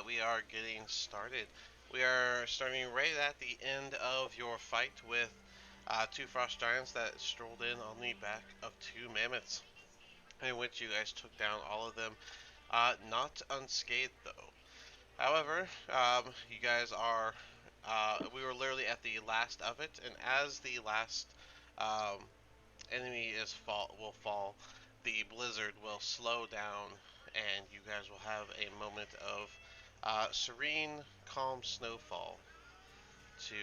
we are getting started. We are starting right at the end of your fight with two frost giants that strolled in on the back of two mammoths, in which you guys took down all of them, not unscathed though. However, you guys are. We were literally at the last of it, and as the last um, enemy will fall, the blizzard will slow down, and you guys will have a moment of serene, calm snowfall to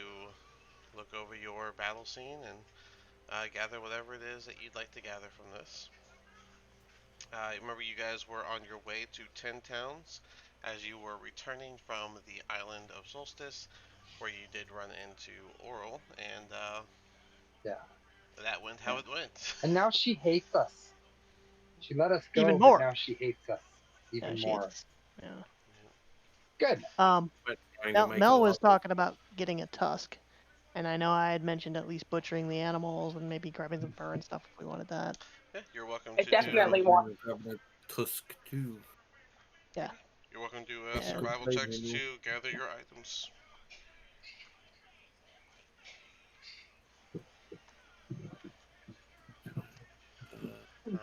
look over your battle scene and gather whatever it is that you'd like to gather from this. Remember, you guys were on your way to 10 towns as you were returning from the island of Solstice, where you did run into Oral, and Yeah. that went how it went. And now she hates us. She let us Even go, but more. now she hates us Yeah, even she more. hates. Yeah. Good. But trying to make a Mel was lot. talking about getting a tusk, and I know I had mentioned at least butchering the animals and maybe grabbing some fur and stuff if we wanted that. Yeah, you're welcome I to do. definitely want. Grab that tusk too. Yeah. You're welcome to Yeah. survival Very checks handy. to gather your items.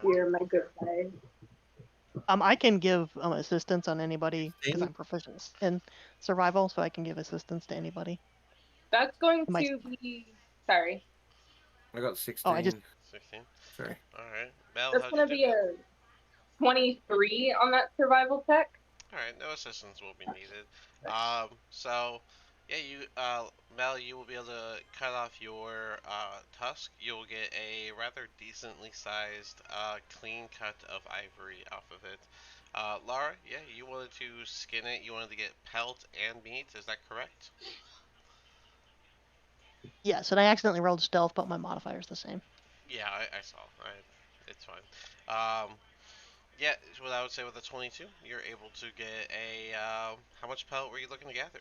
Dear, my good side. I can give assistance on anybody because 16? I'm proficient in survival, so I can give assistance to anybody. That's going My, to be. Sorry. I got oh, 16. I just 16. Sorry. Alright. Mel, That's how'd going you to do? be a 23 on that survival check. Alright, no assistance will be needed. So, yeah, Mel, you will be able to cut off your tusk. You'll get a rather decently sized, clean cut of ivory off of it. Lara, yeah, you wanted to skin it. You wanted to get pelt and meat. Is that correct? yes, and I accidentally rolled stealth, but my modifier's the same. Yeah, I saw. It's fine. Um, yeah, what I would say with a 22, you're able to get a. How much pelt were you looking to gather?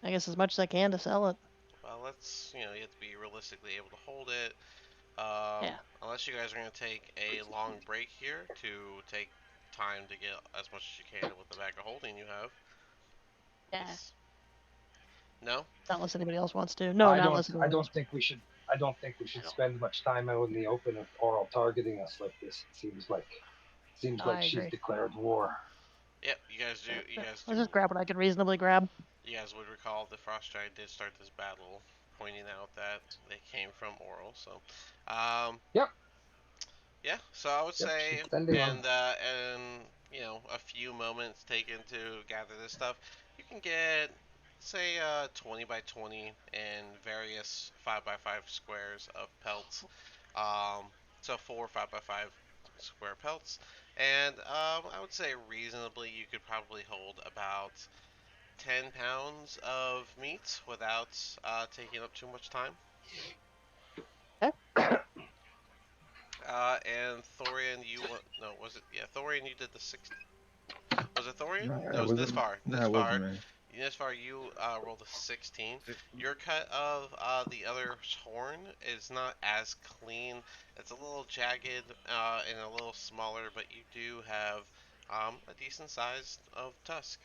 I guess as much as I can to sell it. Well, you have to be realistically able to hold it. Yeah. Unless you guys are going to take a long break here to take time to get as much as you can with the bag of holding you have. Yeah. No? Not unless anybody else wants to. No, not unless I anybody don't else. think we should. I don't think we should spend much time out in the open with Oral targeting us like this. It seems like I she's agree. declared war. Yep, you guys do. You guys do. Let's just grab what I could reasonably grab. You guys would recall the Frost Giant did start this battle, pointing out that they came from Oral. So, um, Yep. yeah. So I would Yep. say, She's sending and them. a few moments taken to gather this stuff. You can get, say, 20 by 20 and various 5 by 5 squares of pelts. So 4 5 by 5 square pelts, and I would say reasonably you could probably hold about 10 pounds of meat without taking up too much time. Okay. And Thorian, no, was it? Yeah, Thorian, you did the 60. Was it Thorian? No, No, it it's wasn't. Nisfar. No, it wasn't me. Nisfar, you rolled a 16. Your cut of the other horn is not as clean. It's a little jagged and a little smaller, but you do have a decent size of tusk.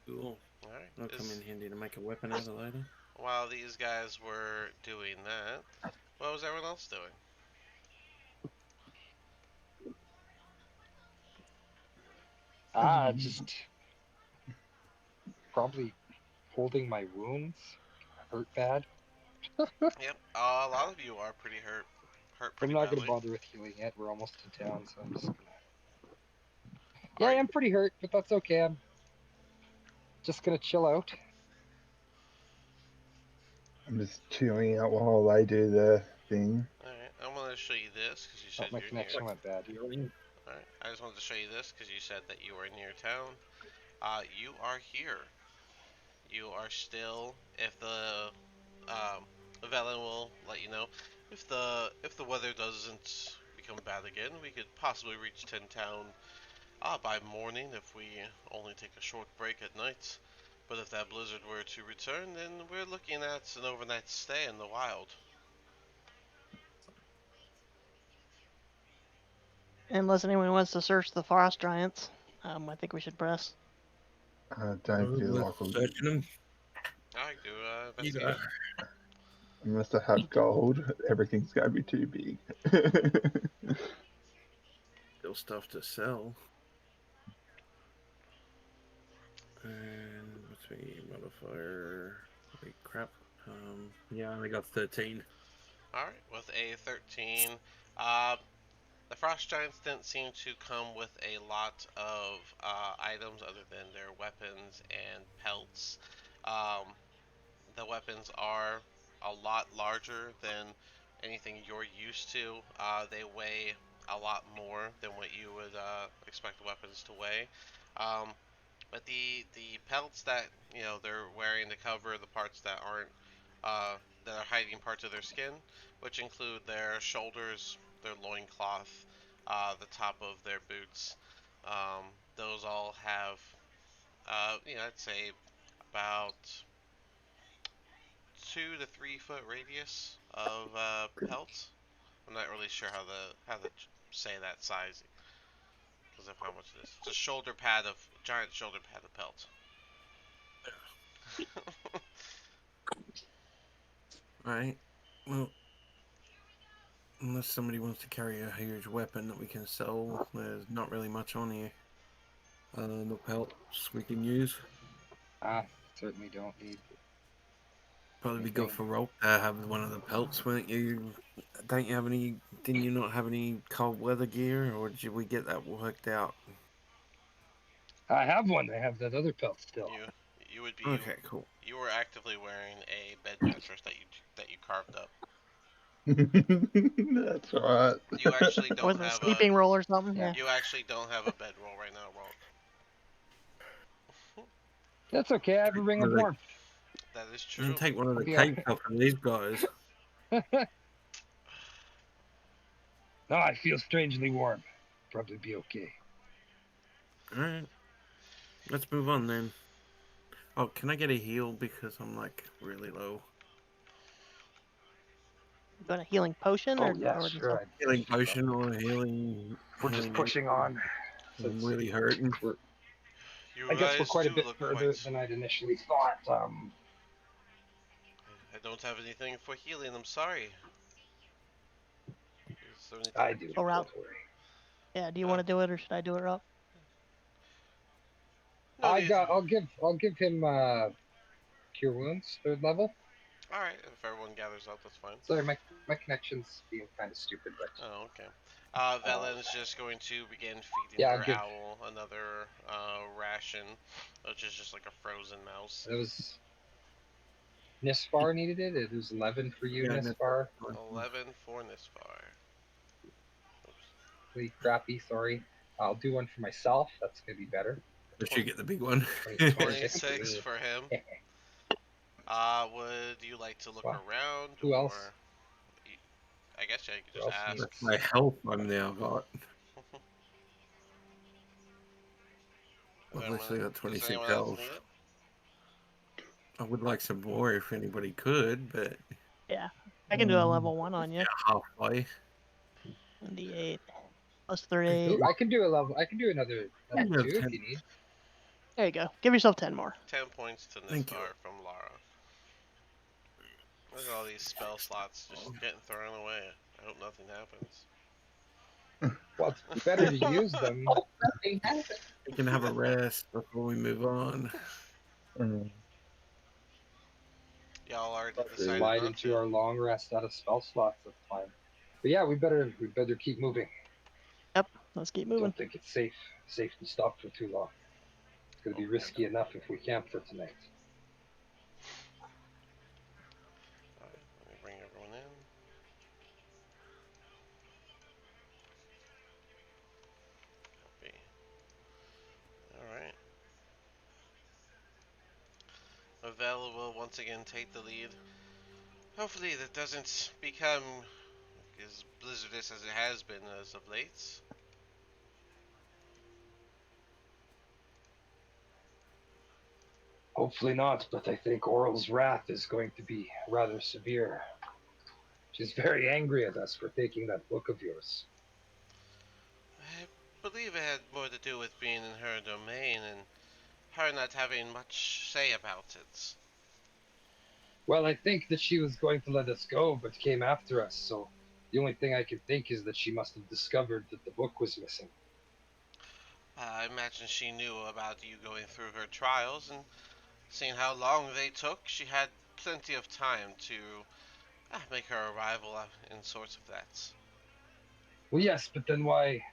Cool. All right. That'll come in handy to make a weapon out of later. While these guys were doing that, what was everyone else doing? Just probably holding my wounds. Hurt bad. Yep, a lot of you are pretty hurt. Hurt I'm pretty not gonna badly. bother with healing yet. We're almost in town, so I'm just gonna. Yeah, Are I you? am pretty hurt, but that's okay. I'm just gonna chill out. I'm just chilling out while they do the thing. Alright, I wanted to show you this because you said Oh, my you're near. connection went bad. Alright, I just wanted to show you this because you said that you were near town. You are here. You are still. If the Velen will let you know, if the weather doesn't become bad again, we could possibly reach 10 town by morning if we only take a short break at night. But if that blizzard were to return, then we're looking at an overnight stay in the wild. Unless anyone wants to search the frost giants. I think we should press. Don't feel Let's like searching them. I do You go. investigation. unless I have gold, everything's gonna be too big. Still stuff to sell. And what's my modifier? Wait, crap. Yeah, I only got 13. All right, with a 13, uh, the frost giants didn't seem to come with a lot of items other than their weapons and pelts. Um, the weapons are a lot larger than anything you're used to. They weigh a lot more than what you would expect the weapons to weigh. Um, but the pelts that they're wearing to cover the parts that aren't uh, that are hiding parts of their skin, which include their shoulders, their loincloth, the top of their boots. Um, those all have I'd say about 2 to 3 foot radius of pelt. I'm not really sure how to say that size because of how much it is. It's a giant shoulder pad of pelt. Right. Well, unless somebody wants to carry a huge weapon that we can sell, there's not really much on here. No pelts we can use. Certainly don't need Probably be good anything. for rope to have one of the pelts, wouldn't you? Don't you have any? Didn't you not have any cold weather gear, or did we get that worked out? I have one. I have that other pelt still. You would be Okay, cool. you were actively wearing a bed mattress that you carved up. That's right. You actually don't With a have sleeping roll or something. Yeah. Yeah. you actually don't have a bedroll right now, Roll. That's okay. I have a ring of warmth. That is You true. can take one of the Yeah. capes off of these guys. No, I feel strangely warm. Probably be okay. Alright. Let's move on then. Oh, can I get a heal because I'm like really low? You got a healing potion or yeah, or just sure. Healing potion or healing. We're just healing pushing on. I'm really hurting. You I guess we're guys quite a do bit look further quite. than I'd initially thought. I don't have anything for healing. I'm sorry. Is there anything I do. Oh, Rob. Don't worry. Yeah. Do you want to do it or should I do it, Rob? No need. I'll give him cure wounds 3rd level. All right, if everyone gathers up, that's fine. Sorry, my connection's being kind of stupid, but Oh, okay. Velen's just going to begin feeding yeah, her I'll give. owl another ration, which is just like a frozen mouse. It was Nispar needed it. It was 11 for you, Yeah, that's Nispar. 11 for Nispar. Really crappy. Sorry. I'll do one for myself. That's gonna be better. Let's you get the big one. 26 for him. Would you like to look Wow. around? Who or else? I guess I could Who just else ask. needs- That's my health I'm now got. I've literally got Does 26 anyone else health. need it? I would like some more if anybody could, but Yeah. I can do a level 1 on you. halfway. 1d8 plus 3. I can do a level. I can do another level have 2 if 10. you need. There you go. Give yourself 10 more. 10 points to Thank you. Nispar from Lara. Look at all these spell slots just getting thrown away. I hope nothing happens. Well, it's better to use them. Nothing happened. We can have a rest before we move on. Y'all already That's decided Slide not into to. our long rest out of spell slots. That's fine. But yeah, we better keep moving. Yep. Let's keep moving. Don't think it's safe to stop for too long. It's gonna be risky enough if we camp for tonight. Alright, let me bring everyone in. Copy. Alright. Available will once again take the lead. Hopefully that doesn't become as blizzardous as it has been as of late. Hopefully not, but I think Oral's wrath is going to be rather severe. She's very angry at us for taking that book of yours. I believe it had more to to do with being in her domain and her not having much say about it. Well, I think that she was going to let us go, but came after us. So the only thing I can think is that she must have discovered that the book was missing. I imagine she knew about you going through her trials, and seeing how long they took, she had plenty of time to make her arrival in sorts of that. Well, yes, but then why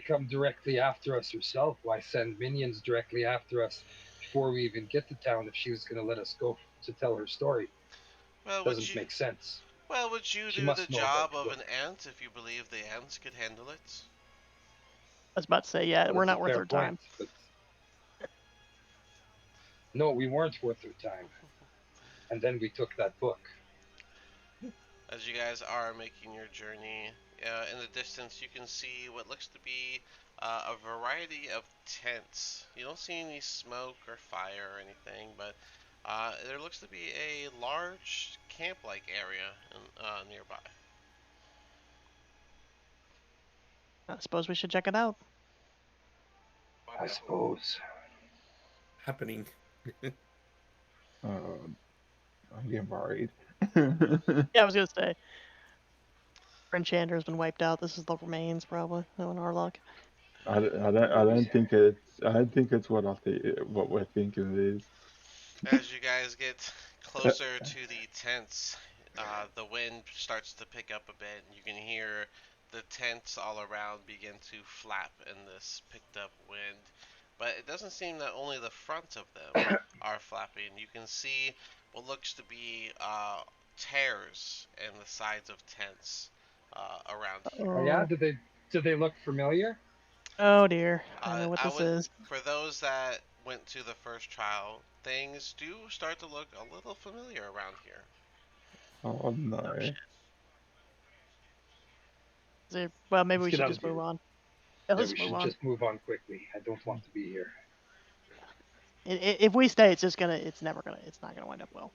come directly after us herself? Why send minions directly after us before we even get to town if she was going to let us go to tell her story? Well, would Doesn't you? make sense. Well, would you She do the must know about job the of book. an ant if you believe the ants could handle it? I was about to say, yeah, Well, we're that's a not worth fair our time. point, but no, we weren't worth her time. And then we took that book. As you guys are making your journey, in the distance you can see what looks to be a variety of tents. You don't see any smoke or fire or anything, but there looks to be a large camp-like area nearby. I suppose we should check it out. I suppose. Happening. I'm getting worried. Yeah, I was gonna say. Enchanter's been wiped out. This is the remains, probably. No, in our luck. I don't think it's what we're thinking it is. As you guys get closer to the tents, the wind starts to pick up a bit, and you can hear the tents all around begin to flap in this picked up wind. But it doesn't seem that only the front of them are flapping. You can see what looks to be tears in the sides of tents around here. Oh yeah, Oh, do they look familiar? oh dear. I know what I this would, is. for those that went to the first trial, things do start to look a little familiar around here. Oh Oh no. shit. Well, maybe Let's we get should out of just move here. on. Yeah, Yeah, we let's move should on. just move on quickly. I don't want to be here. If we stay, it's just gonna. It's never gonna. It's not gonna wind up well.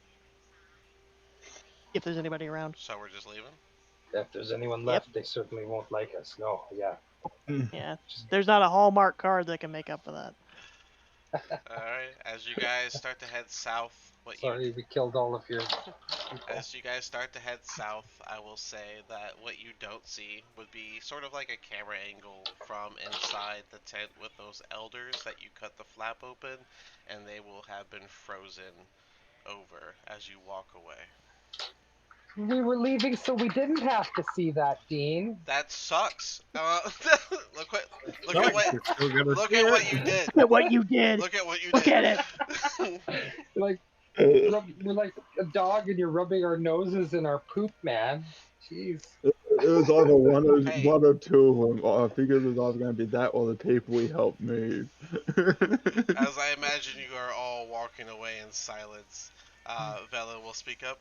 If there's anybody around. So we're just leaving. If there's anyone Yep. left, they certainly won't like us. No, yeah. Yeah. Just, There's not a Hallmark card that can make up for that. All right. As you guys start to head south, sorry, we killed all of your people. as you guys start to head south, I will say that what you don't see would be sort of like a camera angle from inside the tent with those elders that you cut the flap open, and they will have been frozen over as you walk away. We were leaving, so we didn't have to see that, Dean. That sucks. Look what look No, at what you're still gonna look see at what it. you did. Look at what you did. Look at what you Look did. at it. Like It we're like a dog, and you're rubbing our noses in our poop, man. Jeez. was either Hey, one or two of them. I figured it was either going to be that or the people we helped move. as I imagine you are all walking away in silence, Velen will speak up.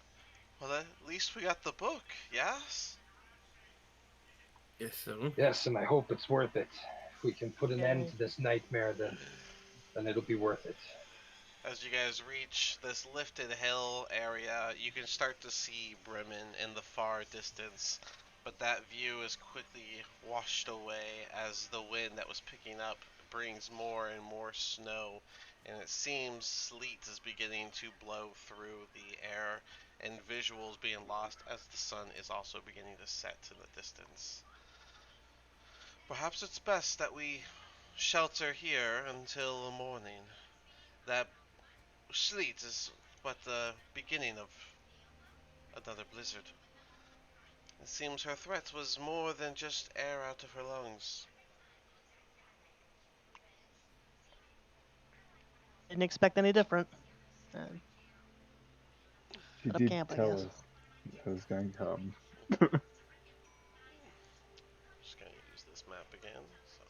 Well, at least we got the book, yes? Yes, so. Yes, and I hope it's worth it. If we can put an end Yay. to this nightmare, then it'll be worth it. As you guys reach this lifted hill area, you can start to see Bremen in the far distance, but that view is quickly washed away as the wind that was picking up brings more and more snow, and it seems sleet is beginning to blow through the air, and visuals being lost as the sun is also beginning to set in the distance. Perhaps it's best that we shelter here until the morning. That sleet is but the beginning of another blizzard. It seems her threat was more than just air out of her lungs. Didn't expect any different. She Set up did camp, I tell guess. us it was going to come. Just gonna use this map again. So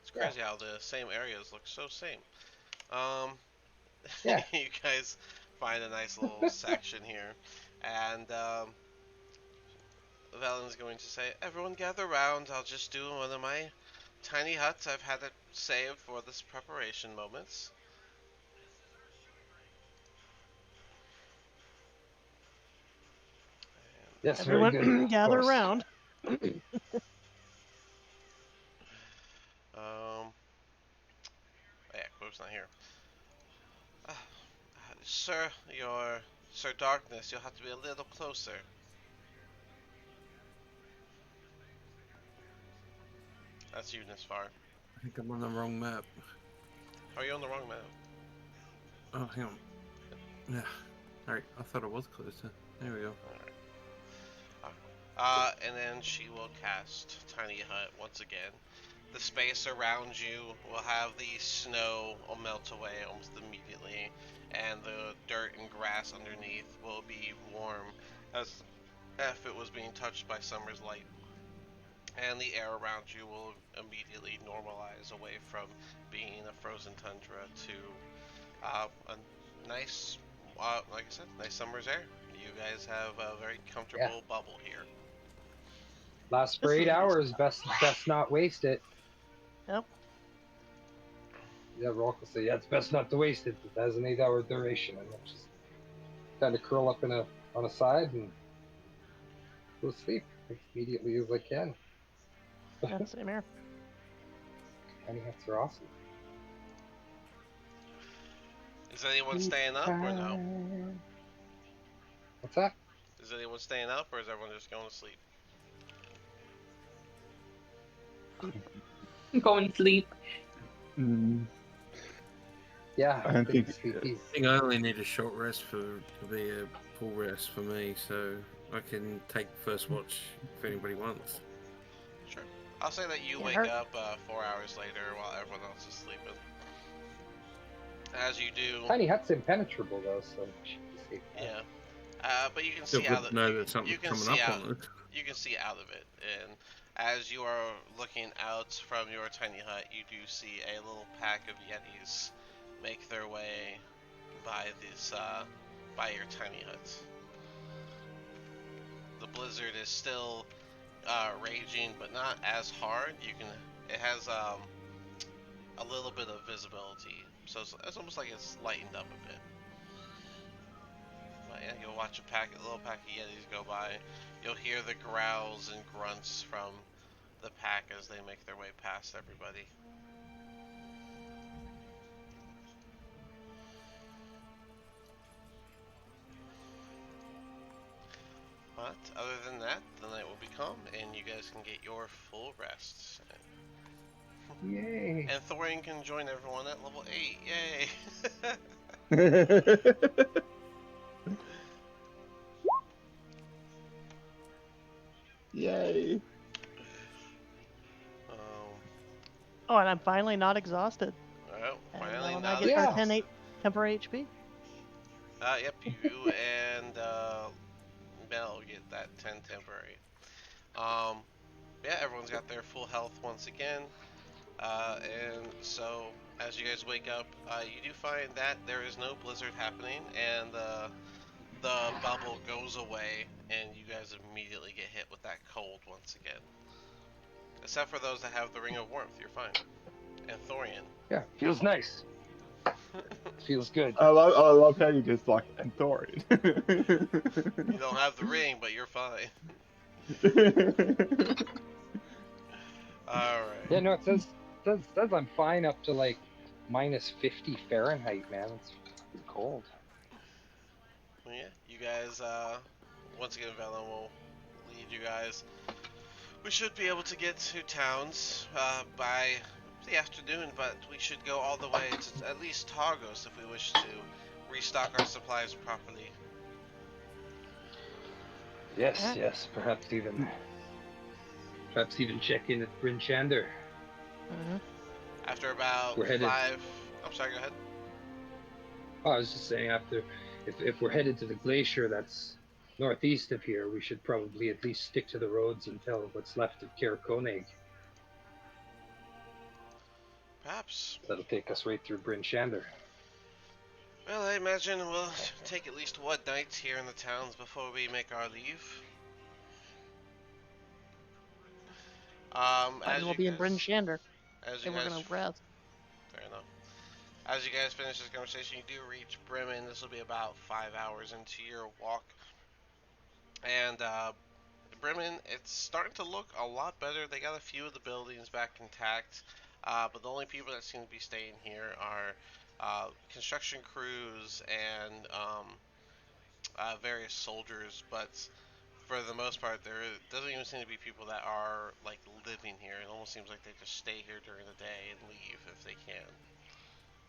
it's Yeah. crazy how the same areas look so same. Um, Yeah. you guys find a nice little section here, and Valen's going to say, "Everyone gather round. I'll just do one of my tiny huts. I've had it saved for this preparation moments." Yes, very good. Everyone Of gather course. around. Folks not here. Sir, your Sir Darkness, you'll have to be a little closer. That's you, Nisvar. I think I'm on the wrong map. Are you on the wrong map? Oh, hang on. Yeah. Alright, I thought I was closer. There we go. And then she will cast Tiny Hut once again. The space around you will have the snow will melt away almost immediately, and the dirt and grass underneath will be warm as if it was being touched by summer's light. And the air around you will immediately normalize away from being a frozen tundra to a nice, like I said, nice summer's air. You guys have a very comfortable bubble here. Lasts for This is 8 a nice hours. Best not waste it. Yep. Yeah, Rock will say, yeah, it's best not to waste it. It has an 8-hour duration, and then just kind of curl up on a side and go to sleep as immediately as I can. Yeah, same here. Tiny huts are awesome. Is anyone staying up or no? What's that? Is anyone staying up or is everyone just going to sleep? Going to sleep. Yeah, I don't think sleepy. I think I only need a short rest to be a full rest for me, so I can take first watch if anybody wants. Sure. I'll say that you Yeah, wake her- up 4 hours later while everyone else is sleeping. As you do, Tiny hut's impenetrable though, so she can be safe. yeah. But you can Still see good out of to know you, that something's you can coming see up out. on us. You can see out of it, and as you are looking out from your tiny hut, you do see a little pack of Yetis make their way by this by your tiny hut. The blizzard is still raging, but not as hard. It has a little bit of visibility, so it's almost like it's lightened up a bit. But yeah, you'll watch a little pack of Yetis go by. You'll hear the growls and grunts from the pack as they make their way past everybody. But other than that, the night will be calm, and you guys can get your full rest. Yay! And Thorian can join everyone at level 8. Yay! Yay. Oh, and I'm finally not exhausted. Well, And finally I now get that our 10 temporary HP. yep, you and Mel get that 10 temporary. Yeah, everyone's got their full health once again. And so, as you guys wake up, you do find that there is no blizzard happening, and the bubble goes away, and you guys immediately get hit with that cold once again. Except for those that have the Ring of Warmth, you're fine. And Thorian. Yeah, feels nice. Feels good. I love how you just like Anthorian. You don't have the ring, but you're fine. Alright. Yeah, no, it says I'm fine up to like minus 50 Fahrenheit, man. It's cold. Well, yeah, you guys, once again, Velen will lead you guys. We should be able to get to towns by the afternoon, but we should go all the way to at least Targos if we wish to restock our supplies properly. Yes, yes. Perhaps even check in at Bryn Shander. After about We're headed. 5... I'm sorry, go ahead. Oh, I was just saying, if we're headed to the glacier that's northeast of here, we should probably at least stick to the roads until what's left of Caer Konig. Perhaps. That'll take us right through Bryn Shander. Well, I imagine we'll take at least one night here in the towns before we make our leave. Might as well be in Bryn Shander. As you If we're guys, gonna rest. fair enough. As you guys finish this conversation, you do reach Bremen. This will be about 5 hours into your walk. And Bremen, it's starting to look a lot better. They got a few of the buildings back intact. But the only people that seem to be staying here are construction crews and various soldiers. But for the most part, there doesn't even seem to be people that are like living here. It almost seems like they just stay here during the day and leave if they can.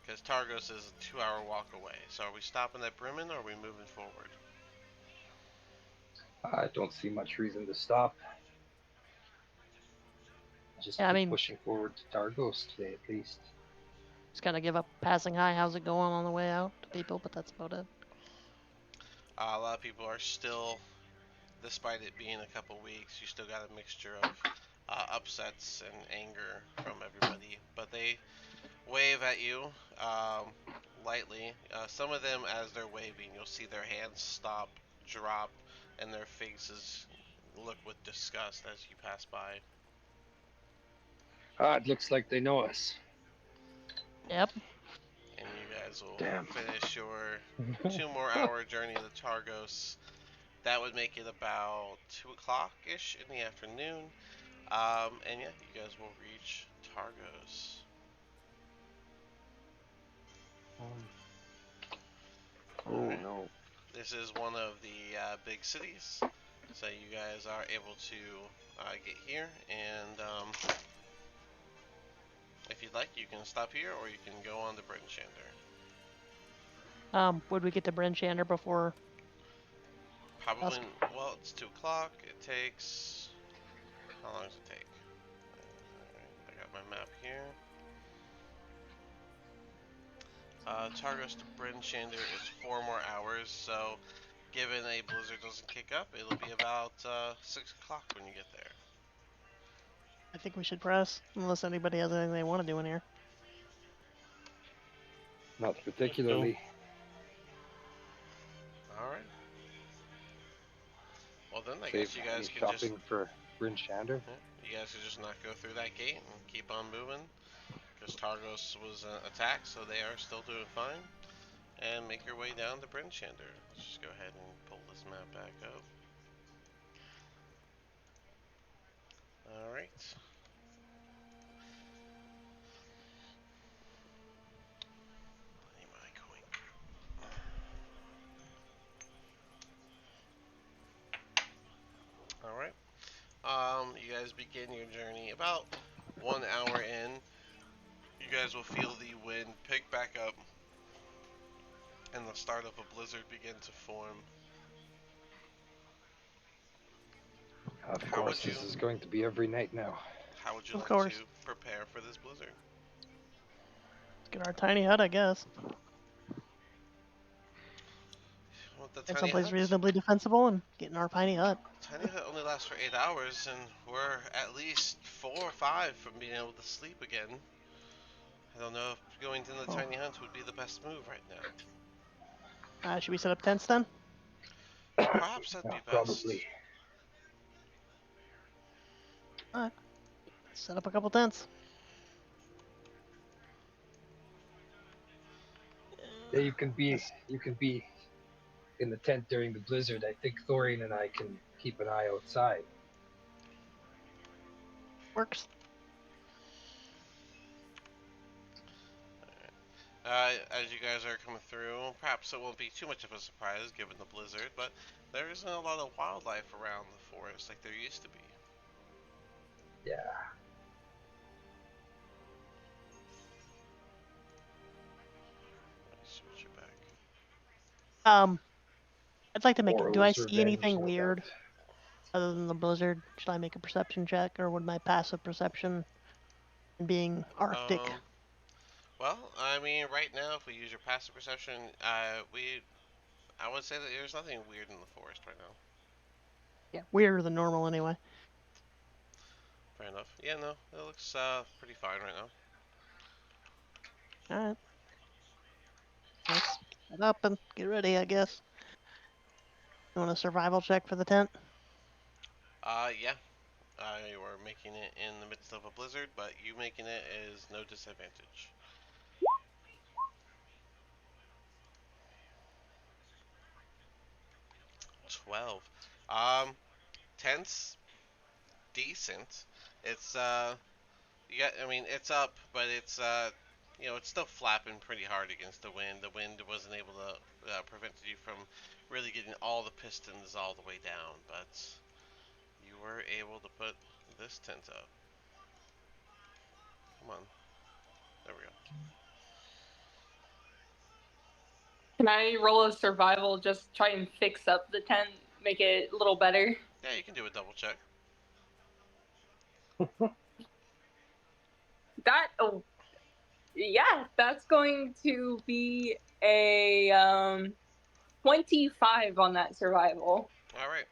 Because Targos is a 2-hour walk away. So are we stopping at Bremen or are we moving forward? I don't see much reason to stop. Just Yeah, I keep mean, pushing forward to Targos today, at least. just kind of give up passing hi. How's it going on the way out to people, but that's about it. A lot of people are still, despite it being a couple weeks, you still got a mixture of upsets and anger from everybody. But they wave at you lightly. Some of them, as they're waving, you'll see their hands stop, drop, and their faces look with disgust as you pass by. It looks like they know us. Yep. And you guys will Damn. finish your 2 more hour journey to Targos. That would make it about 2 o'clock ish in the afternoon. And yeah, you guys will reach Targos. Oh Alright. no. This is one of the big cities. So you guys are able to get here. And if you'd like, you can stop here or you can go on to Bryn Shander. Would we get to Bryn Shander before? Probably, well, it's 2 o'clock. It takes. How long does it take? Alright, I got my map here. Targos to Bryn Shander is 4 more hours, so given a blizzard doesn't kick up, it'll be about 6 o'clock when you get there. I think we should press, unless anybody has anything they want to do in here. Not particularly. Alright. Well then, I Save guess you any guys can shopping just... for Bryn Shander. You guys can just not go through that gate and keep on moving. Because Targos was attacked, so they are still doing fine. And make your way down to Bryn Shander. Let's just go ahead and pull this map back up. Alright. Am I going? Alright. You guys begin your journey about 1 hour in. You guys will feel the wind pick back up and the start of a blizzard begin to form. Of course, this is going to be every night now. How would you Of like course. to prepare for this blizzard? Let's get our tiny hut, I guess. With the And tiny someplace hut? reasonably defensible and get in our tiny hut. Tiny hut only lasts for 8 hours, and we're at least 4 or 5 from being able to sleep again. I don't know if going to the tiny hut would be the best move right now. Should we set up tents then? Perhaps that'd be best. Probably. Alright. Set up a couple tents. Yeah, you can be in the tent during the blizzard. I think Thorian and I can keep an eye outside. Works. As you guys are coming through, perhaps it won't be too much of a surprise given the blizzard, but there isn't a lot of wildlife around the forest like there used to be. Yeah. Switch it back. I'd like to make it. Do I Orl's see revenge, anything no weird doubt. other than the blizzard? Should I make a perception check, or would my passive perception being Arctic? Well, I mean, right now, if we use your passive perception, I would say that there's nothing weird in the forest right now. Yeah, weirder than normal anyway. Fair enough. Yeah, no, it looks pretty fine right now. Alright. Let's set up and get ready, I guess. You want a survival check for the tent? Yeah. You are making it in the midst of a blizzard, but you making it is no disadvantage. $12. Tents, decent. It's Yeah, I mean it's up, but it's it's still flapping pretty hard against the wind. The wind wasn't able to prevent you from really getting all the pistons all the way down, but you were able to put this tent up. Come on, there we go. Can I roll a survival? Just try and fix up the tent, make it a little better. Yeah, you can do a double check. That oh yeah, that's going to be a 25 on that survival. All right.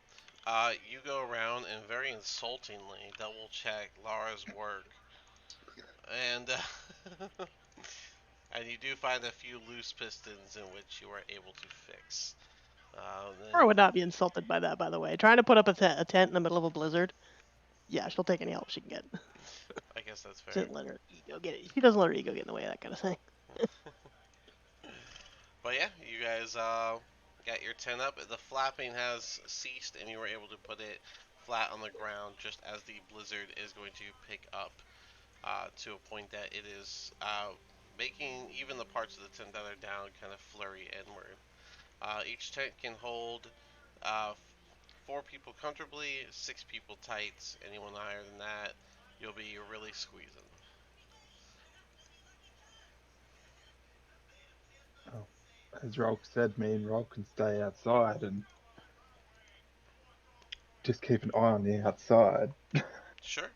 You go around and very insultingly double check Lara's work, and and you do find a few loose pistons in which you are able to fix. Laura Then would not be insulted by that, by the way. Trying to put up a tent in the middle of a blizzard. Yeah, she'll take any help she can get. I guess that's She fair. doesn't let her ego get it. She doesn't let her ego get in the way of that kind of thing. But yeah, you guys got your tent up. The flapping has ceased, and you were able to put it flat on the ground just as the blizzard is going to pick up to a point that it is making even the parts of the tent that are down kind of flurry inward. Each tent can hold uh, 4 people comfortably, 6 people tight. Anyone higher than that, you'll be really squeezing. Oh, as Rolk said, me and Rolk can stay outside and just keep an eye on the outside. Sure.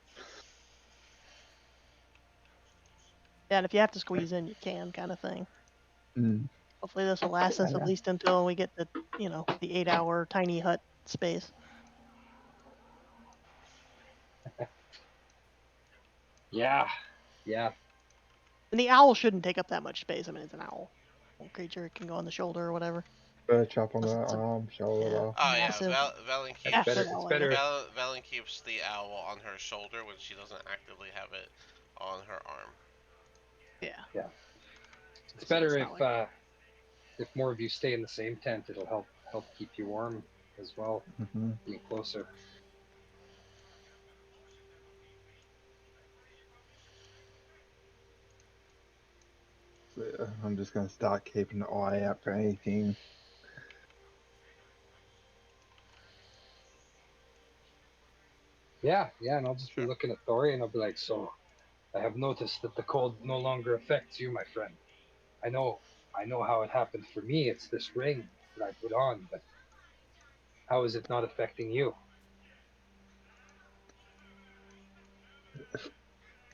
Yeah, and if you have to squeeze in, you can, kind of thing. Mm. Hopefully, this will last us at least until we get the 8-hour tiny hut space. Yeah, yeah. And the owl shouldn't take up that much space. I mean, it's an owl. Little creature, it can go on the shoulder or whatever. Perch up on the Unless it's a arm, shoulder. Oh yeah, massive, Valen That's better. massive keeps It's owl. I better. guess. Valen keeps the owl on her shoulder when she doesn't actively have it on her arm. Yeah. Yeah. It's So better it's not like if more of you stay in the same tent. It'll help keep you warm as well, Mm-hmm. being closer. So I'm just going to start keeping an eye out for anything. Yeah, yeah. And I'll just be Sure. looking at Thori, and I'll be like, so I have noticed that the cold no longer affects you, my friend. I know, I know how it happened for me. It's this ring that I put on, but how is it not affecting you?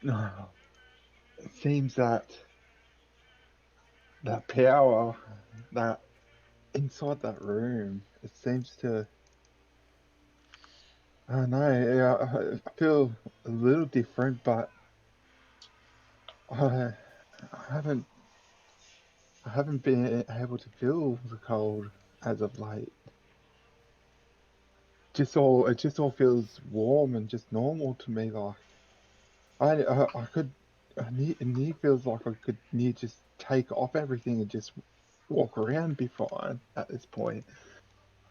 It seems that that power that inside that room, it seems to. I don't know. Yeah, I feel a little different, but I haven't. I haven't been able to feel the cold as of late. It just all feels warm and just normal to me. Like I could. It near feels like I could near just take off everything and just walk around, be fine at this point.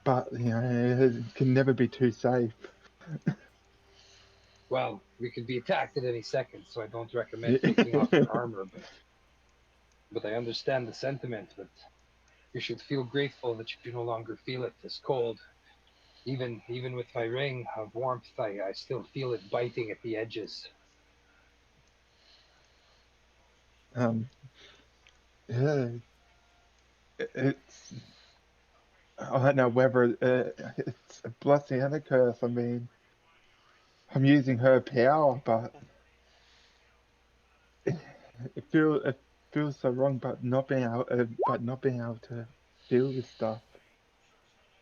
But it can never be too safe. Well, we could be attacked at any second, so I don't recommend taking off Yeah. your armor. But I understand the sentiment. But you should feel grateful that you no longer feel it as cold. Even with my ring of warmth, I still feel it biting at the edges. um. Yeah. It's. I don't know whether it's a blessing and a curse. I mean, I'm using her power, but it feels so wrong. But not being able to feel this stuff.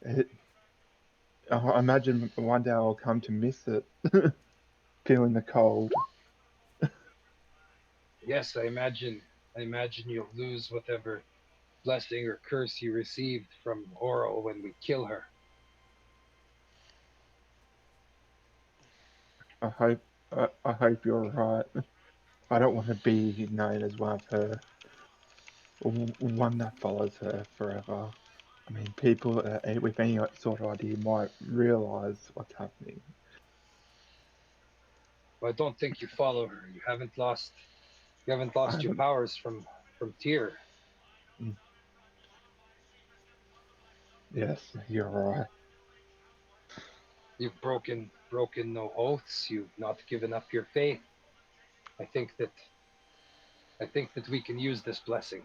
It, I imagine one day I'll come to miss it, feeling the cold. Yes, I imagine you'll lose whatever blessing or curse you received from Oro when we kill her. I hope I hope you're right. I don't want to be known as one of her, one that follows her forever. I mean, people with any sort of idea might realize what's happening. Well, I don't think you follow her. You haven't lost your powers from Tyr. Yes, you're right. You've broken no oaths. You've not given up your faith. I think that we can use this blessing.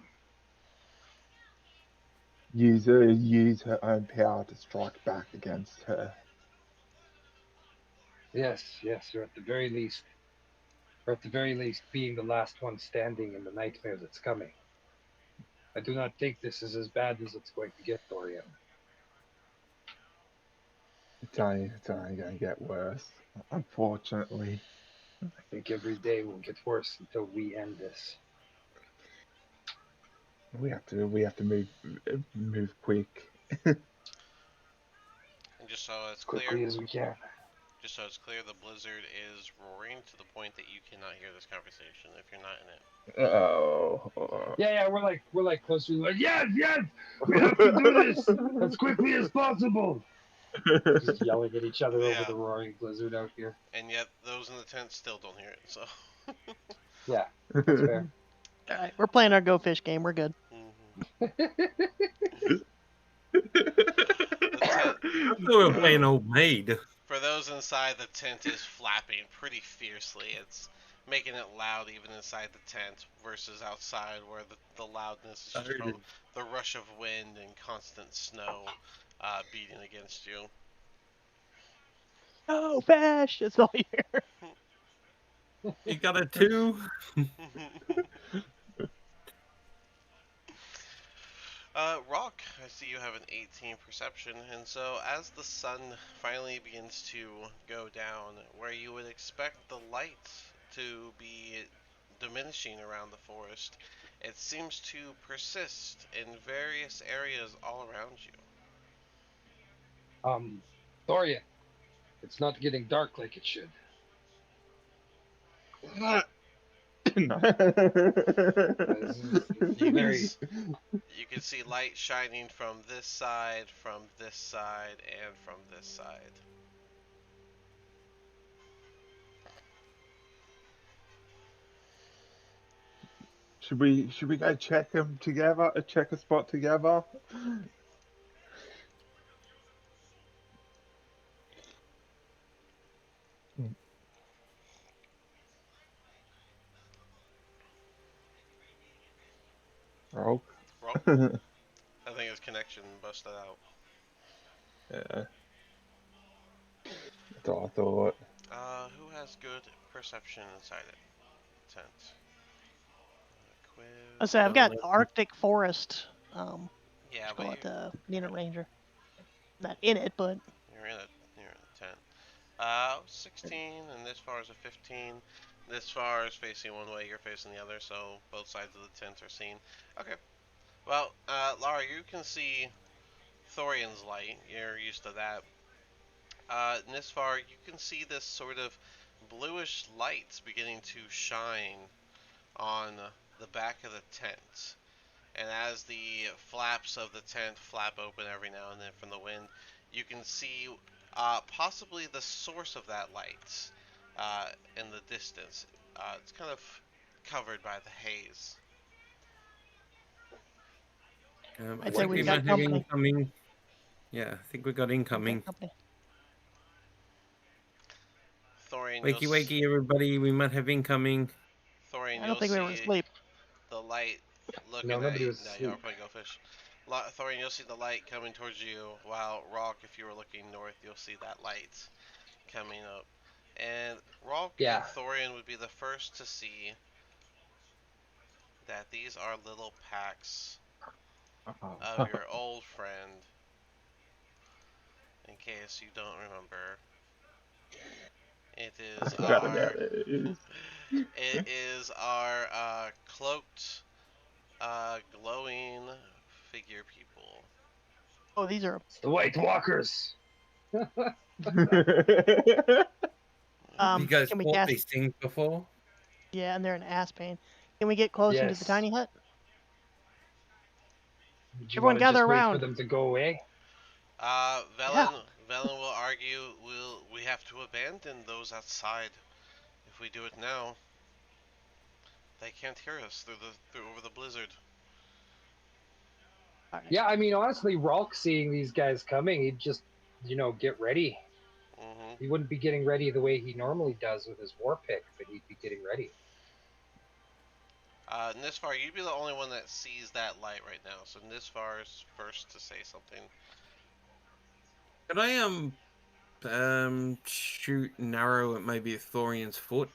Use her own power to strike back against her. Yes, or at the very least, being the last one standing in the nightmare that's coming. I do not think this is as bad as it's going to get, Dorian. It's only going to get worse, unfortunately. I think every day will get worse until we end this. We have to move quick. And just so it's As quickly clear, as we can. the blizzard is roaring to the point that you cannot hear this conversation if you're not in it. Oh. Yeah, we're like closer. Like, yes, we have to do this as quickly as possible. Just yelling at each other over the roaring blizzard out here. And yet, those in the tent still don't hear it. So. Yeah, that's fair. All right, we're playing our Go Fish game. We're good. We're playing Old Maid. For those inside, the tent is flapping pretty fiercely. It's making it loud even inside the tent versus outside where the loudness is just from the rush of wind and constant snow beating against you. Go Fish! That's all you hear. You got a 2? Rock, I see you have an 18 perception, and so as the sun finally begins to go down, where you would expect the light to be diminishing around the forest, it seems to persist in various areas all around you. Dorian, it's not getting dark like it should. You can see light shining from this side, and from this side. Should we go check them together? Check a spot together? Roll. I think his connection busted out. Yeah. That's all I thought. Who has good perception inside it? Tent. Quiz. I say I've got Arctic Forest. Yeah, call but it Nina Ranger. Not in it, but you're in a tent. 16, and this far is a 15. This far is facing one way, you're facing the other, so both sides of the tent are seen. Okay. Well, Lara, you can see Thorian's light. You're used to that. In this far, you can see this sort of bluish light beginning to shine on the back of the tent. And as the flaps of the tent flap open every now and then from the wind, you can see possibly the source of that light in the distance. It's kind of covered by the haze. I'd say we've got company. Incoming. Yeah, I think we got incoming. Thorian, wakey, everybody! We might have incoming. Thorian, I don't think we were asleep. The light looking no, at you. Was No, you are playing Go Fish. Thorian, you'll see the light coming towards you, while Rock, if you were looking north, you'll see that light coming up. And Rock and Thorian would be the first to see that these are little packs of your old friend. In case you don't remember, it is our cloaked, glowing figure people. Oh, these are the White Walkers. You guys can we fought cast these things before? Yeah, and they're an ass pain. Can we get close into the tiny hut? Everyone gather around. Wait for them to go away. Velen will argue we have to abandon those outside if if we do it now, they can't hear us through over the blizzard. All right. Yeah, I mean, honestly, Ralk seeing these guys coming, he'd just, get ready. Mm-hmm. He wouldn't be getting ready the way he normally does with his war pick, but he'd be getting ready. Nisfar, you'd be the only one that sees that light right now. So Nisfar's first to say something. Could I shoot an arrow at maybe a Thorian's foot?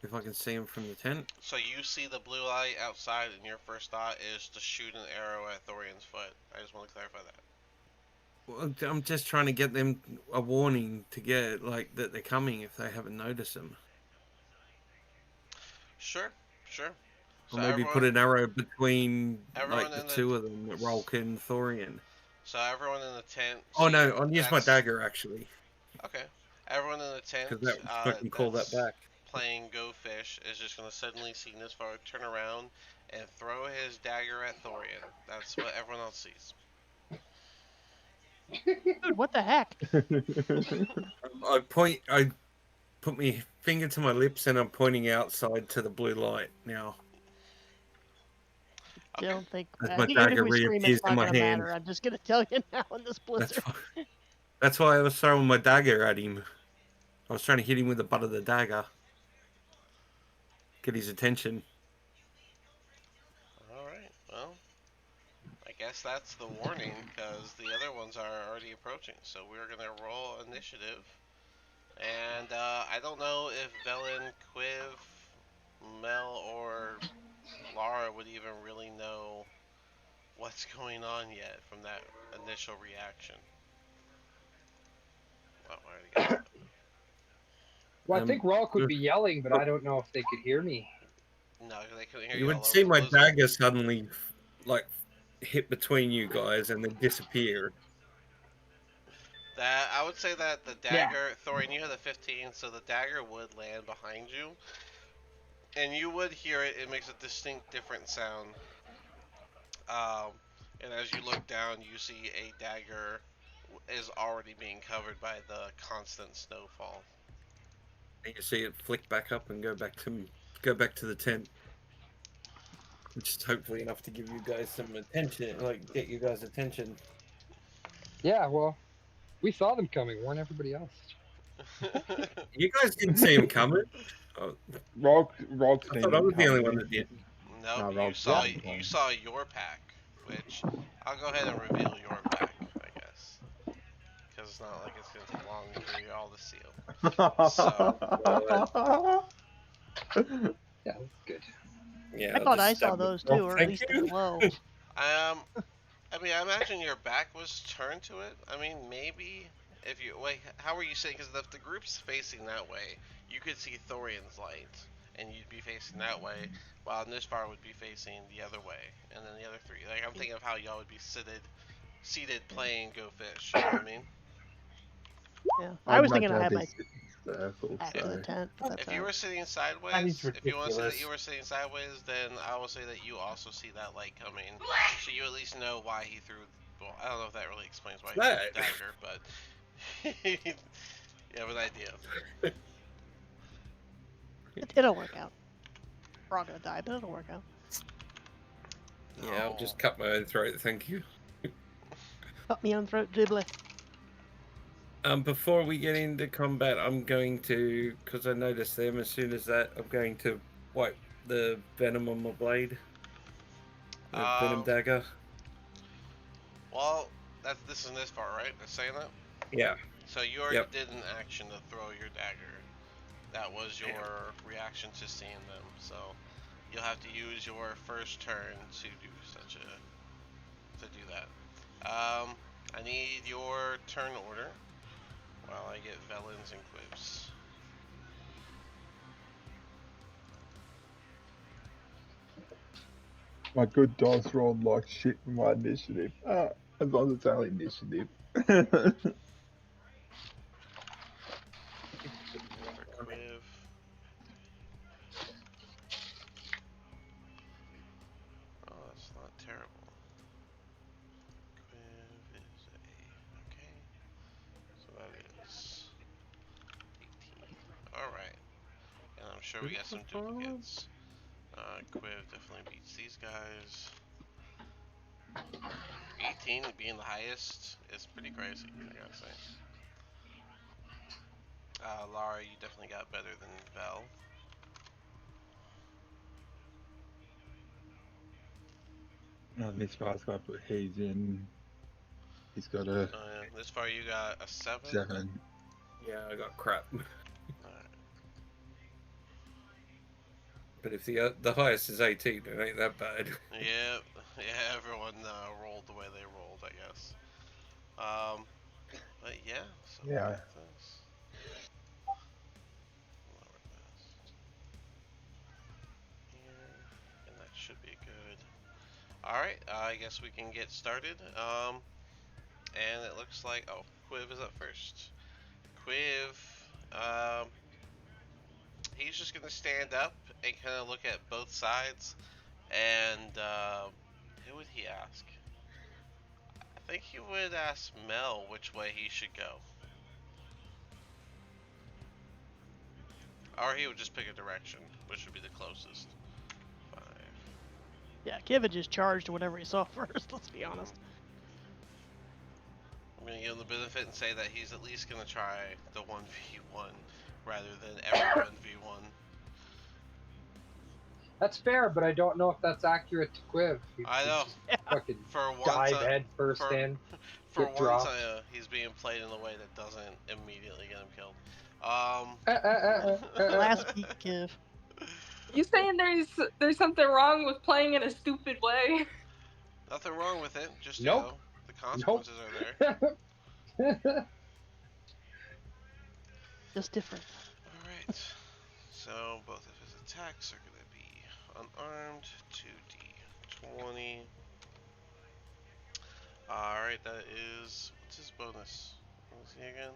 If I can see him from the tent. So you see the blue light outside, and your first thought is to shoot an arrow at Thorian's foot. I just want to clarify that. Well, I'm just trying to get them a warning to get like that they're coming if they haven't noticed them. Sure, sure. Or So maybe put an arrow between everyone like the in the two of them, Rolk and Thorian. so everyone in the tent. Oh See, no, I'll use my dagger actually, Okay. Everyone in the tent because that I can call that that's back. playing Go Fish is just gonna suddenly see Nisfar turn around and throw his dagger at Thorian. That's what everyone else sees. Dude, what the heck? I put my finger to my lips and I'm pointing outside to the blue light now. Okay. Don't think As I my think even if dagger we scream, reappears it's not in my gonna hand. matter. I'm just gonna tell you now in this blizzard. That's why I was throwing my dagger at him. I was trying to hit him with the butt of the dagger. Get his attention. Alright, well, I guess that's the warning, because the other ones are already approaching. So we're gonna roll initiative. And I don't know if Velen, Quiv, Mel, or Lara would even really know what's going on yet from that initial reaction. Oh, I already got that. Well, I think Ralk would be yelling, but I don't know if they could hear me. No, they couldn't hear You you all would over see the my blizzard. dagger suddenly, like, hit between you guys and then disappear. That I would say that the Yeah. dagger, Thorian, you had a 15, so the dagger would land behind you, and you would hear it. It makes a distinct, different sound. Um, and as you look down, you see a dagger is already being covered by the constant snowfall. And you see it flick back up and go back to the tent. Which is hopefully enough to give you guys some attention, like get you guys' attention. Yeah, well, we saw them coming. Weren't everybody else? You guys didn't see him coming. Oh, Rock's I seen thought I him was the only one coming. that did. Nope, No, you Rock's saw seen him you coming. saw your pack, which I'll go ahead and reveal your pack, I guess, because it's not like it's gonna take long for you all to see them. So, Yeah, that's good. Yeah, I I'll thought just I saw stab those myself, too, or at thank least the you. glow. I mean, I imagine your back was turned to it. I mean, maybe if you wait, how were you saying? Because if the group's facing that way, you could see Thorian's light, and you'd be facing that way, while Nishvar would be facing the other way, and then the other three. Like I'm thinking of how y'all would be seated playing Go Fish. You know what I mean? Yeah, I I'd was thinking imagine I I'd had be my sitting in a circle, back to the so. tent, but that's If you were sitting That sideways, is if you want to say that ridiculous. you were sitting sideways, then I will say that you also see that light coming, so you at least know why he threw. Well, I don't know if that really explains why he threw the dagger, but you have an idea. it'll work out. We're all gonna die, but it'll work out. Yeah, I'll just cut my own throat, thank you. Cut me on throat, Dibbler. Before we get into combat, I'm going to, because I noticed them, as soon as that, I'm going to wipe the venom on my blade. The venom dagger. Well, this is this part, right? They're saying that. Yeah. So you already did an action to throw your dagger. That was your reaction to seeing them. So you'll have to use your first turn to do that. I need your turn order while I get Velens and Quips. My good dice rolled like shit with my initiative. As long as it's only initiative. For Quiv. Oh, that's not terrible. Quiv is a... Okay. So that is sure we got some duplicates. Quiv definitely beats these guys. 18 being the highest is pretty crazy, I gotta say. Lara, you definitely got better than Vel. This guy's got, he's in. He's got a This far you got a 7. 7. Yeah, I got crap. Alright. But if the highest is 18, it ain't that bad. Yeah, everyone rolled the way they rolled, I guess. But yeah, so Yeah. look at this. Lower this here, and that should be good. Alright, I guess we can get started. And it looks like, oh, Quiv is up first. Quiv, he's just gonna stand up and kind of look at both sides, and who would he ask? I think he would ask Mel which way he should go. Or he would just pick a direction, which would be the closest. 5. Yeah, Kevin just charged whatever he saw first, let's be honest. I'm going to give him the benefit and say that he's at least going to try the 1v1 rather than every 1v1. That's fair, but I don't know if that's accurate to Quiv. I know. Fucking For once, dive head first for, in. for get once, dropped. He's being played in a way that doesn't immediately get him killed. Last beat, Kev. You saying there's something wrong with playing in a stupid way? Nothing wrong with it. Just Nope. you know, the consequences are there. Just different. All right. So both of his attacks are going to be unarmed. 2d20. All right, that is, what's his bonus? What was he again?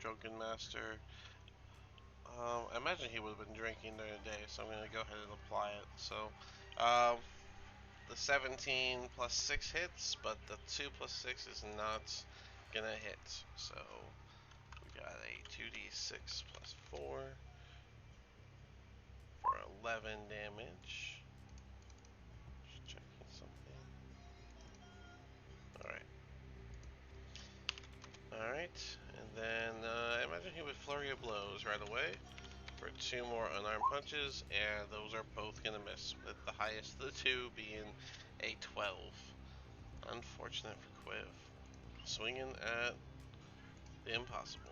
Drunken Master. I imagine he would have been drinking during the day, so I'm going to go ahead and apply it. So, the 17 plus 6 hits, but the 2 plus 6 is not going to hit. So, we got a 2d6 plus 4 for 11 damage. Just checking something. Alright. Alright, and then I imagine he would flurry of blows right away for 2 more unarmed punches, and those are both gonna miss, with the highest of the 2 being a 12. Unfortunate for Quiv. Swinging at the impossible.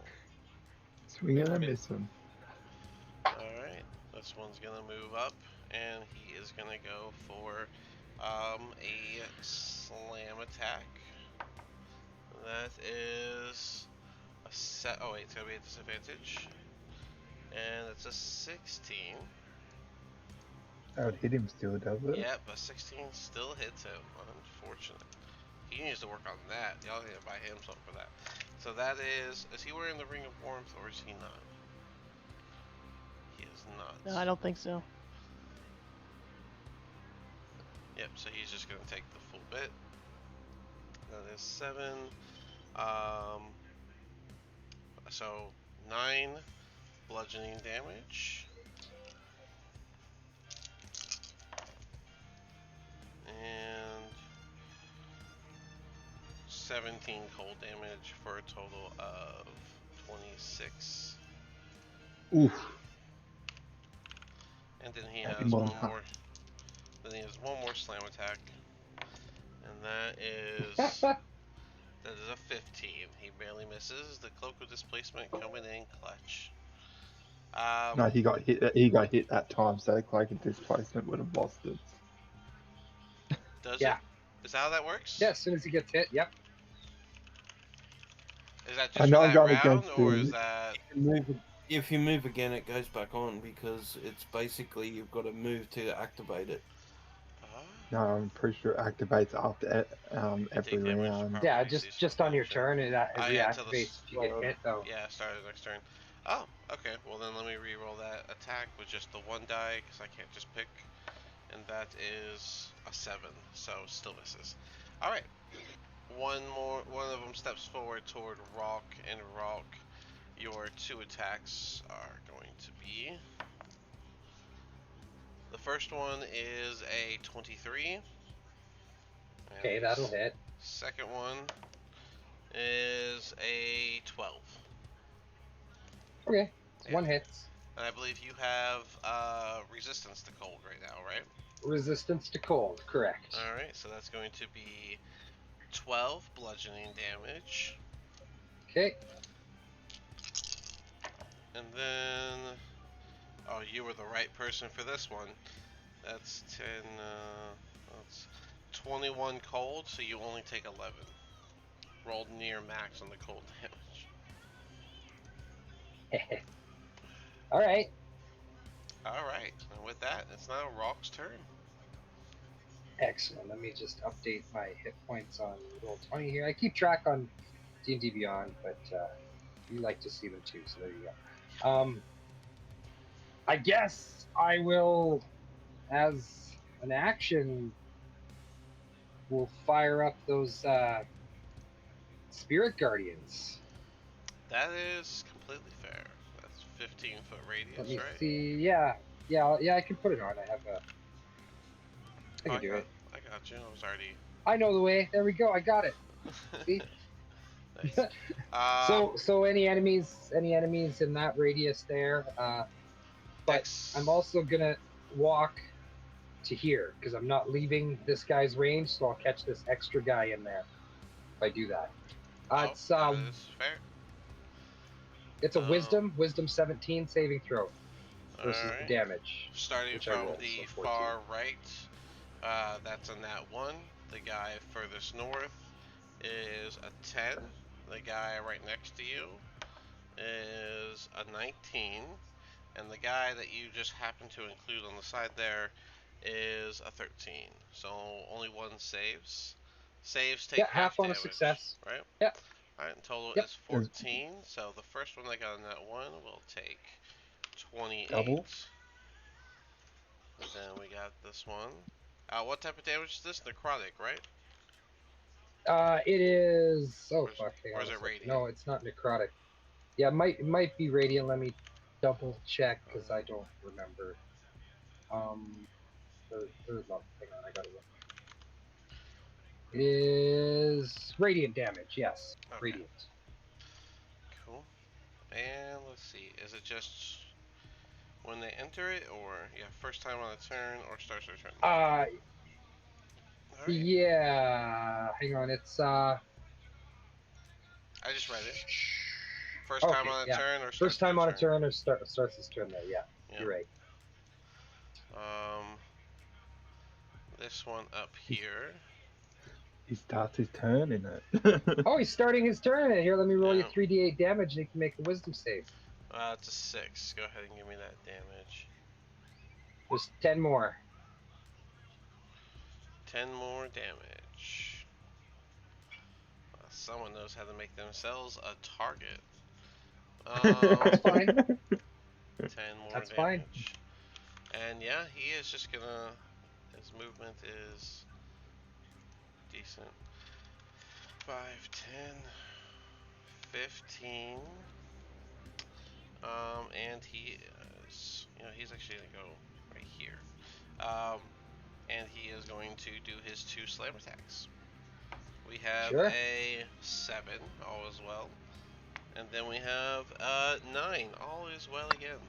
Swinging and missing. Alright, this one's gonna move up, and he is gonna go for a slam attack. That is a set. Oh wait, it's gonna be a disadvantage, and it's a 16. That would hit him still, does it? Yep, a 16 still hits him. Unfortunate. He needs to work on that. Y'all need to buy him something for that. So that is he wearing the Ring of Warmth or is he not? He is not. No, I don't think so. Yep, so he's just gonna take the full bit. That is 7. So 9 bludgeoning damage. And 17 cold damage for a total of 26. Oof. And then he That'd be has more one than half. more. Then he has one more slam attack, and that is a 15. He barely misses. The cloak of displacement coming in clutch. No, he got hit. He got hit that time, so Cloak of Displacement would have lost it. Does Yeah. it? Is that how that works? Yeah, as soon as he gets hit, yep. Is that I just know for I'm that going round, against or the- is that? If you move again, it goes back on because it's basically you've got to move to activate it. No, I'm pretty sure it activates after every take damage round. properly Yeah, ceases just on your function. turn, it Yeah, until reactivates if you get hit, though. Yeah, start the next turn. Oh, okay. Well, then let me re-roll that attack with just the 1 die, because I can't just pick. And that is a 7, so still misses. Alright. One of them steps forward toward Rock, and Rock Your two attacks are going to be. The first one is a 23. And Okay, the that'll hit. second one is a 12. Okay, Yeah. one hits. And I believe you have resistance to cold right now, right? Resistance to cold, correct. Alright, so that's going to be 12 bludgeoning damage. Okay. And then. Oh, you were the right person for this one. That's 10. That's 21 cold, so you only take 11. Rolled near max on the cold damage. All right. Alright, and with that, it's now Rock's turn. Excellent. Let me just update my hit points on Roll20 here. I keep track on D&D Beyond, but you like to see them too, so there you go. I guess I will, as an action, will fire up those Spirit Guardians. That is completely fair. That's 15-foot radius, Let me right? see. Yeah, I can put it on. I have a. I can do it. I got you. I was already. I know the way. There we go. I got it. See? Nice. So any enemies in that radius there, but I'm also gonna walk to here because I'm not leaving this guy's range, so I'll catch this extra guy in there if I do that. that is fair. It's a wisdom 17 saving throw versus Alright. the damage. Starting from rolled, the so far right, that's a nat 1. The guy furthest north is a 10. The guy right next to you is a 19. And the guy that you just happen to include on the side there is a 13. So only one saves. Saves take half on damage, a success. right? Yeah. Alright, in total Yep. is 14. So the first one that got a nat 1 will take 28. Double. And then we got this one. What type of damage is this? Necrotic, right? It is. Oh Or is, fuck! Hang or on is a it second. radiant? No, it's not necrotic. Yeah, it might be radiant. Let me double check because I don't remember. Third level. Hang on, I gotta look. It is radiant damage. Yes, Okay. radiant. Cool. And let's see. Is it just when they enter it, or first time on a turn, or starts their turn? Alright. Yeah. Hang on. It's I just read it. First time on a turn, or first time on a turn, or starts his turn there. Yeah, you're right. This one up here. He starts his turn in it. Oh, he's starting his turn. Here, let me roll you 3d8 damage, and you can make a wisdom save. It's a 6. Go ahead and give me that damage. There's 10 more. 10 more damage. Someone knows how to make themselves a target. That's fine. 10 more That's damage. fine. And yeah, he is just gonna. His movement is decent. 5, 10, 15. And he is. He's actually gonna go right here. And he is going to do his 2 slam attacks. We have a 7, all is well. And then we have 9, all is well again.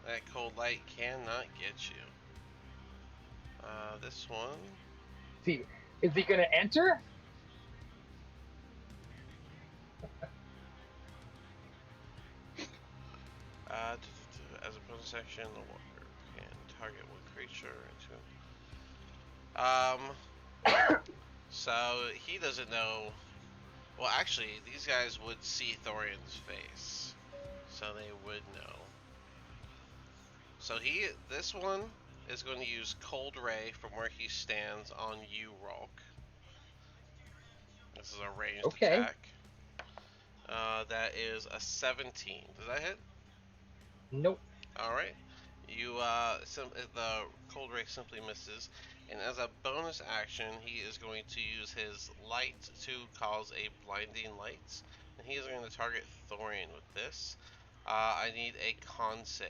That cold light cannot get you. This one. See, is he gonna enter? As a bonus action, the walker can target one creature into. So he doesn't know. Well, actually, these guys would see Thorian's face, so they would know. So this one is going to use Cold Ray from where he stands on you, Rolk. This is a ranged attack. That is a 17. Does that hit? Nope. All right. The Cold Ray simply misses, and as a bonus action, he is going to use his light to cause a blinding light And he is going to target Thorian with this. I need a con save.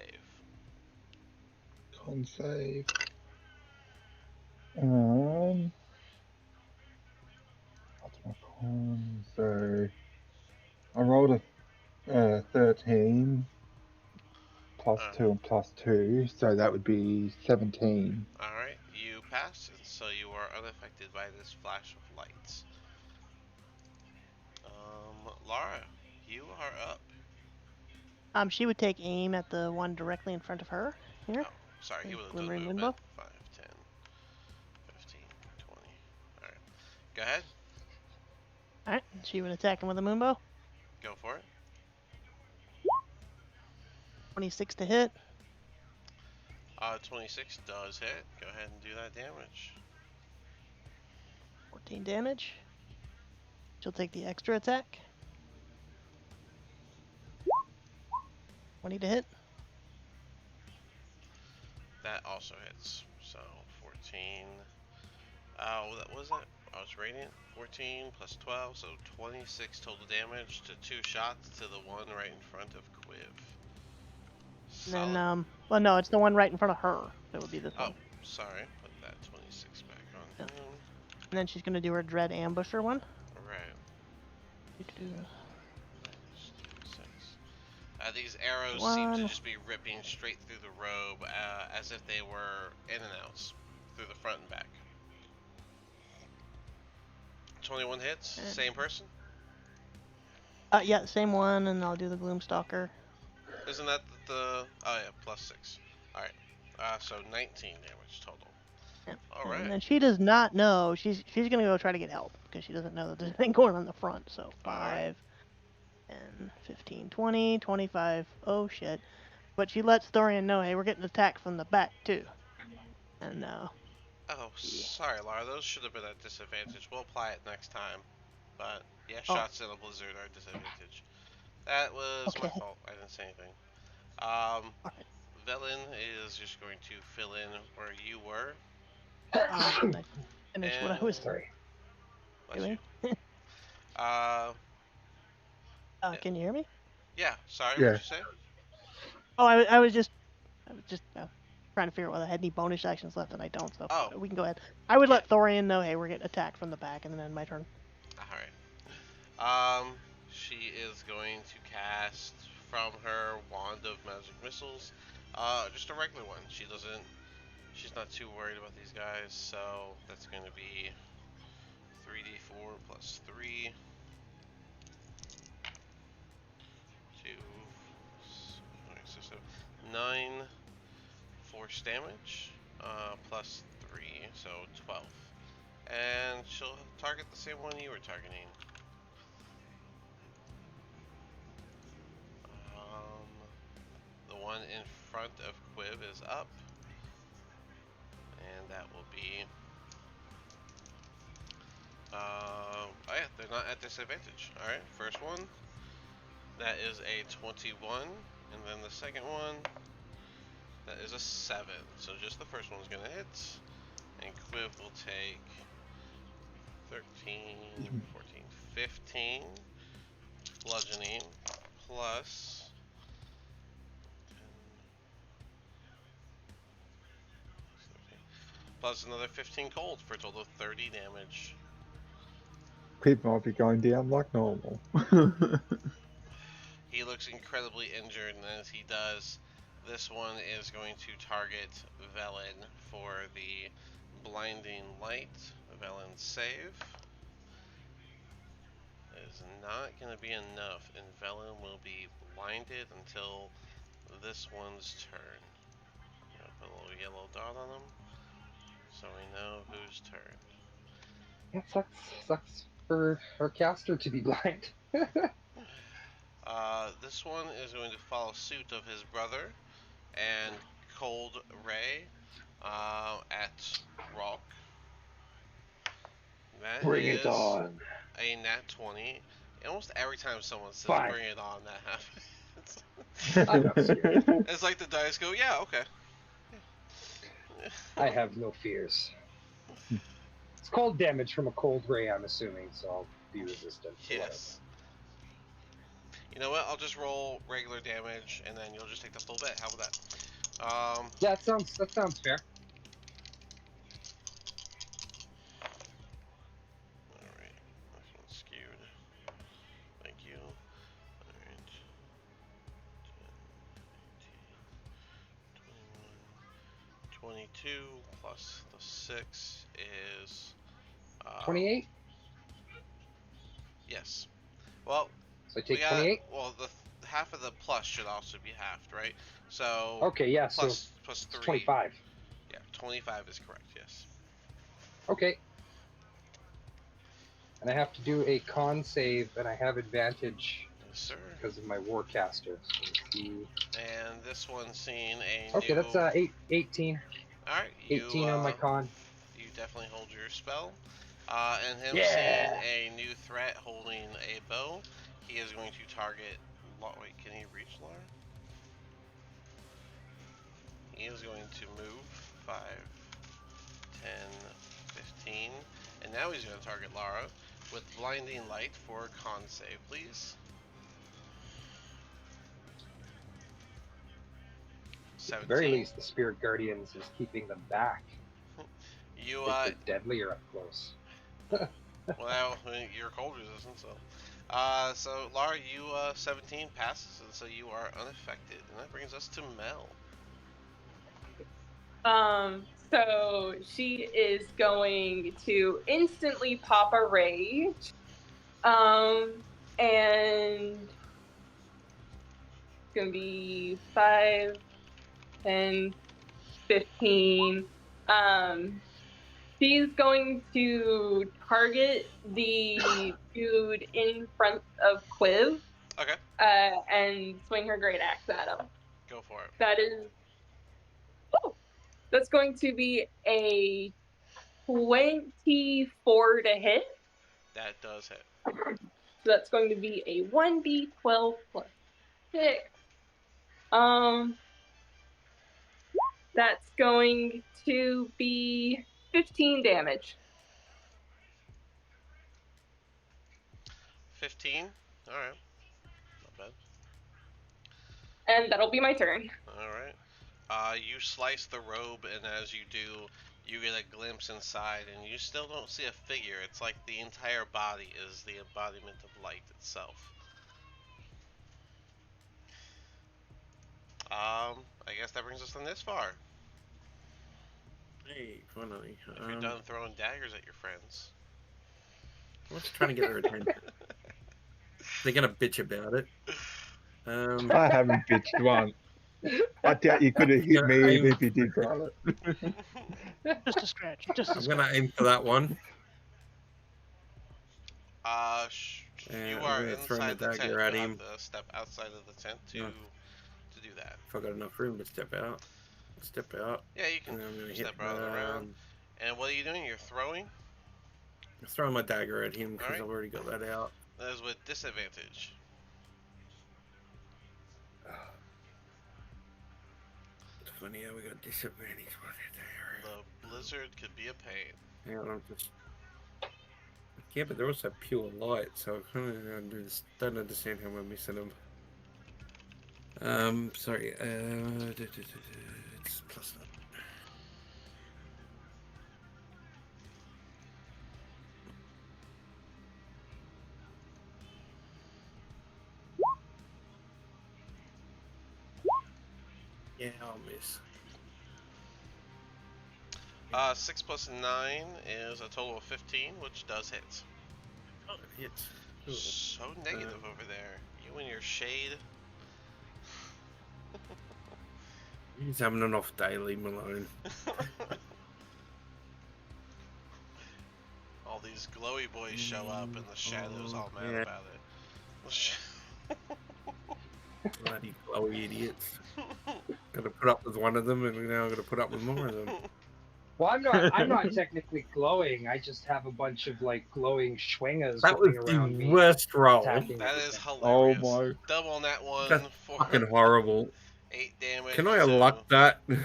Con save. What's my con? So I rolled a 13 plus Uh, 2 and plus 2, so that would be 17. Alright, you pass, and so you are unaffected by this flash of lights. Lara, you are up. She would take aim at the one directly in front of her. Here. Oh, sorry, he The would have done glimmering movement. moonbow. 5, 10, 15, 20. Alright, go ahead. Alright. She would attack him with a moonbow. Go for it. 26 to hit. 26 does hit. Go ahead and do that damage. 14 damage. She'll take the extra attack. 20 to hit. That also hits. So 14. What was that? I was radiant. 14 plus 12, so 26 total damage to 2 shots to the one right in front of Quiv. And then, well, no, it's the one right in front of her. That would be this one. Sorry. Put that 26 back on Yep. him. And then she's gonna do her dread ambusher one. Alright. Do-do-do. These arrows seem to just be ripping straight through the robe, as if they were in and outs through the front and back. 21 hits, same person? Yeah, same one, and I'll do the Gloomstalker. Isn't that oh yeah, plus 6. Alright, so 19 damage total. Yep. Alright. And then she does not know. She's gonna go try to get help, because she doesn't know that there's anything going on in the front, so 5, 10, 15, 20, 25, oh shit. But she lets Thorian know, hey, we're getting attacked from the back, too. And, Oh, sorry, Lara, those should have been at disadvantage. We'll apply it next time. But, yeah, Oh. shots in a blizzard are disadvantage. That was my Okay. fault. I didn't say anything. Alright. Velen is just going to fill in where you were. I finished what I was Sorry. doing. Can you hear me? Yeah, sorry, Yeah. what'd you say? Oh, I was just trying to figure out whether I had any bonus actions left, and I don't, so Oh. we can go ahead. I would let Thorian know, hey, we're getting attacked from the back, and then my turn. Alright. She is going to cast from her wand of magic missiles, just a regular one. She's not too worried about these guys, so that's going to be 3d4 plus 3. 2, 6, 7, 9 force damage, plus 3, so 12. And she'll target the same one you were targeting. The one in front of Quiv is up. And that will be... oh yeah, they're not at disadvantage. Alright, first one. That is a 21. And then the second one, that is a 7. So just the first one's gonna hit. And Quiv will take 13, 14, 15 bludgeoning plus 10, plus another 15 cold for a total of 30 damage. Quiv might be going down like normal. He looks incredibly injured, and as he does, this one is going to target Velen for the blinding light. Velen's save is not going to be enough, and Velen will be blinded until this one's turn. I'm going to put a little yellow dot on him so we know whose turn. It sucks for our caster to be blind. This one is going to follow suit of his brother and Cold Ray at Rock. That Bring is it on. a nat 20. Almost every time someone says Fine. bring it on, that happens. I'm not scared. It's like the dice go, yeah, okay. I have no fears. It's cold damage from a cold ray, I'm assuming, so I'll be resistant. Yes. You know what? I'll just roll regular damage, and then you'll just take the full bit. How about that? Yeah, that sounds fair. Alright. This one's skewed. Thank you. Alright. 10, 18, 21, 22 plus the 6 is 28. Yes. Well, So I we take got 28. well the half of the plus should also be halved, right? So Okay, yeah. plus So plus it's 3. 25. Yeah, 25 is correct. Yes. Okay. And I have to do a con save, and I have advantage Yes, sir. because of my Warcaster. So let's see. And this one's seen a Okay, new. that's 18. All right, 18 on my con. you definitely hold your spell. And him seeing Yeah. a new threat holding a bow, he is going to target. Wait, can he reach Lara? He is going to move 5, 10, 15, and now he's going to target Lara with blinding light for a con save, please. At the very 17. least, the Spirit Guardians is keeping them back. You They're deadlier up close. well, you're cold resistant, so. So Lara, you 17 passes, and so you are unaffected, and that brings us to Mel. So she is going to instantly pop a rage. And it's gonna be 5, 10, 15. She's going to target the dude in front of Quiv, Okay, and swing her great axe at him. go for it. That's going to be a 24 to hit. That does hit. So that's going to be a 1d12 plus 6. That's going to be 15 damage. 15. All right, not bad. And that'll be my turn. All right. You slice the robe, and as you do, you get a glimpse inside, and you still don't see a figure. It's like the entire body is the embodiment of light itself. I guess that brings us on this far. Hey, finally. If you're done throwing daggers at your friends. I was trying to get their attention. They're gonna bitch about it. I haven't bitched once. I doubt you could have hit me even if you did roll it. Just a scratch. Just a I'm scratch. gonna aim for that one. You I'm are gonna throw my inside the tent. dagger You'll at have him. to step outside of the tent to do that. If I got enough room to step out. Step out. Yeah, you can And I'm gonna step hit around the round. And what are you doing? You're throwing? I'm throwing my dagger at him because Alright. I've already got that out. That is with disadvantage. It's funny how we got disadvantage with it there. The blizzard could be a pain. Hang on, I'm just... Yeah, but they're also pure light, so I kind of don't understand how we're missing them. Sorry, it's plus that. Yeah, I'll miss. 6 plus 9 is a total of 15, which does hit. Oh, it hits. Cool. So negative over there. You and your shade. He's having an off day, leave him alone. All these glowy boys show up and the shadows all mad yeah. about it. Bloody glowy idiots. Gotta put up with one of them, and now I'm gonna put up with more of them. Well, I'm not technically glowing. I just have a bunch of like glowing schwingas That was looking around the me. worst roll. attacking That is everything. hilarious. Oh my. Double net one That's for fucking horrible. 8 damage. Can I unlock that? You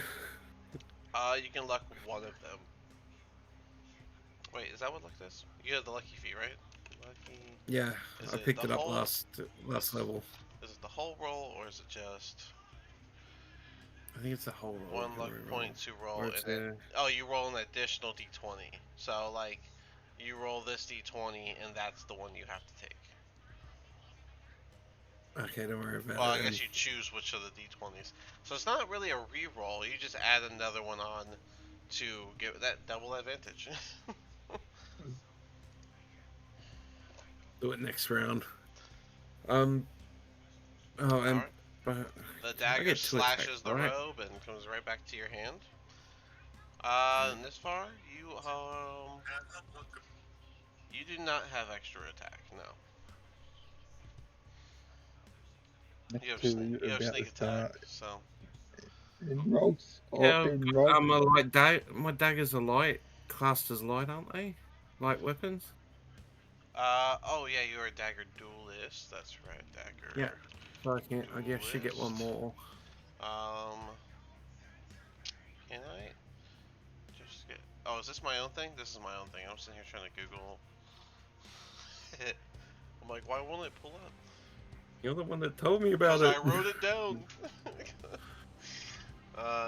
can luck one of them. Wait, is that what luck does? You have the lucky feat, right? Lucky. Yeah, Is I it the picked it up whole? last level. Is it the whole roll or is it just I think it's a whole roll you one can luck re-roll. point to Or roll it's and then a... oh you roll an additional d20. So like you roll this d20 and that's the one you have to take. Okay, don't worry about Well, it I then. guess you choose which of the d20s. So it's not really a re-roll. You just add another one on to get that double advantage. Do it next round. Oh, All and right. but The I dagger get 2 attacks, slashes the right? robe and comes right back to your hand. And this far, you do not have extra attack. No, Literally you have about to sneak attack. start So in rocks or Yeah, in rock. my light my daggers are light, classed as light, aren't they? Light weapons. oh yeah, you're a dagger duelist. That's right, Yeah. dagger So I guess you get one duelist. more. Um, can I just get? Oh, is this my own thing? This is my own thing. I'm sitting here trying to Google. I'm like, why won't it pull up? You're the one that told me about Because I it. wrote it down.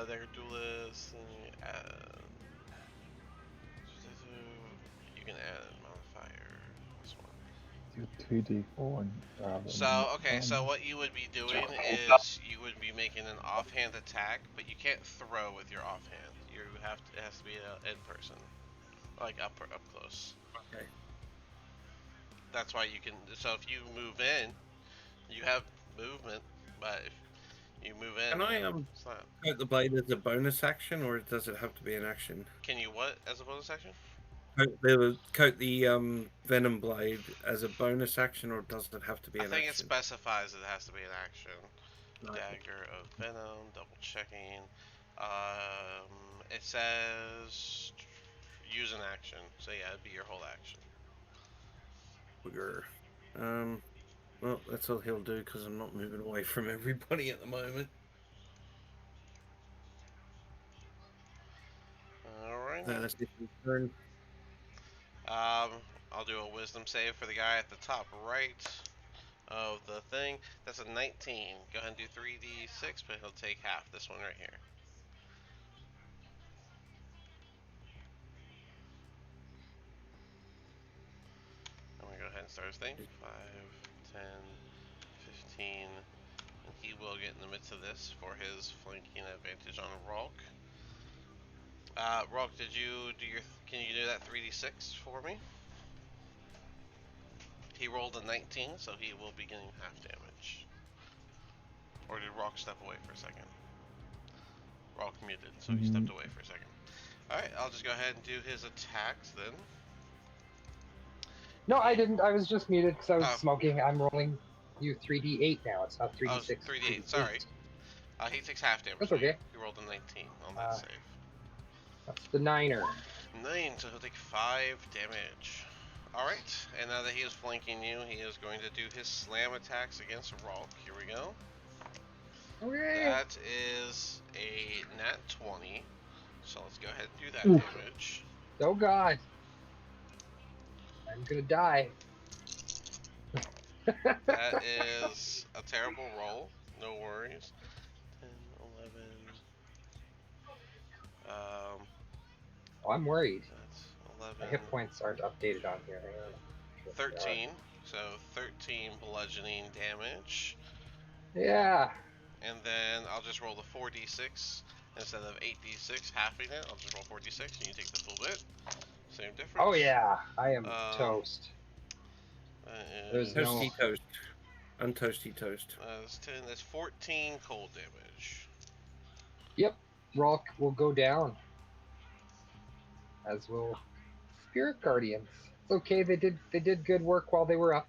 Dagger duelist. You can add a modifier. This one. It's a 2d4 rather than So, okay, so one. what you would be doing is you would be making an offhand attack, but you can't throw with your offhand. It has to be in person, like up close. Okay. That's why you can. So if you move in, you have movement, but if you move in, Can I it's not. coat the blade as a bonus action, or does it have to be an action? Can you what as a bonus action? Coat the venom blade as a bonus action, or does it have to be I an think it action? specifies it has to be an action. Right. Dagger of Venom, double checking. It says use an action. So yeah, it'd be your whole action. Booger. Well, that's all he'll do because I'm not moving away from everybody at the moment. Alrighty. That's his turn. I'll do a wisdom save for the guy at the top right of the thing. That's a 19. Go ahead and do 3d6, but he'll take half. This one right here. I'm gonna go ahead and start his thing. 5, 10, 15. And he will get in the midst of this for his flanking advantage on Ralk. Ralk, did you do your? Can you do that 3d6 for me? He rolled a 19, so he will be getting half damage. Or did Ralk step away for a second? Ralk muted, so he stepped away for a second. Alright, I'll just go ahead and do his attacks then. No, I didn't. I was just muted because I was Oh. smoking. I'm rolling you 3d8 now. It's not 3d6. 3d8, sorry. He takes half damage. That's okay. He rolled a 19 on that save. That's the niner. 9, so he'll take 5 damage. Alright, and now that he is flanking you, he is going to do his slam attacks against Ralk. Here we go. Okay. That is a nat 20. So let's go ahead and do that Oof. damage. Oh god. I'm gonna die. That is a terrible roll. No worries. 10, 11. Oh, I'm worried. That's My 11. hit points aren't updated on here. 13. So 13 bludgeoning damage. Yeah. And then I'll just roll the 4d6 instead of 8d6, halving it. I'll just roll 4d6 and you take the full bit. Same difference. Oh yeah. I am toast. There's no Toasty toast. Untoasty toast. That's 10. That's 14 cold damage. Yep. Rock will go down. As will Spirit Guardians. It's okay. They did good work while they were up.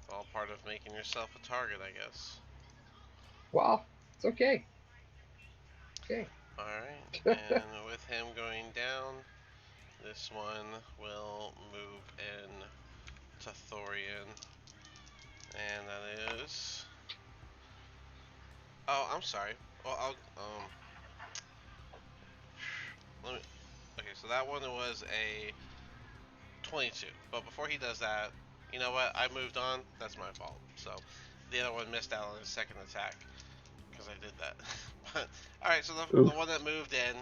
It's all part of making yourself a target, I guess. Well, it's okay. Okay. Alright, and with him going down, this one will move in to Thorian. And that is... Oh, I'm sorry. Well, let me... Okay, so that one was a 22. But before he does that, you know what? I moved on. That's my fault. So the other one missed out on his second attack because I did that. But all right, so the Oof, one that moved in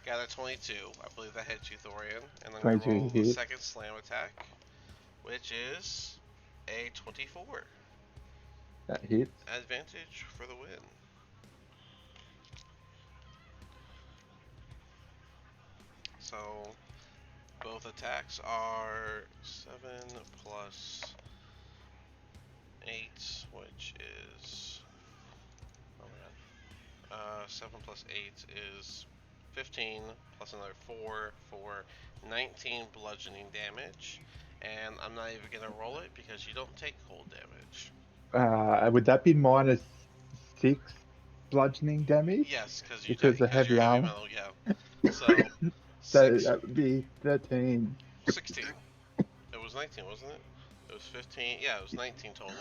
got a 22. I believe that hits you, Thorian. And I'm gonna 22 roll the hits. second slam attack, which is a 24. That hits. Advantage for the win. So both attacks are 7 plus 8, which is, oh my god, 7 plus 8 is 15 plus another 4 for 19 bludgeoning damage. And I'm not even gonna roll it because you don't take cold damage. Would that be -6 bludgeoning damage? Yes, because Because of you're heavy heavy armor? metal. Yeah. So So 6, that would be 13. 16. It was 19, wasn't it? It was 15. Yeah, it was 19 total.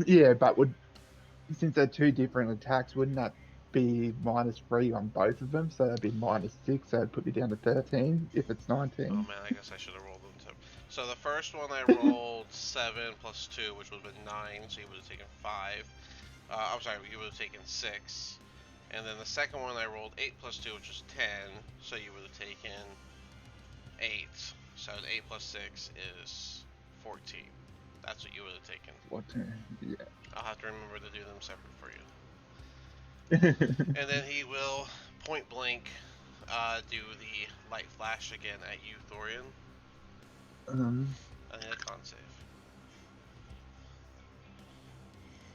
Yeah, but since they're two different attacks, wouldn't that be -3 on both of them? So that'd be -6. So it'd put me down to 13 if it's Oh 19. man, I guess I should have rolled them too. So the first one I rolled 7 plus 2, which would have been 9, so you would have taken 5. I'm sorry, you would have taken 6. And then the second one I rolled 8 plus 2, which was 10, so you would have taken 8. So 8 plus 6 is 14. That's what you would have taken. 14. Yeah. I'll have to remember to do them separate for you. And then he will point blank do the light flash again at you, Thorian. I need a con save.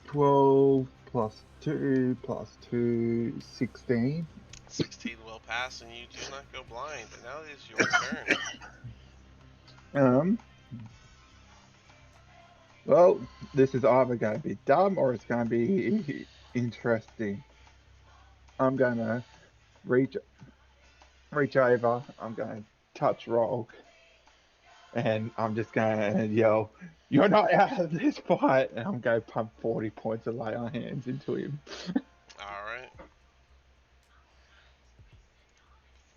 12 plus 2 plus 2, 16. 16 will pass, and you do not go blind. And now it is your turn. Well, this is either going to be dumb or it's going to be interesting. I'm going to reach over. I'm going to touch Rogue, and I'm just going to yell, "You're not out of this fight!" And I'm going to pump 40 points of lay on hands into him. All right.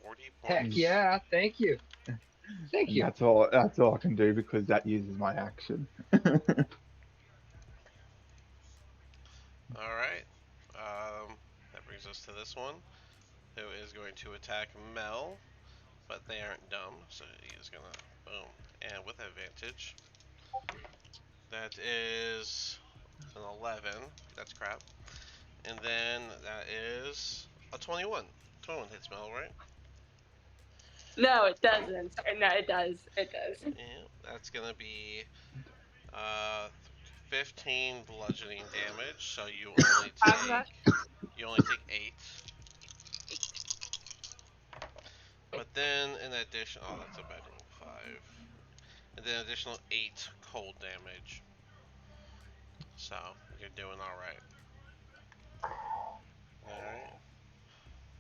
40 Heck points. yeah, thank you. Thank And you. that's all. That's all I can do because that uses my action. All right. That brings us to this one, who is going to attack Mel, but they aren't dumb, so he is gonna boom, and with advantage. That is an 11. That's crap. And then that is a 21. 21 hits Mel, right? No, it doesn't. No, it does. It does. Yeah, that's gonna be uh, 15 bludgeoning damage. So Half of that. you only take 8. But then in addition, oh, that's a bad roll. 5. And then additional 8 cold damage. So you're doing all right. All right.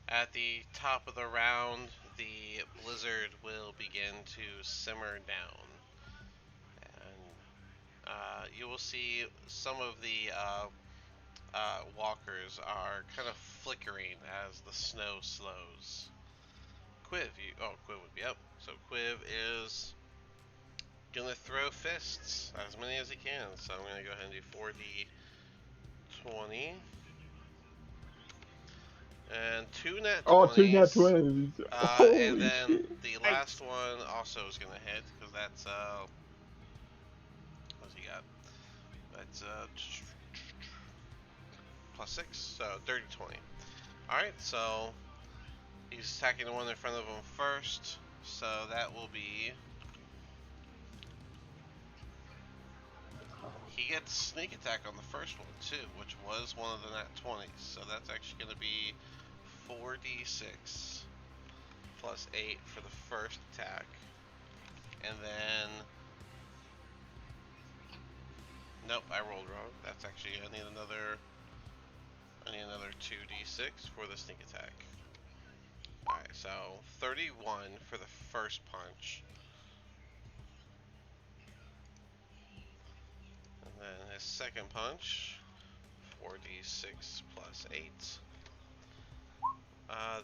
At the top of the round, the blizzard will begin to simmer down, and you will see some of the walkers are kind of flickering as the snow slows. Quiv would be up. So Quiv is gonna throw fists, as many as he can. So I'm gonna go ahead and do 4d20 and 2 nat Oh, two nat 20s. 20s. And Holy then shit. the Nice. last one also is gonna hit because that's what's he got? That's plus 6, so dirty 20. All right, so he's attacking the one in front of him first, so that will be. He gets sneak attack on the first one too, which was one of the nat 20s. So that's actually going to be 4d6 plus 8 for the first attack, and then nope, I rolled wrong. That's actually I need another 2d6 for the sneak attack. All right, so 31 for the first punch, and then his second punch, 4d6 plus 8.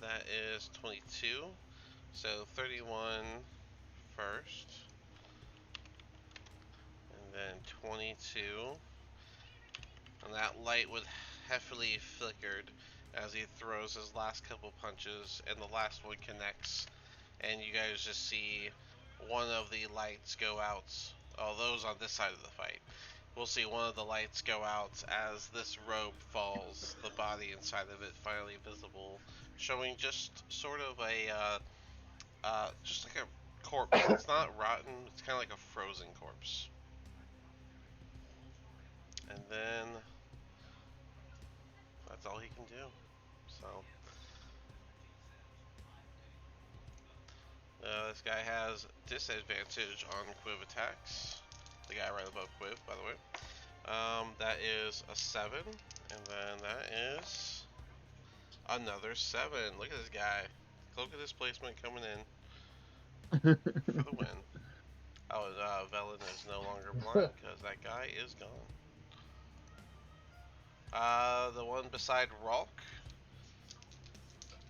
That is 22. So 31 first. And then 22. And that light would heavily flickered as he throws his last couple punches, and the last one connects. And you guys just see one of the lights go out. Oh, those on this side of the fight. We'll see one of the lights go out as this robe falls, the body inside of it finally visible, showing just sort of just like a corpse. It's not rotten, it's kind of like a frozen corpse. And then that's all he can do. So this guy has disadvantage on Quiv attacks. The guy right above Quiv, by the way. That is a 7, and then that is another 7. Look at this guy. Look at this placement coming in for the win. Oh, Velen is no longer blind because that guy is gone. The one beside Rolk.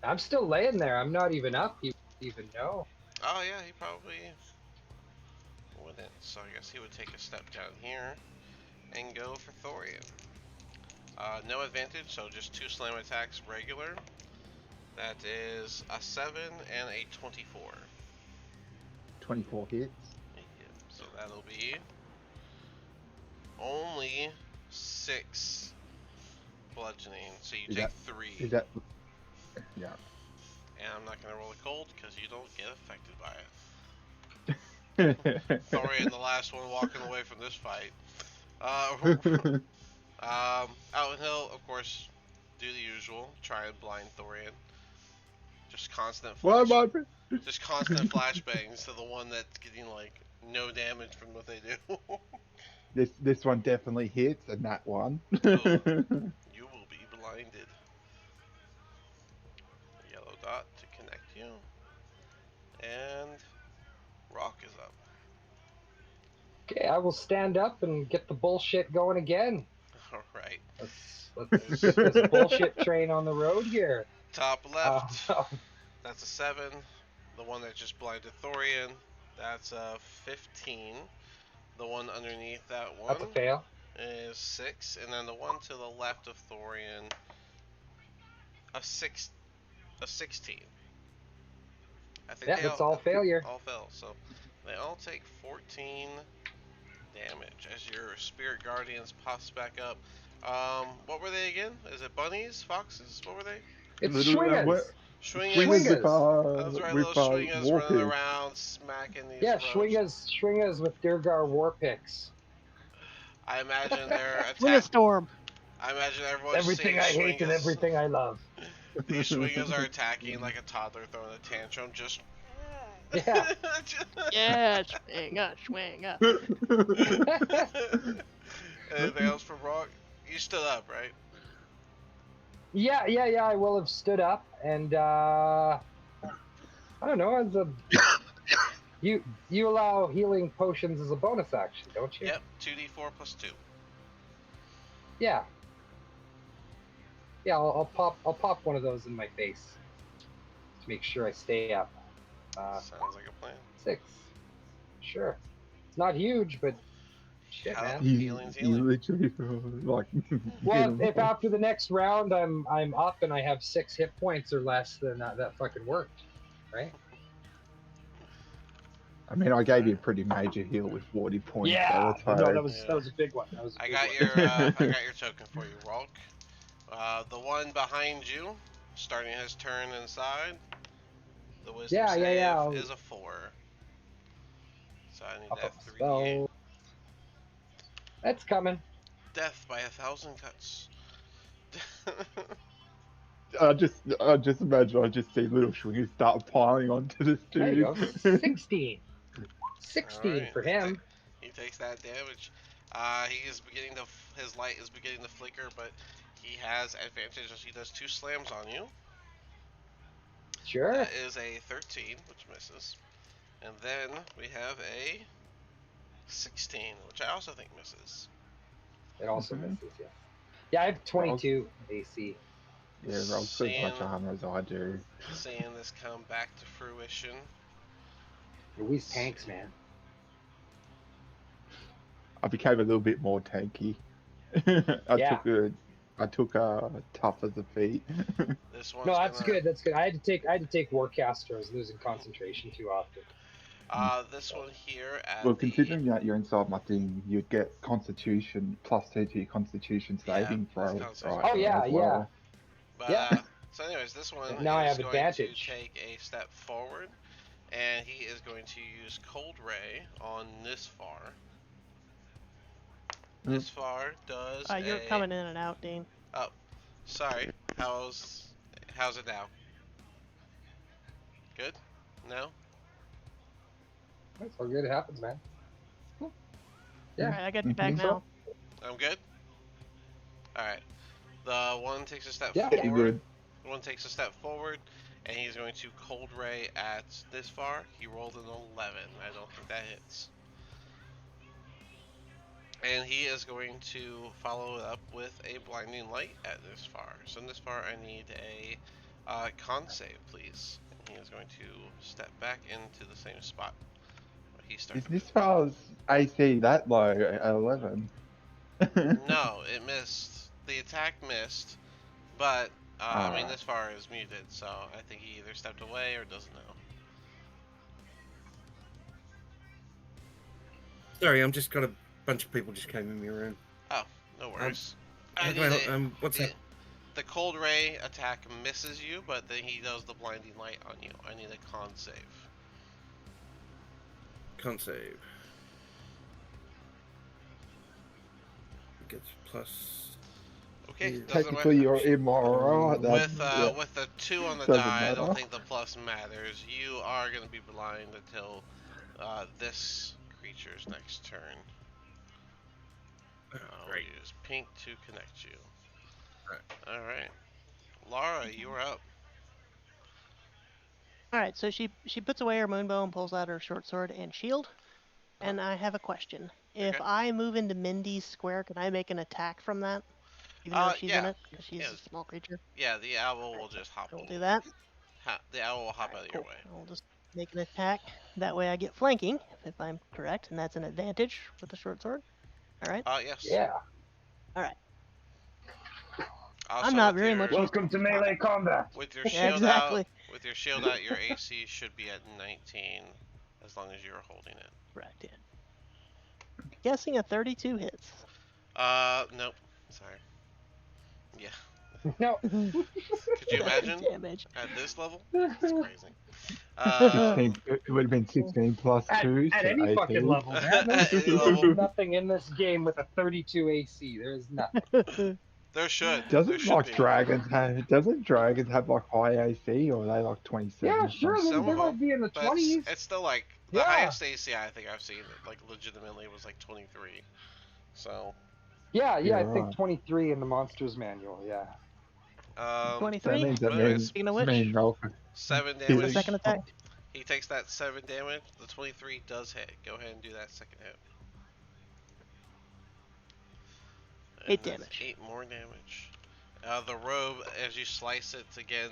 I'm still laying there. I'm not even up. You even know? Oh yeah, he probably wouldn't. So I guess he would take a step down here and go for Thorian. No advantage, so just 2 slam attacks regular. That is a 7 and a 24. 24 hits. Yeah, so that'll be only 6 bludgeoning. So you take 3. Is that? Yeah. And I'm not going to roll a cold because you don't get affected by it. Thorian, the last one walking away from this fight. Out and Hill, of course, do the usual. Try and blind Thorian. Just constant just constant flashbangs to the one that's getting like no damage from what they do. This one definitely hits, and that one. You will be blinded. Yellow dot to connect you. And Rock is up. Okay, I will stand up and get the bullshit going again. Alright. Let's get this bullshit train on the road here. Top left. That's a 7. The one that just blinded Thorian. That's a 15. The one underneath that one. That's a fail. Is 6. And then the one to the left of Thorian. A 16. I think Yeah, it's all failure. All fail. So they all take 14 damage as your spirit guardians pops back up. What were they again? Is it bunnies, foxes? What were they? It's Swingers. Swingers. With That's right, little war swingers running pigs. around, smacking these. Yeah, roads. swingers with Durgar war picks. I imagine they're Swing a attack. storm. I imagine everyone's Everything I seeing hate and swingers. everything I love. These swingers are attacking like a toddler throwing a tantrum. Just. Yeah. Yeah, swing up. Anything else for Brock? You stood up, right? Yeah, I will have stood up and I don't know, as a you allow healing potions as a bonus action, don't you? Yep, 2d4 plus 2. Yeah. Yeah, I'll pop one of those in my face to make sure I stay up. Sounds like a plan. 6. Sure. It's not huge, but shit, How- man. Healing's You healing. literally like. Well, if after the next round I'm up and I have 6 hit points or less, then that fucking worked, right? I mean, I gave you a pretty major heal with 40 points. Yeah, so no, it's that was a big one. I got your token for you, Rolk. The one behind you, starting his turn inside. The wisdom save is a 4. So I need that 3. Spell. That's coming. Death by 1,000 cuts. I just imagine I just see little swingers start piling onto this There dude. you go. 16. 16 Alright, for him. He takes that damage. His light is beginning to flicker, but he has advantage as he does 2 slams on you. Sure. That is a 13, which misses. And then we have a 16, which I also think misses. It also Mhm. misses, yeah. Yeah, I have 22 AC. Yeah, rolls as much armor as I do. Seeing this come back to fruition, Louise tanks, man. I became a little bit more tanky. I took tough as a feat. This one's No, that's gonna. good. That's good. I had to take Warcaster. I was losing concentration too often. This one here at Well, the. considering that you're inside my thing, you'd get Constitution +2 to your Constitution Yeah, saving his throw constitution right Oh yeah, as yeah, well. But yeah. so anyways, this one Now I is have going to advantage. take a step forward, and he is going to use Cold Ray on this far. This far does You're coming in and out, Dean. Oh, sorry. How's it now? Good? No? That's all good. It happens, man. Cool. Yeah. All right, I got you back now. I'm good? Alright. The one takes a step Yeah. forward. Good. The one takes a step forward, and he's going to Cold Ray at this far. He rolled an 11. I don't think that hits. And he is going to follow it up with a Blinding Light at this far. So in this far, I need a con save, please. And he is going to step back into the same spot where he started. Is this file's AC that low at 11? No, it missed. The attack missed, but I mean, this far is muted, so I think he either stepped away or doesn't know. Sorry, I'm just got a bunch of people just came in my room. Oh, no worries. What's that? The Cold Ray attack misses you, but then he does the Blinding Light on you. I need a con save. Con save. Gets plus. Okay, Yeah. Technically, you're immoral. With the 2 on the Doesn't die, I don't matter. think the plus matters. You are going to be blind until this creature's next turn. I'll Great. use pink to connect you. Alright. Laura, you're up. All right, so she puts away her moonbow and pulls out her short sword and shield. And I have a question. If Okay. I move into Mindy's square, can I make an attack from that? Even though she's in it? Because she's a small creature. Yeah, the owl will just hop. I will do that. The owl will hop out of your Cool. way. I'll just make an attack. That way I get flanking, if I'm correct, and that's an advantage with the short sword. All right? Yes. Yeah. All right. Also, I'm not with very your, much. Welcome to melee combat. With your Yeah, shield exactly. out, with your shield out, your AC should be at 19, as long as you're holding it. Correct. Yeah. Guessing a 32 hits. Nope. Sorry. Yeah. No. Could you imagine Damage. at this level? That's crazy. 16, it would have been 16 plus 2, At so any 18. fucking level, man. At any There's level. nothing in this game with a 32 AC. There's nothing. There should. Doesn't there should be. dragons have like high AC, or are they like 27? Yeah, sure. Some They of might them, be in the But 20s. it's still like the Yeah. highest AC I think I've seen, like legitimately, was like 23. So. Yeah, You're I think right. 23 in the Monsters Manual. Yeah. 23. That means Speaking of which, mean roll. 7 the damage. second attack. He takes that 7 damage. The 23 does hit. Go ahead and do that second hit. And 8 that's damage. 8 more damage. The robe, as you slice it again,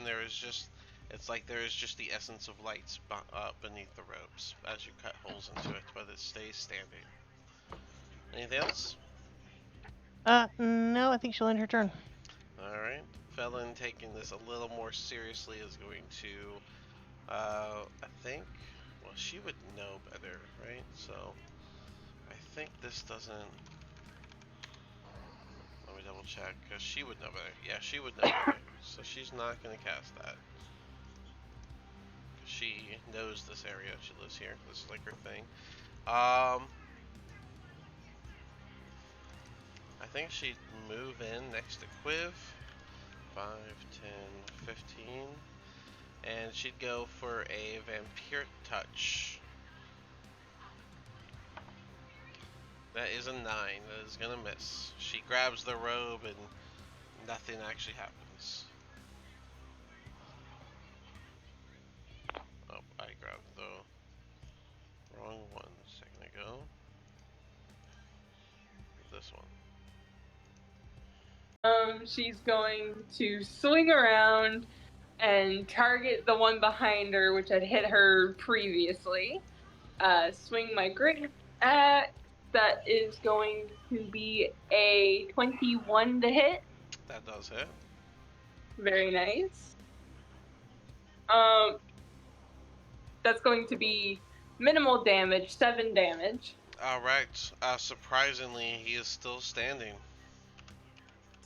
it's like there is just the essence of lights beneath the robes as you cut holes into it, but it stays standing. Anything else? No, I think she'll end her turn. Alright. Felon, taking this a little more seriously, is going to, I think, well, she would know better, right? So, I think this doesn't, let me double check, because she would know better. Yeah, she would know better. So she's not going to cast that. She knows this area. She lives here. This is like her thing. I think she'd move in next to Quiv. 5, 10, 15. And she'd go for a Vampire Touch. That is a 9. That is gonna miss. She grabs the robe and nothing actually happens. Oh, I grabbed the wrong one a second ago. This one. She's going to swing around and target the one behind her, which had hit her previously. swing my great axe. That is going to be a 21 to hit. That does hit. Very nice. That's going to be minimal damage, 7 damage. Alright. Surprisingly, he is still standing.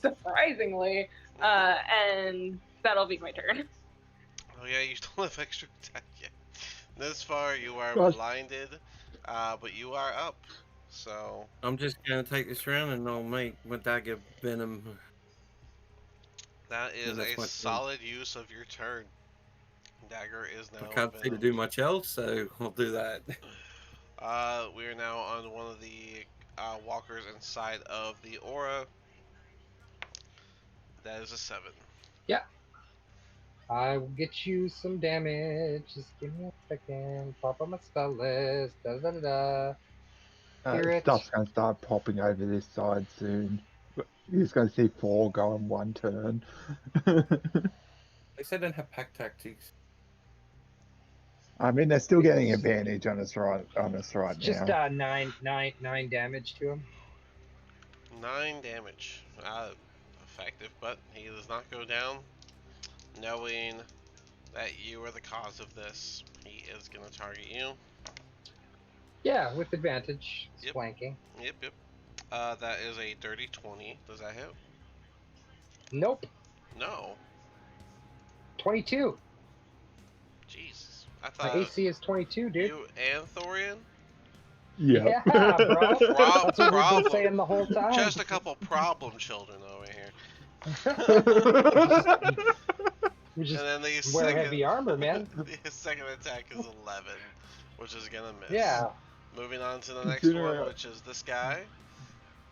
Surprisingly. And that'll be my turn. Oh yeah, you don't have extra attack yet. This far, you are Gosh. blinded, but you are up. So I'm just gonna take this round and I'll make my dagger venom. that is And that's a my turn. solid use of your turn. Dagger is I now can't seem to venom. do much else, so I'll do that. We are now on one of the walkers inside of the aura. That is a 7. Yeah. I will get you some damage. Just give me a second. Pop on my spell list. Da da da da. Spirit. Stuff's going to start popping over this side soon. You're just going to see 4 go in 1 turn. They said I don't have pack tactics. I mean, they're still getting It's advantage on us right just now. 9 damage to him. 9 damage. Effective, but he does not go down. Knowing that you are the cause of this, he is going to target you. Yeah, with advantage. It's Yep. flanking. Yep. That is a dirty 20. Does that hit? Nope. No. 22. Jesus. I My thought AC is 22, dude. you and Thorian? Yeah. Yeah, bro. That's what we've been Problem. saying the whole time. Just a couple problem children over here. We just And then the wear second, heavy armor, man. the second attack is 11, which is gonna miss. Yeah. Moving on to the next Considering one, which is this guy.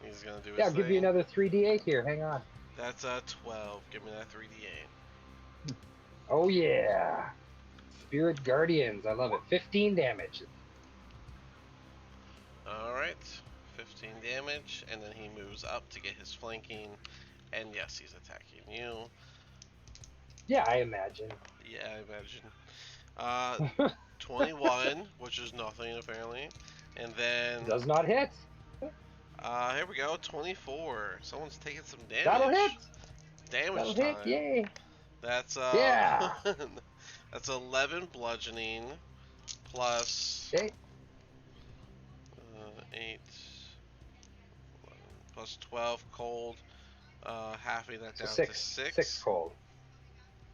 He's gonna do his Yeah, I'll thing. give you another 3d8 here. Hang on. That's a 12. Give me that 3d8. Oh, yeah. Spirit Guardians. I love it. 15 damage. Alright. 15 damage, and then he moves up to get his flanking. And yes, he's attacking you. Yeah, I imagine. Yeah, I imagine. 21, which is nothing apparently. And then Does not hit. here we go, 24. Someone's taking some damage. That'll hit. Damage That'll time. hit. Yay. That's Yeah. that's 11 bludgeoning plus Okay. 8 11, plus 12 cold. Halving that So down to 6. 6 cold.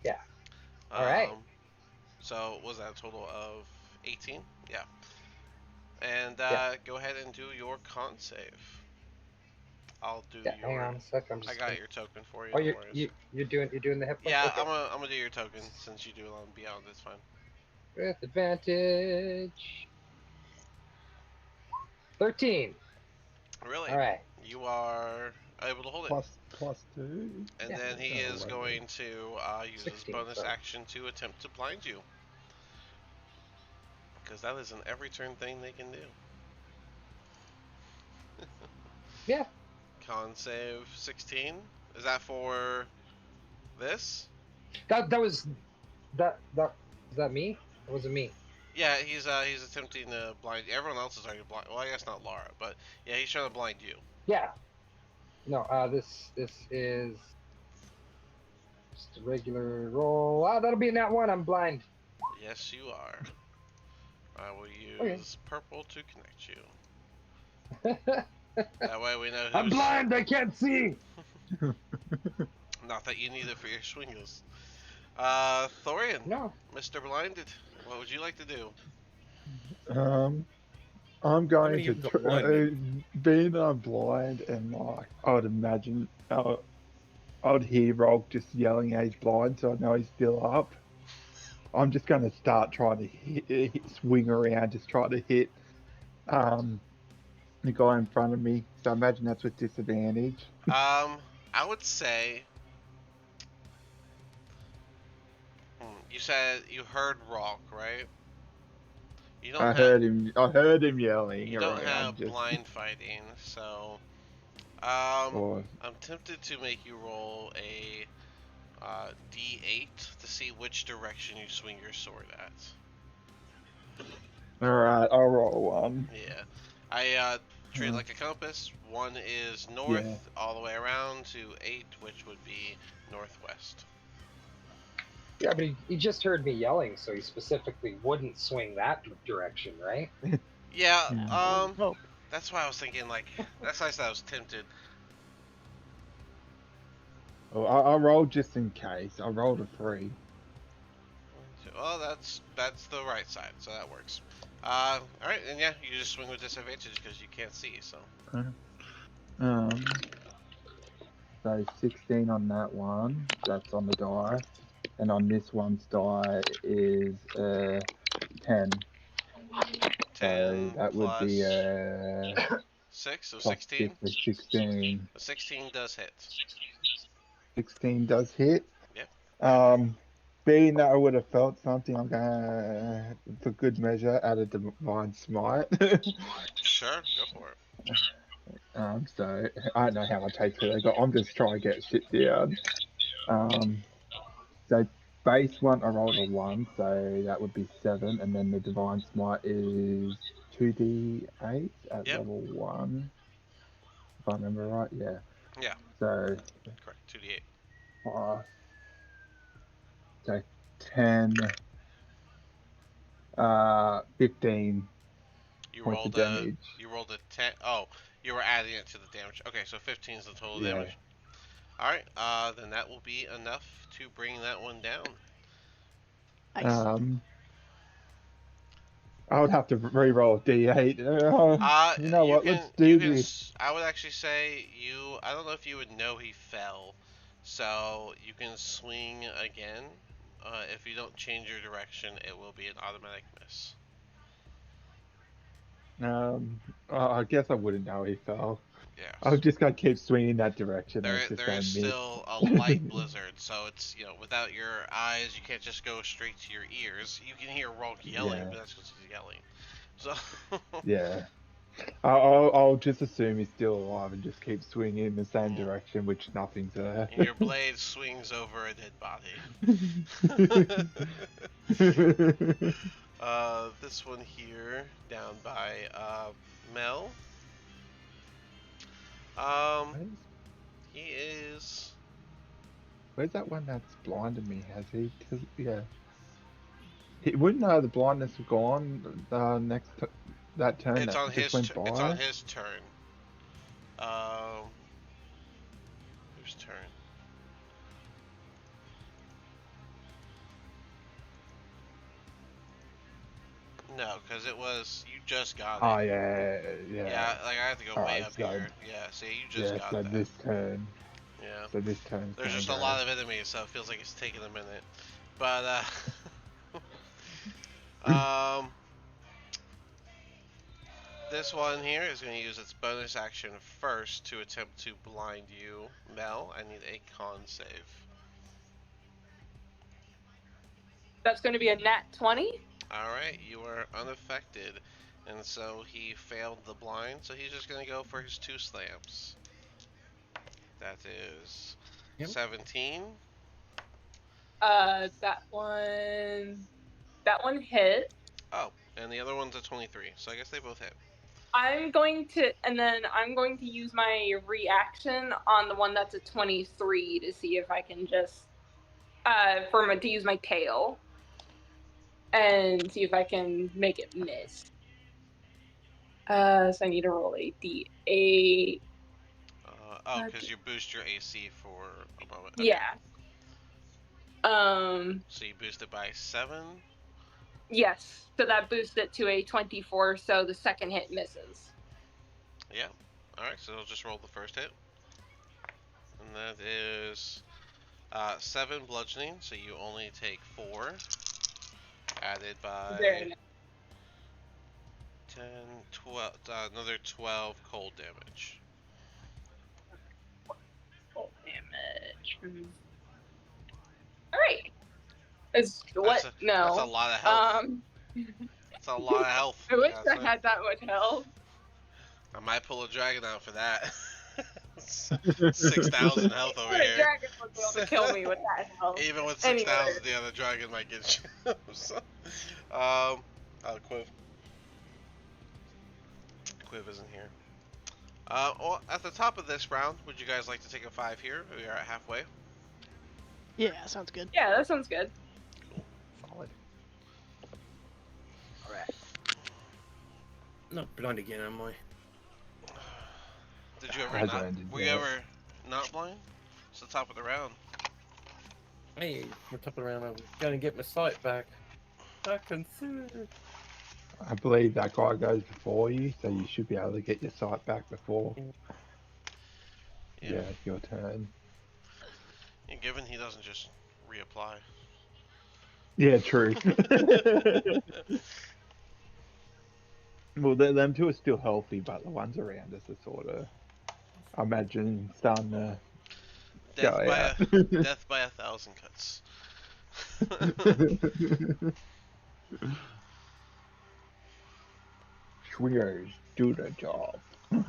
Yeah. All right. So was that a total of 18? Yeah. And Yeah. go ahead and do your con save. I'll do Yeah. your. Hang on a sec. I'm just. I got your token for you. Oh, No worries. you're doing the hip. Yeah, Okay. I'm gonna do your token since you do it on Beyond. It's fine. With advantage. 13. Really? All right. You are able to hold it. plus 2. And Yeah, then he is 11. going to use his 16, bonus sorry. action to attempt to blind you. Because that is an every turn thing they can do. Yeah. Con save 16. Is that for this? That was that is that me? Or was it me? Yeah, he's attempting to blind. Everyone else is already blind. Well, I guess not Laura, but yeah, he's trying to blind you. Yeah. No. This is just a regular roll. That'll be in that one. I'm blind. Yes, you are. I will use Okay. purple to connect you. That way we know who's. I'm blind. I can't see. Not that you need it for your swingers. Thorian, No. Mr. Blinded, what would you like to do? I'm going many to of you got blinded? being that I'm blind and like I would imagine I would hear Rolk just yelling he's blind, so I know he's still up. I'm just going to start trying to swing around, just try to hit the guy in front of me. So I imagine that's with disadvantage. I would say. You said you heard Rock, right? You don't I heard him yelling You don't around. have Just, blind fighting, so or, I'm tempted to make you roll a D8 to see which direction you swing your sword at. Alright, I'll roll one. Yeah. I treat it Uh, like a compass. 1 is yeah. north, all the way around to 8, which would be northwest. Yeah, but he just heard me yelling, so he specifically wouldn't swing that direction, right? Yeah, Yeah, I would hope. that's why I was thinking, like, that's why I said I was tempted. Well, I'll roll just in case. I rolled a 3. Well, that's the right side, so that works. Alright, and yeah, you just swing with disadvantage because you can't see, so. Um, so 16 on that one. That's on the die. And on this one's die is 10. 10 So that would be plus 6, so plus 16. 6 is 16. 16 does hit. 16 does hit. Yep. Being that I would have felt something, I'm gonna, for good measure, add a divine smite. Sure, go for it. So I don't know how much HP they got. I'm just trying to get shit down. So base one, I rolled a 1, so that would be 7, and then the divine smite is 2d8 at Yep. level 1, if I remember right. Yeah. Yeah, So correct. 2d8. so 10, 15 You points of rolled a damage. you rolled a 10. Oh, you were adding it to the damage. Okay, so 15 is the total Yeah. damage. All right. Then that will be enough to bring that one down. Nice. I would have to re-roll d8. You know You what? can Let's you do can. this. I would actually say you. I don't know if you would know he fell, so you can swing again. If you don't change your direction, it will be an automatic miss. I guess I wouldn't know he fell. I'm Yes. just gonna keep swinging that direction, and it's There just there gonna is miss. still a light blizzard, so it's without your eyes, you can't just go straight to your ears. You can hear Rolk yelling, Yeah, but that's because he's yelling. So yeah. I'll just assume he's still alive and just keep swinging in the same mm. direction, which nothing's there. And your blade swings over a dead body. This one here, down by Mel. Um, where's, he is. where's that one that's blinded me? Has he? Yeah. He wouldn't know the blindness was gone that turn It's that on just his. went It's on by. his turn. Um, whose turn? No, because it was you just got Oh it. yeah. Yeah, like I have to go way Alright, up so here. Yeah, see, you just yeah, got so that. this turn, Yeah, so this turn's there's gonna just a go. lot of enemies, so it feels like it's taking a minute. But um, this one here is going to use its bonus action first to attempt to blind you, Mel. I need a con save. That's going to be a nat 20. All right, you are unaffected, and so he failed the blind. So he's just going to go for his 2 slams. That is Yep. 17. That one hit. Oh, and the other one's a 23. So I guess they both hit. I'm going to use my reaction on the one that's a 23 to see if I can just to use my tail and see if I can make it miss. So I need to roll a d8. Because you boost your AC for a moment. Okay. Yeah. So you boost it by 7. Yes. So that boosts it to a 24. So the second hit misses. Yeah. All right. So I'll just roll the first hit, and that is 7 bludgeoning. So you only take 4, added by Very nice. 10, 12, another 12 cold damage. Full damage. All right. It's what? No. That's a lot of health. That's a lot of health. I wish Yeah, I had that much health. I might pull a dragon out for that. 6,000 health over A here. dragon would be able to kill me with that health. Even with Anyway. 6,000, the other dragon might get you. So, I'll quote. Quiv isn't here. Well, at the top of this round, would you guys like to take a 5 here? We are at halfway. Yeah, sounds good. Yeah, that sounds good. Solid. All right. Not blind again, am I? Did you ever Has not? ended Were you yet. ever not blind? It's the top of the round. Hey, we're top of the round. I'm gonna get my sight back. I can see. I believe that guy goes before you, so you should be able to get your sight back before. Yeah, your turn. And given he doesn't just reapply. Yeah, true. Well, them two are still healthy, but the ones around us are sort of, I imagine, starting to go out. Death by 1,000 cuts. Triggers, do the job. There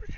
we go.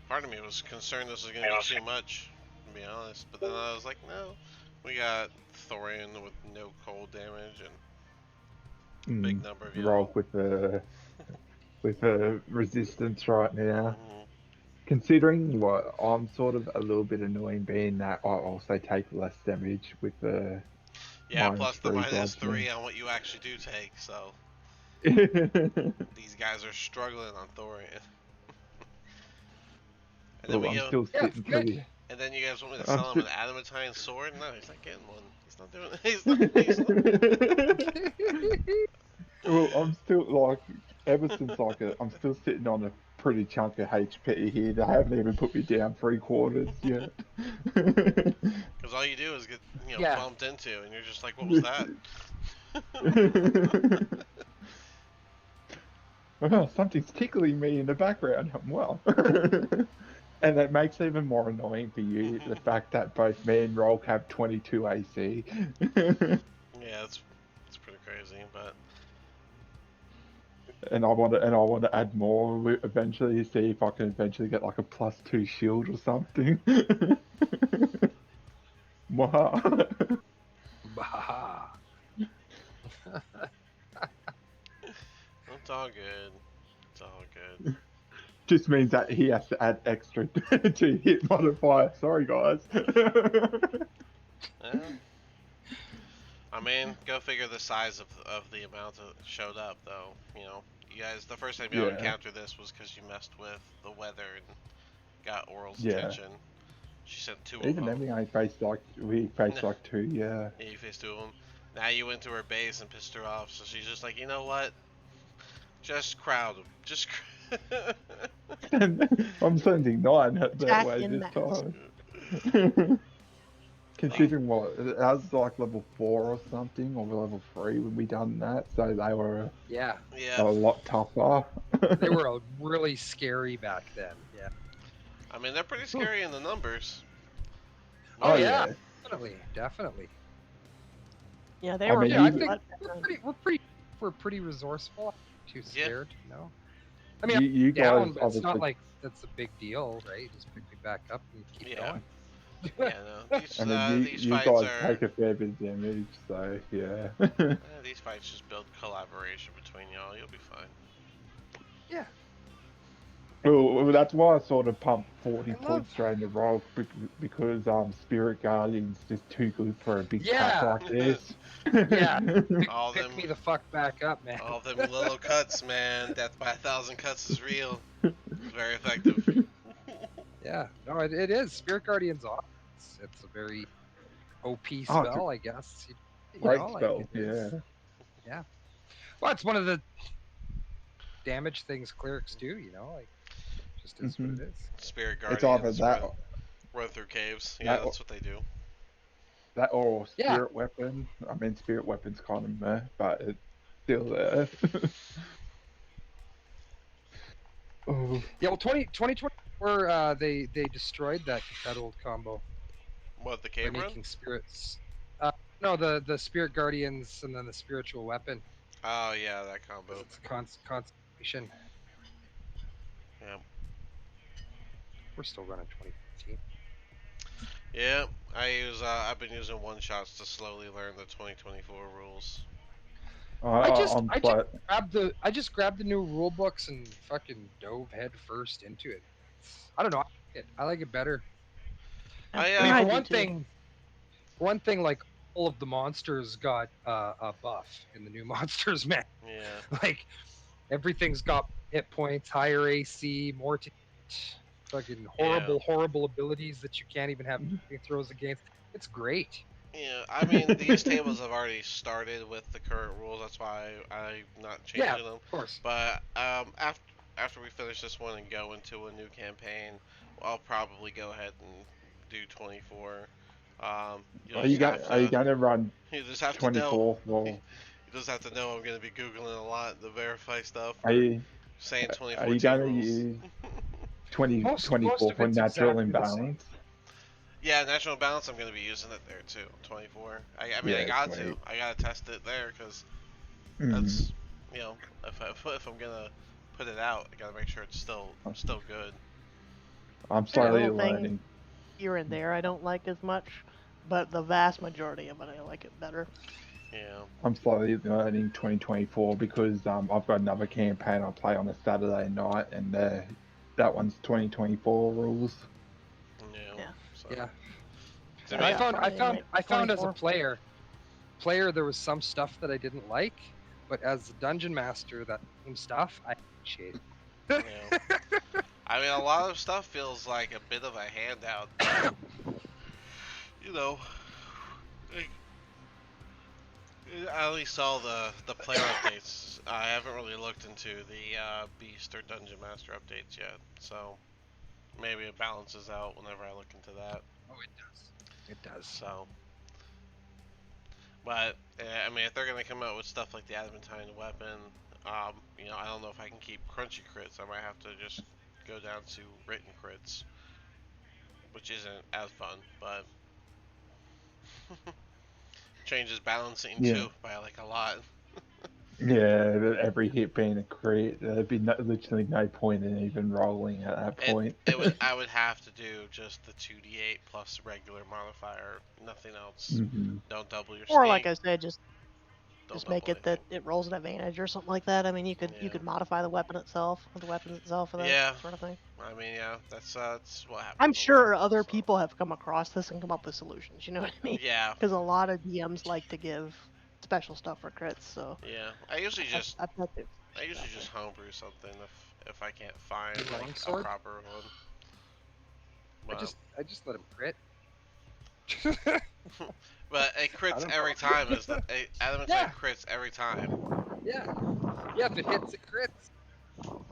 Part of me was concerned this was going to be too much, to be honest. But then I was like, no. We got Thorian with no cold damage and big number of y'all. Roll with the resistance right now. Mhm. Considering what I'm sort of a little bit annoying, being that I also take less damage with the Yeah, plus the -3 -3 bludgeoning. on what you actually do take, so these guys are struggling on Thorian. And then Well, we I'm go, still Yeah, sitting good. pretty. and then you guys want me to I'm sell him still. an adamantine sword? No, he's not getting one. He's not doing. He's not. Well, I'm still like, ever since I'm still sitting on a pretty chunk of HP here. They haven't even put me down 3/4 yet. Because all you do is get, Yeah. bumped into, and you're just like, what was that? Oh, something's tickling me in the background. Well, and that makes it even more annoying for you the fact that both me and Rolk have 22 AC. Yeah, it's pretty crazy, but And I want to add more eventually, see if I can eventually get like a +2 shield or something. Wow. Bah. it's all good. It's all good. Just means that he has to add extra to hit modifier. Sorry, guys. Yeah. I mean, go figure the size of the amount that showed up, though. You guys, the first time y'all Yeah, encountered this was because you messed with the weather and got Oral's yeah. attention. She sent two of Even them. then, we faced like 2. Yeah. Yeah, you faced two of them. Now you went to her base and pissed her off, so she's just like, you know what? Just crowd them. Just. I'm sending 9 that Attack way in this mass. time. Considering what, that was like level 4 or something, or level 3 when we done that, so they were Yeah. Yeah. a lot tougher. They were really scary back then. Yeah. I mean, they're pretty scary in the numbers. Oh, Oh yeah. yeah. Definitely. Definitely. Yeah, they I were mean, Yeah, I pretty even think butt- we're pretty resourceful. Too Yeah. scared, no? I mean, you I'm down, guys but it's not obviously, like that's a big deal, right? Just pick me back up and keep Yeah. going. Yeah, no. I mean, These you fights guys are take a fair bit of damage, so yeah. these fights just build collaboration between y'all. You'll be fine. Yeah, Well, that's why I sort of pumped 40 I love. points straight in the roll because Spirit Guardian's just too good for a big pack Yeah, like this. yeah. all Pick them, me the fuck back up, man. all them little cuts, man. Death by 1,000 cuts is real. It's very effective. Yeah, no, it is. Spirit Guardian's awesome. It's a very OP Oh, it's a spell, I guess. You great know, like spell, it yeah. is. Yeah. Well, it's one of the damage things clerics do. You know, like just is what Hmm. it is. Spirit It's either Guardians that, run through caves. Yeah, that, that's what they do. that or Yeah. Spirit Weapon. I mean, Spirit Weapon's kind of meh, but it's still there. Oh, Yeah. Well, 2024, they destroyed that old combo What, the by cave run? making spirits. No, the Spirit Guardians and then the spiritual weapon Oh yeah, that because combo. it's a concentration. Yeah. We're still running 2015. Yeah, I've been using one shots to slowly learn the 2024 rules. I'm I just grabbed the new rule books and fucking dove head first into it. I don't know. I like it better. I mean, I for do one too. thing, like all of the monsters got a buff in the new monsters, man. yeah. Like everything's got hit points, higher AC, more to fucking Yeah. horrible abilities that you can't even have saving throws against. It's great. Yeah, I mean, these tables have already started with the current rules. That's why I'm not Yeah, changing them. of course. But after we finish this one and go into a new campaign, I'll probably go ahead and do 24. You'll just have are you to gonna run you just have to know. 24? You Well, just have to know I'm gonna be googling a lot to verify stuff are or you saying are you 2014 gonna rules. use 20 Most 24 of for it's natural exactly the same. imbalance? Yeah, natural balance. I'm gonna be using it there too. 24. I mean, I Yeah, got to. 20. I gotta test it there because Mm. that's if I'm gonna put it out, I gotta make sure it's still good. I'm There are slowly little things learning. here and there I don't like as much, but the vast majority of it I like it better. Yeah. I'm slowly learning 2024 because I've got another campaign I play on a Saturday night, and that one's 2024 rules. Yeah. Yeah. So Yeah. to I me, got Friday night I found as a 24. player there was some stuff that I didn't like, but as a dungeon master, that same stuff I appreciate. yeah. I mean, a lot of stuff feels like a bit of a handout, but you know, like, I only saw the player updates. I haven't really looked into the Beast or Dungeon Master updates yet, so maybe it balances out whenever I look into that. Oh, it does. It does. So, but I mean, if they're gonna come out with stuff like the adamantine weapon, I don't know if I can keep crunchy crits. I might have to just go down to written crits, which isn't as fun, but changes balancing Yeah, too by like a lot. yeah. Every hit being a crit, there'd be literally no point in even rolling at that It point. it would I would have to do just the 2d8 plus regular modifier, nothing else. Hmm. Don't double your Or like stink. I said, Don't just make double it that anything. it rolls an advantage or something like that. I mean, you Yeah. could modify the weapon itself or the weapons itself for that Yeah. sort of thing. I mean, yeah. That's what I'm happens a lot. sure other So. people have come across this and come up with solutions. You know what I mean? Yeah. Because a lot of DMs like to give special stuff for crits. So Yeah. I usually just I bet there's I usually out just there. homebrew something if I can't find like a Longsword. proper one. Well, I just let him crit. but it I crits don't every know. time. Is the adamantine Yeah. crits every time? Yeah. Yeah. If it hits, it crits.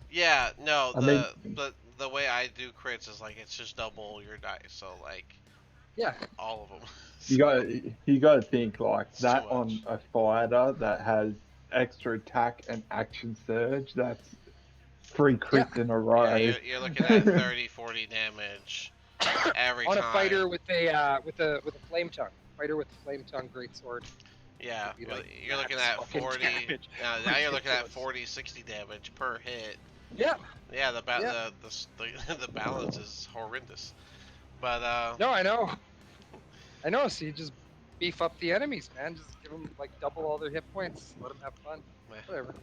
Yeah. No. I mean, The way I do crits is like it's just double your dice. So like Yeah. all of them. you So got you got to think like it's too that on much. a fighter that has extra attack and action surge. That's three Yeah. crits in a Yeah, row. you're looking at 30, 40 damage every On a time. fighter with a flame tongue. Fighter with a flame tongue greatsword Yeah, would be but like you're looking max at fucking 40. damage. Now you're looking at Ridiculous. 40, 60 damage per hit. Yeah. Yeah, the Yeah. the balance is horrendous. But No, I know. I know. So you just beef up the enemies, man. Just give them like double all their hit points. Let them have fun. Whatever.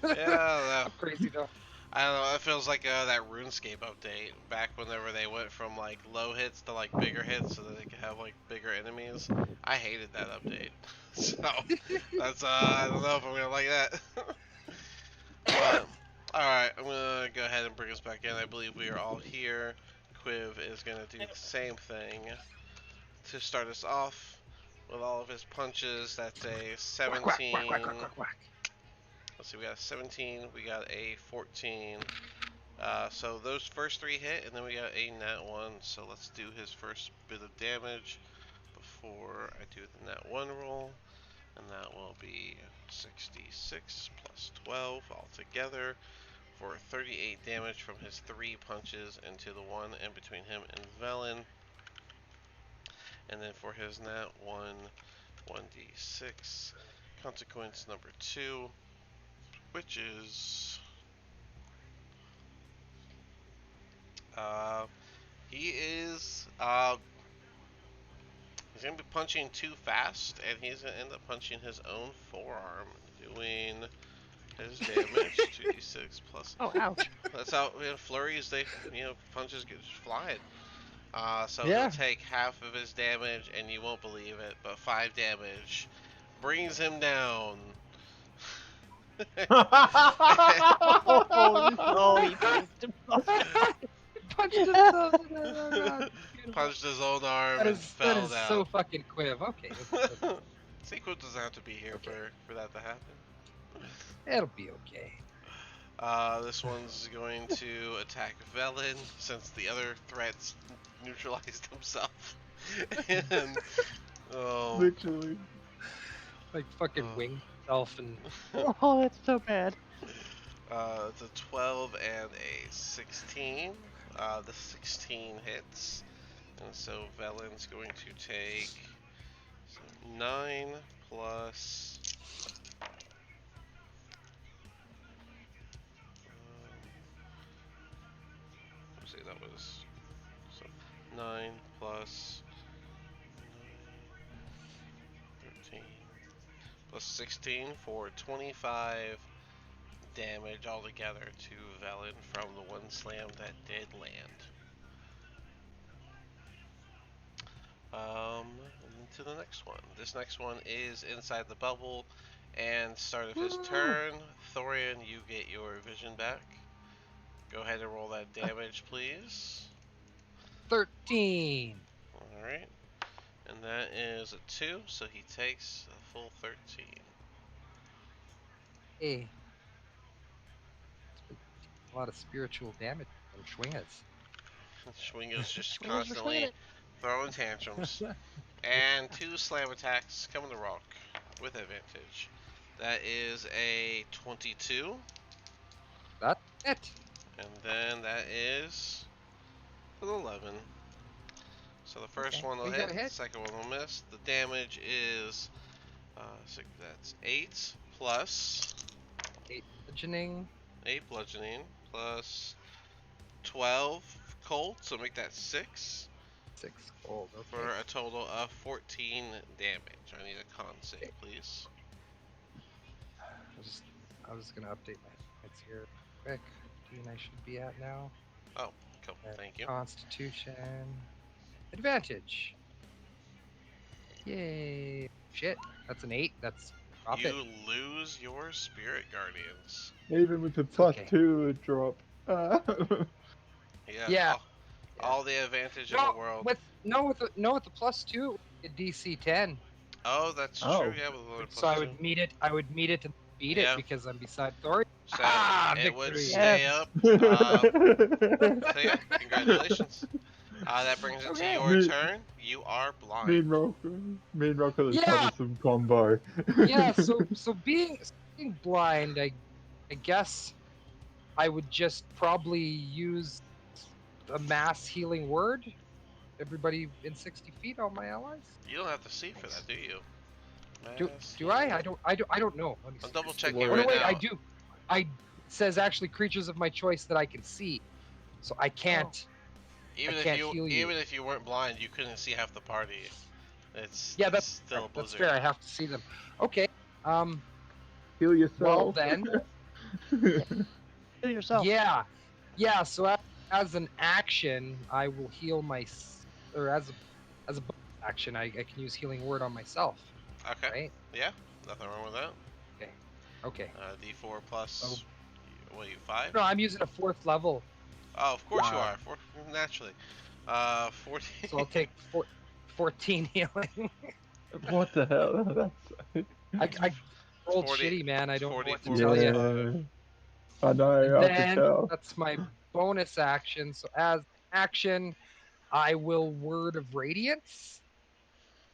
yeah, I'm crazy though. I don't know. It feels like that RuneScape update back whenever they went from like low hits to like bigger hits, so that they could have like bigger enemies. I hated that update. So that's I don't know if I'm gonna like that. But all right, I'm gonna go ahead and bring us back in. I believe we are all here. Quiv is gonna do the same thing to start us off with all of his punches. That's a Quack quack quack 17. quack quack quack quack. Let's see, we got a 17, we got a 14. So those first three hit, and then we got a nat 1. So let's do his first bit of damage before I do the nat 1 roll. And that will be 66 plus 12 altogether for 38 damage from his 3 punches into the one in between him and Velen. And then for his nat 1, 1d6, consequence number 2, which is Uh, he is he's gonna be punching too fast, and he's gonna end up punching his own forearm, doing his damage 2d6 plus. Oh, ouch. That's how flurries they punches get flying. So he'll Yeah. take half of his damage, and you won't believe it, but 5 damage brings him down. Oh, he punched him. Punched himself in the oh, God. Beautiful. Punched his own arm That and is fell down. so fucking quiv. Okay. Sequel doesn't have to be here Okay. for that to happen. It'll be okay. This one's going to attack Velen since the other threats neutralized himself. And Literally. Like fucking winged self and Oh, that's so bad. it's a 12 and a 16. The 16 hits, and so Velen's going to take 9 plus. Let's see, that was so 9 plus 13 plus 16 for 25 damage altogether to Velen from the one slam that did land. And then to the next one. This next one is inside the bubble, and start of his turn, Thorian, you get your vision back. Go ahead and roll that damage, please. 13. Alright. And that is a 2, so he takes a full 13. Hey. It's been a lot of spiritual damage from Schwingas. Schwingo's just Swingers are swinging constantly it. throwing tantrums. And 2 slam attacks coming to rock with advantage. That is a 22. That's it. And then that is an 11. So the first Okay, one will we got hit, a hit. the second one will miss. The damage is, so that's 8 plus 8 bludgeoning. 8 bludgeoning plus 12 cold, so make that 6 6 gold. for Okay. a total of 14 damage. I need a con save, please. I was just gonna update my hits here quick. I should be at now. Oh, cool. Thank you. Constitution. Advantage. Yay. Shit. That's an 8. That's drop You it. lose your spirit guardians. Even with the plus okay. 2 drop. Yeah. All the advantage in the world. with the plus 2, it DC 10. Oh, that's Oh. true. Yeah, with another plus So I 2. would meet it. I would meet it and beat Yeah. it because I'm beside Thor. So it would victory. stay Yes. up. So yeah, congratulations. That brings it to Okay. your turn. You are blind. Mean Rocker is Yeah. troublesome combo. Yeah. So being blind, I guess I would just probably use a mass healing word. Everybody in 60 feet, all my allies. You don't have to see for that, do you? Do I? I don't know. Let me I'm see. double checking Oh right no, wait, now. I do. says actually creatures of my choice that I can see, so I can't. I can't heal you. even if you weren't blind, you couldn't see half the party. Yeah, It's that's still a that's blizzard. fair. I have to see them. Okay. Heal Well yourself. then, Kill yourself. yeah. So as an action, I will heal or as a bonus action, I can use healing word on myself. Okay. Right. Yeah. Nothing wrong with that. Okay. Okay. D4 So, plus. What are you, 5? no, I'm using a 4th level, Oh, of course you uh, are. Naturally. 14. so I'll take 14 healing. What the hell? That's I rolled 40. shitty, man. I don't know what to 44 tell plus you. yeah. 5. I And know. I could then tell. that's my bonus action. So as action, I will word of radiance.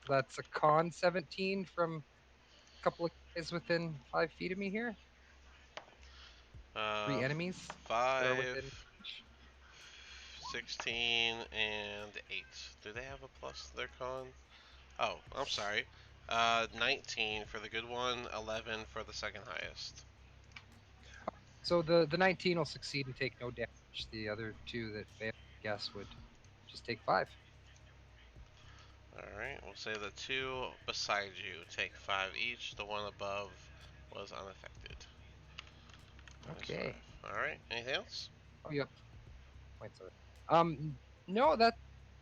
That's a con 17 from a couple of guys within 5 feet of me here. 3 Uh, enemies that are 5, within reach. 16, and 8. Do they have a plus to their con? Oh, I'm sorry. 19 for the good one, 11 for the second highest. So the 19 will succeed and take no damage. The other two that fail, I guess, would just take 5. Alright, we'll say the 2 beside you take 5 each. The one above was unaffected. Okay. Alright, anything else? Oh, yep. Points are. No, that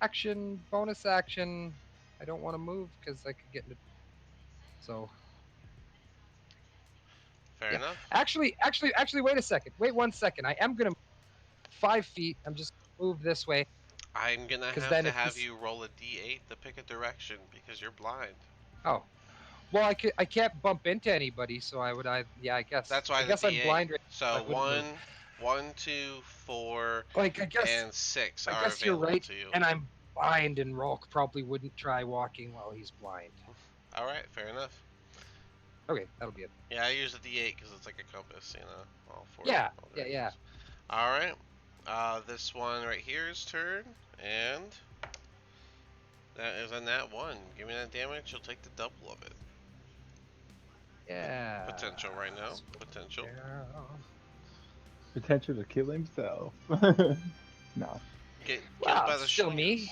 action, bonus action. I don't want to move because I could get into. So Fair yeah. enough. Actually, wait a second. Wait 1 second. I am gonna 5 feet. I'm just gonna move this way I'm gonna because have then to if have this. you roll a d8 to pick a direction because you're blind. Oh, well, I can't bump into anybody, so yeah, I guess. That's why I the guess I'm d8. blind right now, So so I wouldn't move. 1, 2, 4, Like and 6 I are guess you're available right, to you. and I'm blind, and Rolk probably wouldn't try walking while he's blind. Alright, fair enough. Okay, that'll be it. Yeah, I use a d8 because it's like a compass, all four Yeah, all yeah, yeah. directions. Alright, this one right here's turn, and that is a nat 1. Give me that damage, you'll take the double of it. Yeah. Potential right now. Potential. Yeah. Potential to kill himself. No. Get killed Wow, by it's the still Schlingers. me.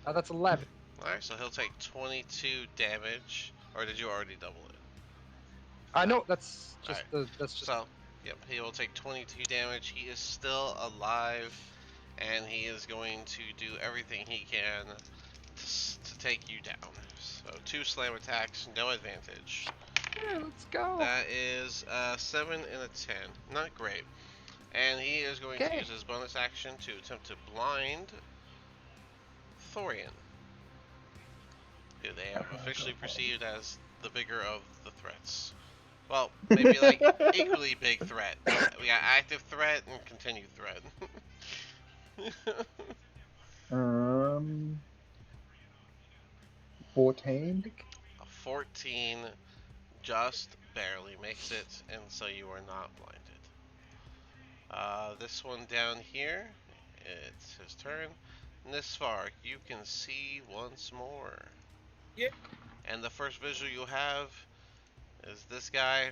Oh, that's 11. Alright, so he'll take 22 damage. Or did you already double it? No, that's just Alright. that's just. So, yep, he will take 22 damage. He is still alive, and he is going to do everything he can to take you down. So, 2 slam attacks, no advantage. Yeah, let's go. That is a 7 and a 10. Not great. And he is going to use his bonus action to attempt to blind Thorian, who they have officially perceived as the bigger of the threats. Well, maybe like equally big threat. We got active threat and continued threat. 14. A 14 just barely makes it, and so you are not blinded. This one down here, it's his turn. And this far, you can see once more. Yeah. And the first visual you have is this guy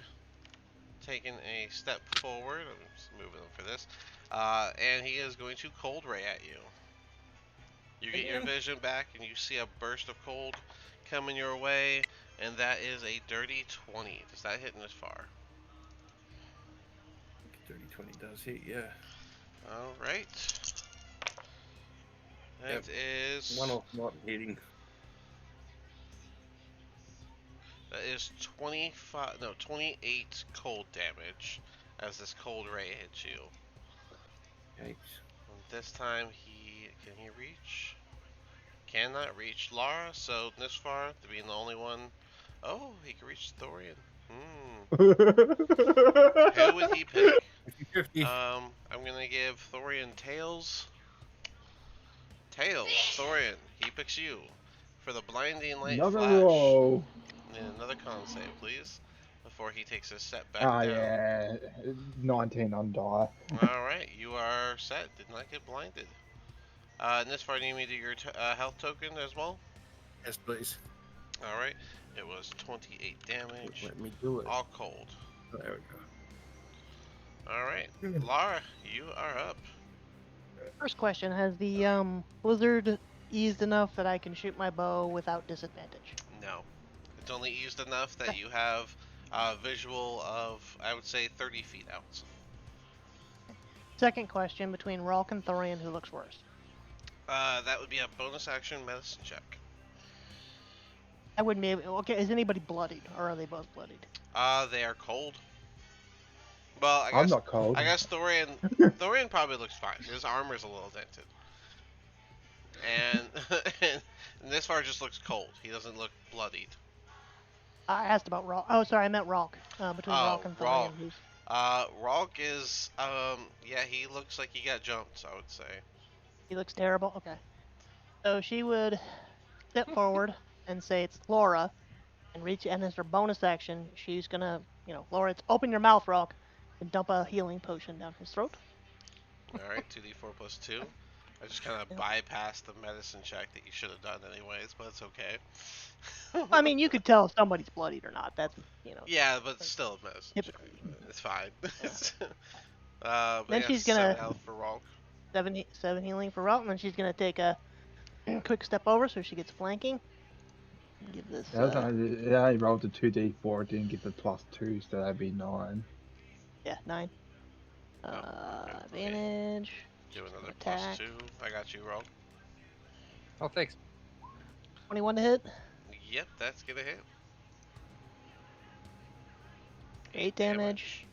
taking a step forward. I'm just moving him for this. And he is going to cold ray at you. You get your vision back, and you see a burst of cold coming your way, and that is a dirty 20. Does that hit in this far? Dirty 20 does hit, yeah. Alright. That Yep. is... One off not hitting. That is 25, no, 28 cold damage as this cold ray hits you. Yikes. And this time can he reach? Cannot reach Lara, so this far, to being the only one. Oh, he can reach Thorian. Who would he pick? 50-50. I'm gonna give Thorian Tails. Tails, Thorian, he picks you. For the blinding light Another flash. roll. And another con save, please. Before he takes his step back Ah, down. yeah. 19 on die. Alright, you are set. Did not get blinded. And this far, you need me to do your health token as well? Yes, please. Alright, it was 28 damage. Let me do it. All cold. There we go. All right, Lara, you are up. First question: has the blizzard eased enough that I can shoot my bow without disadvantage? No, it's only used enough that Okay. you have visual of, I would say, 30 feet out. Second question: between Rolk and Thorian, who looks worse? That would be a bonus action medicine check. I wouldn't be able. Okay, is anybody bloodied, or are they both bloodied? They are cold. Well, I'm not cold. I guess Thorian probably looks fine. His armor's a little dented, and and this far just looks cold. He doesn't look bloodied. I asked about Rolk. Oh, sorry, I meant Rolk. Between Oh, Rolk and Ralk. Thorian, who's Ralk is yeah, he looks like he got jumped, I would say. he looks terrible. Okay, so she would step forward and say it's Laura, and reach, and as her bonus action, she's gonna, Laura, it's open your mouth, Rolk, and dump a healing potion down his throat. All right, 2d4 plus 2. I just kind of Yeah. bypassed the medicine check that you should have done anyways, but it's okay. I mean, you could tell if somebody's bloodied or not. That's, Yeah, but still a medicine check. typically. It's fine. Yeah. But Then yeah, she's 7 gonna health for Ralk. seven healing for Rolk, and then she's gonna take a quick step over so she gets flanking. Give this. It only rolled a 2d4, didn't get the +2, so that'd be 9. Yeah, 9. Oh, okay. Let me Advantage. do another Attack. +2. I got you, Ralk. Oh, thanks. 21 to hit. Yep, that's gonna hit. 8 damage.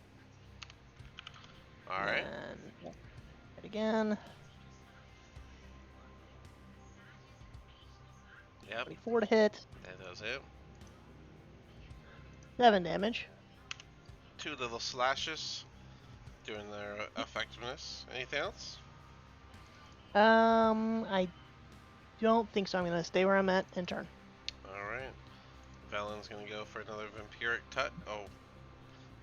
All right. And hit again. Yep, 24 to hit. that does it. 7 damage. 2 little slashes, doing their effectiveness. Anything else? I don't think so. I'm gonna stay where I'm at and turn. All right. Valen's gonna go for another vampiric touch. Oh,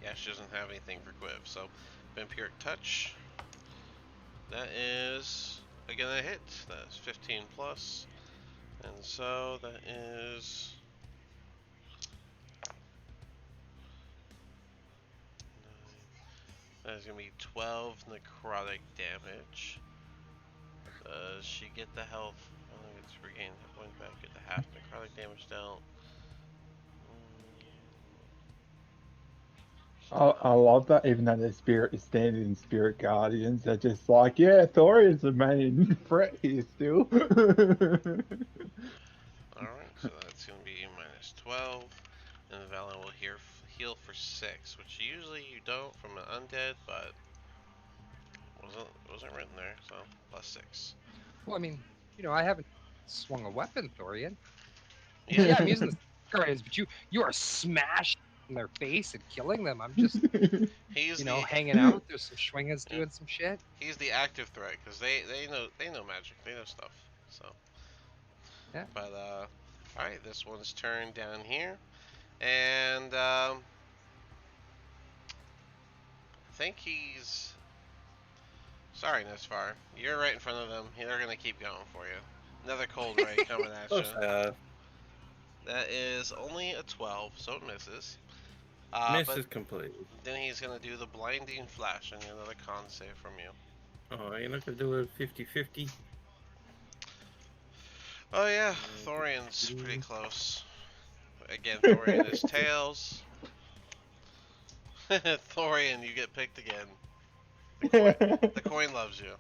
yeah, she doesn't have anything for Quiv, so vampiric touch. That is again a hit. That is 15 plus, and so that is 9. That is gonna be 12 necrotic damage. Does she get the health? I think it's regain hit point back. Get the half necrotic damage down. I love that, even though their spirit is standing in Spirit Guardians, they're just like, yeah, Thorian's the main threat here still. Alright, so that's going to be minus 12. And Valen will heal for 6, which usually you don't from an undead, but wasn't written there, so plus 6. Well, I mean, I haven't swung a weapon, Thorian. Yeah, Yeah, I'm using the guardians, but you are smashing their face and killing them. I'm just, he's hanging out. There's some swingers doing some shit. He's the active threat because they know magic, they know stuff. So Yeah. But all right, this one's turned down here, and I think he's. Sorry, Nisfar. You're right in front of them. They're gonna keep going for you. Another cold ray coming at you. That is only a 12, so it misses. Misses But completely. then he's gonna do the blinding flash and another con save from you. Oh, you're not gonna do a 50-50? Oh yeah, Thorian's pretty close. Again, Thorian is tails. Thorian, you get picked again. The coin loves you.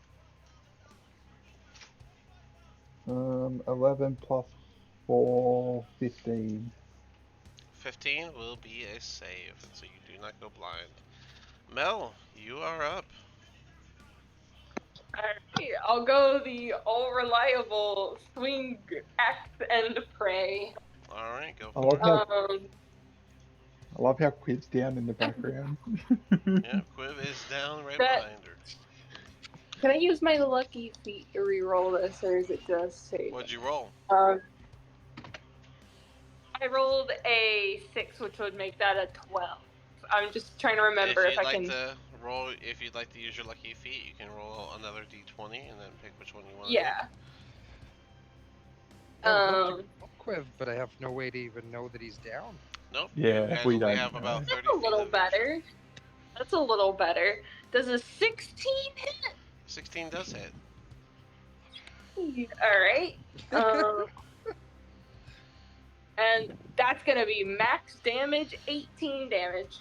11 plus 4, 15. 15 will be a save, so you do not go blind. Mel, you are up. Alright, I'll go the all reliable swing, axe, and pray. Alright, go I for love it. how I love how Quid's down in the background. Yeah, Quiv is down right behind her. Can I use my lucky feet to re-roll this, or is it just safe? What'd you roll? I rolled a 6, which would make that a 12. I'm just trying to remember if I can. If you'd like to use your lucky feet, you can roll another d20 and then pick which one you want. Yeah. Quiv, but I have no way to even know that he's down. Nope. Yeah, we don't have know. about 30 That's a little feet of better. That's a little better. Does a 16 16 does hit. hit? All right. And that's gonna be max damage, 18 damage.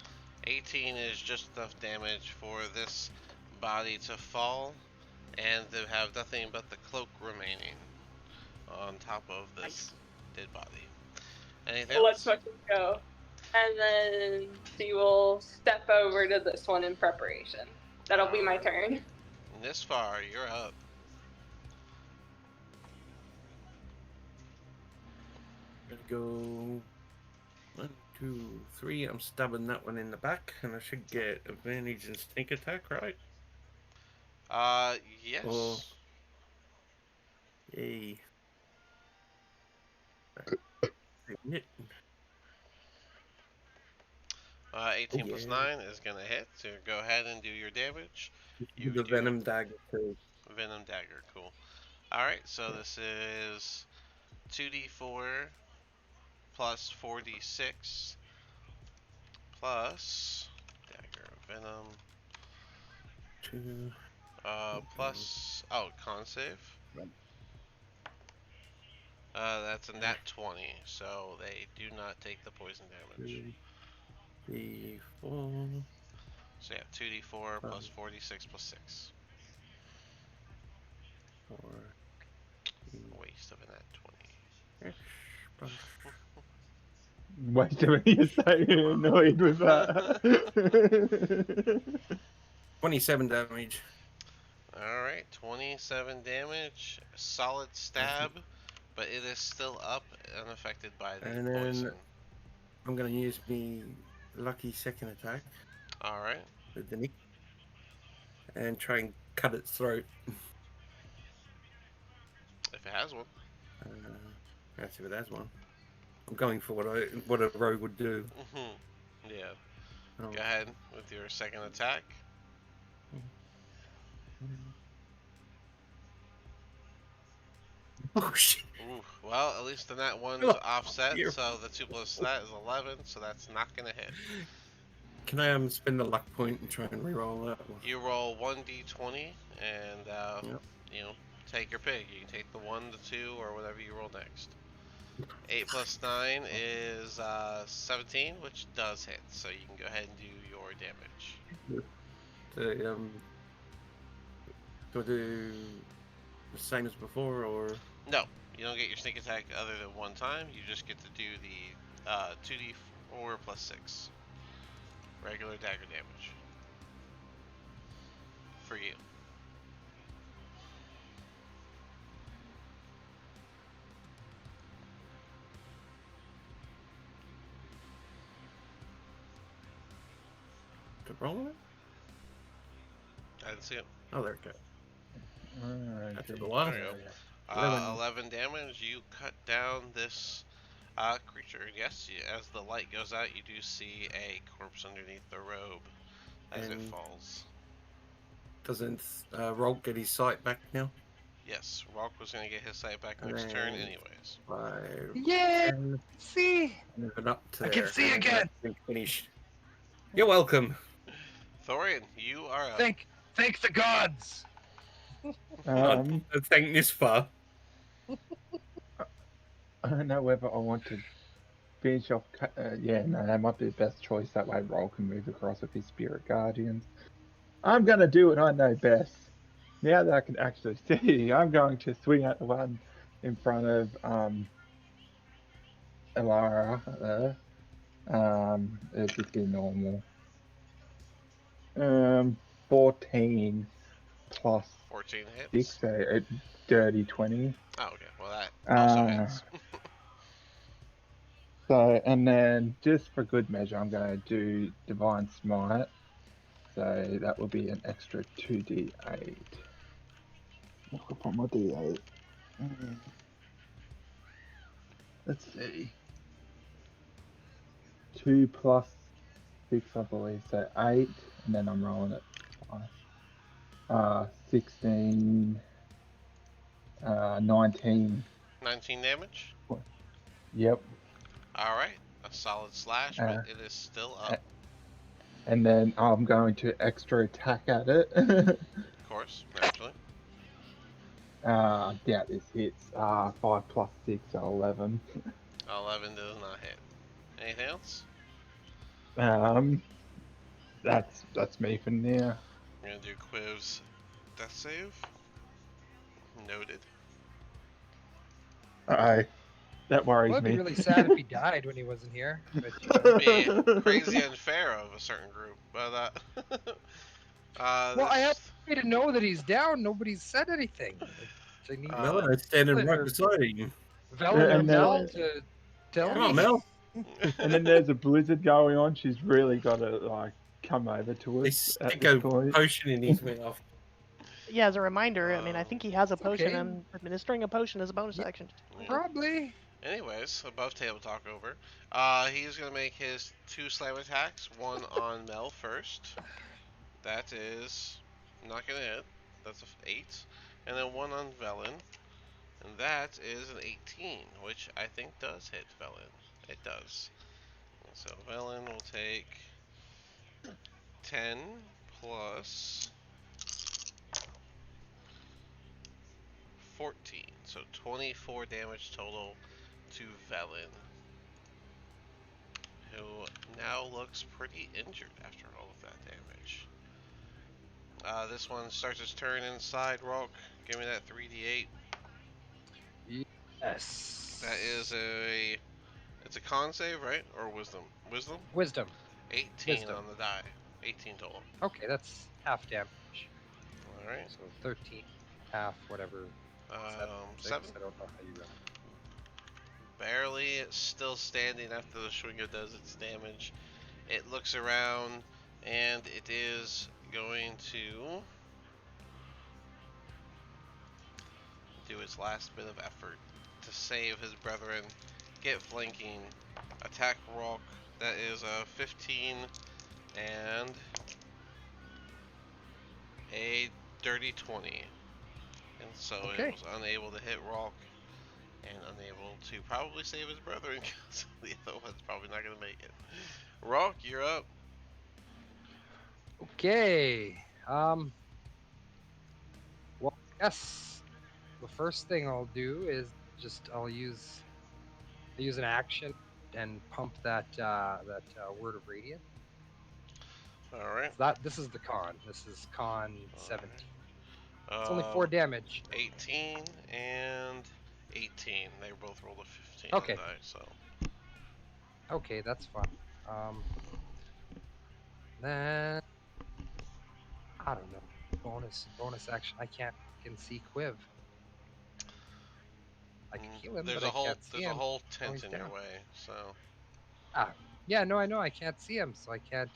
18 is just enough damage for this body to fall and to have nothing but the cloak remaining on top of this dead body. Anything Let's else? fucking go. And then she will step over to this one in preparation. That'll be my turn. This far, you're up. Gonna go 1, 2, 3. I'm stabbing that one in the back, and I should get advantage and sneak attack, right? Yes. Or yay. Hit. 18 Oh, plus yeah. 9 is gonna hit, so go ahead and do your damage. You The do venom dagger too. Venom Dagger, cool. Alright, so this is 2d4 plus 4d6 plus Dagger Venom 2. plus con save. That's a nat 20, so they do not take the poison damage. 3, 4. So yeah, 2d4 plus 4d6 plus 6. 4. Waste of a nat 20. Wait a minute, you're so annoyed with that. 27 damage. Alright, 27 damage, solid stab, but it is still up, unaffected by the And then poison. I'm gonna use me lucky second attack Alright, with the nick and try and cut its throat. if it has one. Let's see if it has one. I'm going for what a rogue would do. Yeah, Oh. go ahead with your second attack. Oh shit! Ooh, well, at least the nat 1's Oh, offset, dear. so the 2 plus that is 11, so that's not gonna hit. Can I spend the luck point and try and reroll that one? You roll 1d20, and Yep. you know, take your pick. You can take the 1, the 2, or whatever you roll next. 8 plus 9 is 17, which does hit, so you can go ahead and do your damage. Do I do the same as before, or No, you don't get your sneak attack other than one time. You just get to do the 2d4 plus 6 regular dagger damage for you. to roll it? I didn't see it. Oh, there it goes. Alright, That's a while. There you go. 11 damage. You cut down this creature. Yes, as the light goes out, you do see a corpse underneath the robe as it And- falls. Doesn't Rolk get his sight back now? Yes, Rolk was going to get his sight back next turn And- anyways. 5, Yeah, 10, see, and up to I can there, see and again. that's finished. You're welcome. Thorian, you are up. thank the gods. Thank this far. I don't know whether I want to finish off. Yeah, no, that might be the best choice. That way, Roll can move across with his Spirit Guardians. I'm going to do what I know best. Now that I can actually see, I'm going to swing at the one in front of Elara. It'll just be normal. 14 plus 14 hits. 6, so dirty 20. Oh, okay. Well, that also hits. So, and then just for good measure, I'm going to do Divine Smite. So that will be an extra 2d8. I'll put my d8. Let's see. 2 plus 6, I believe. So 8, and then I'm rolling it twice. 16, 19. 19 damage. Yep. Alright. A solid slash, but it is still up. and then I'm going to extra attack at it. Of course, naturally. Doubt this hits. 5 plus 6, so 11. 11 does not hit. Anything else? Um, that's me for now. We're gonna do Quiv's death save. Noted. Aye, that Well, worries it'd be me. really sad if he died when he wasn't here. But It'd be crazy unfair of a certain group, but well, I have this a way to know that he's down. Nobody's said anything. I need Mel, I'm standing Velen right or beside you. Velen or And Mel then- to tell Come on, me. Mel. And then there's a blizzard going on. She's really got to like come over to They us at stick this a point. potion in his mouth. Yeah, as a reminder, I mean, I think he has a potion, okay. and administering a potion is a bonus Yeah. action. yeah. Probably. Anyways, above table talk over. He's gonna make his 2 slam attacks. One on Mel first. That is not gonna hit. That's a 8. And then one on Velen. And that is an 18, which I think does hit Velen. It does. So Velen will take 10 plus 14. So 24 damage total to Velen, who now looks pretty injured after all of that damage. This one starts its turn inside Rock. Give me that 3d8. Yes. That is a. It's a con save, right? Or wisdom? Wisdom? Wisdom. 18 Wisdom. on the die. 18 total. Okay, that's half damage. Alright. So 13, half, whatever. 7. I don't know how you run it. Barely still standing after the Schwinga does its damage. It looks around and it is going to do its last bit of effort to save his brethren, get flanking, attack Rock. That is a 15 and a dirty 20. And so Okay. it was unable to hit Rock and unable to probably save his brethren because the other one's probably not going to make it. Rock, you're up. Okay. Well, I guess the first thing I'll do is I'll use an action and pump that word of radiance. Alright. This is the con. This is con 17. It's only 4 Um, damage. 18 and 18. They both rolled a 15 Okay. on the die, so. Okay, that's fine. Then I don't know. Bonus action. I can see Quiv. I can heal him, There's but a I whole can't see him. tent he's in your down. way, so. Yeah, no, I know. I can't see him, so I can't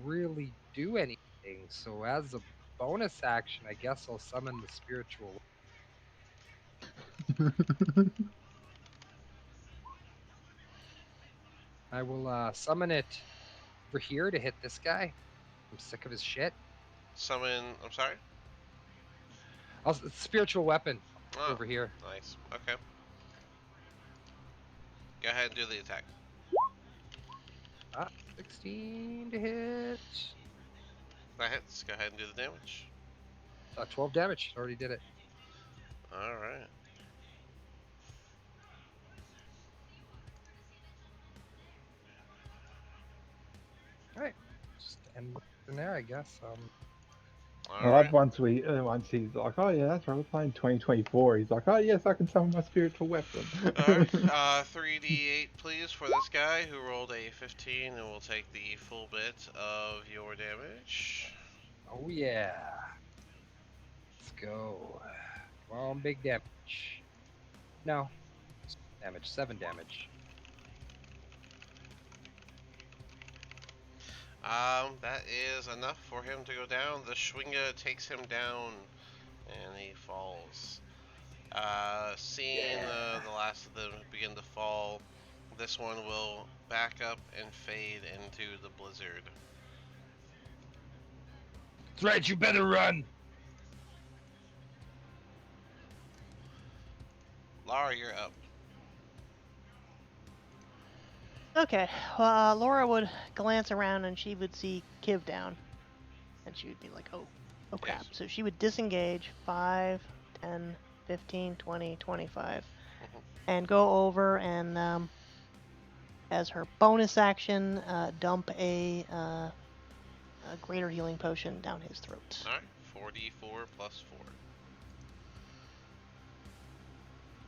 really do anything. So as a bonus action, I guess I'll summon the spiritual. I will summon it over here to hit this guy. I'm sick of his shit. Summon. I'm sorry? Spiritual weapon Oh, over here. nice. Okay. Go ahead and do the attack. 16 to hit. That hits. Go ahead and do the damage. 12 damage. Already did it. Alright. Alright. Just end in there, I guess. I love once he's like, oh yeah, that's right, we're playing 2024. He's like, oh yes, I can summon my spiritual weapon. Alright. 3d8 please for this guy who rolled a 15 and will take the full bit of your damage. Oh yeah. Let's go. Come on, big damage. No. Damage. 7 damage. That is enough for him to go down. The Schwinga takes him down and he falls. Seeing the last of them begin to fall, this one will back up and fade into the blizzard. That's right, you better run! Lara, you're up. Okay, Laura would glance around and she would see Kiv down, and she would be like, oh crap. Yes. So she would disengage 5, 10, 15, 20, 25, Mhm. and go over and, as her bonus action, dump a greater healing potion down his throat. All right. 44 plus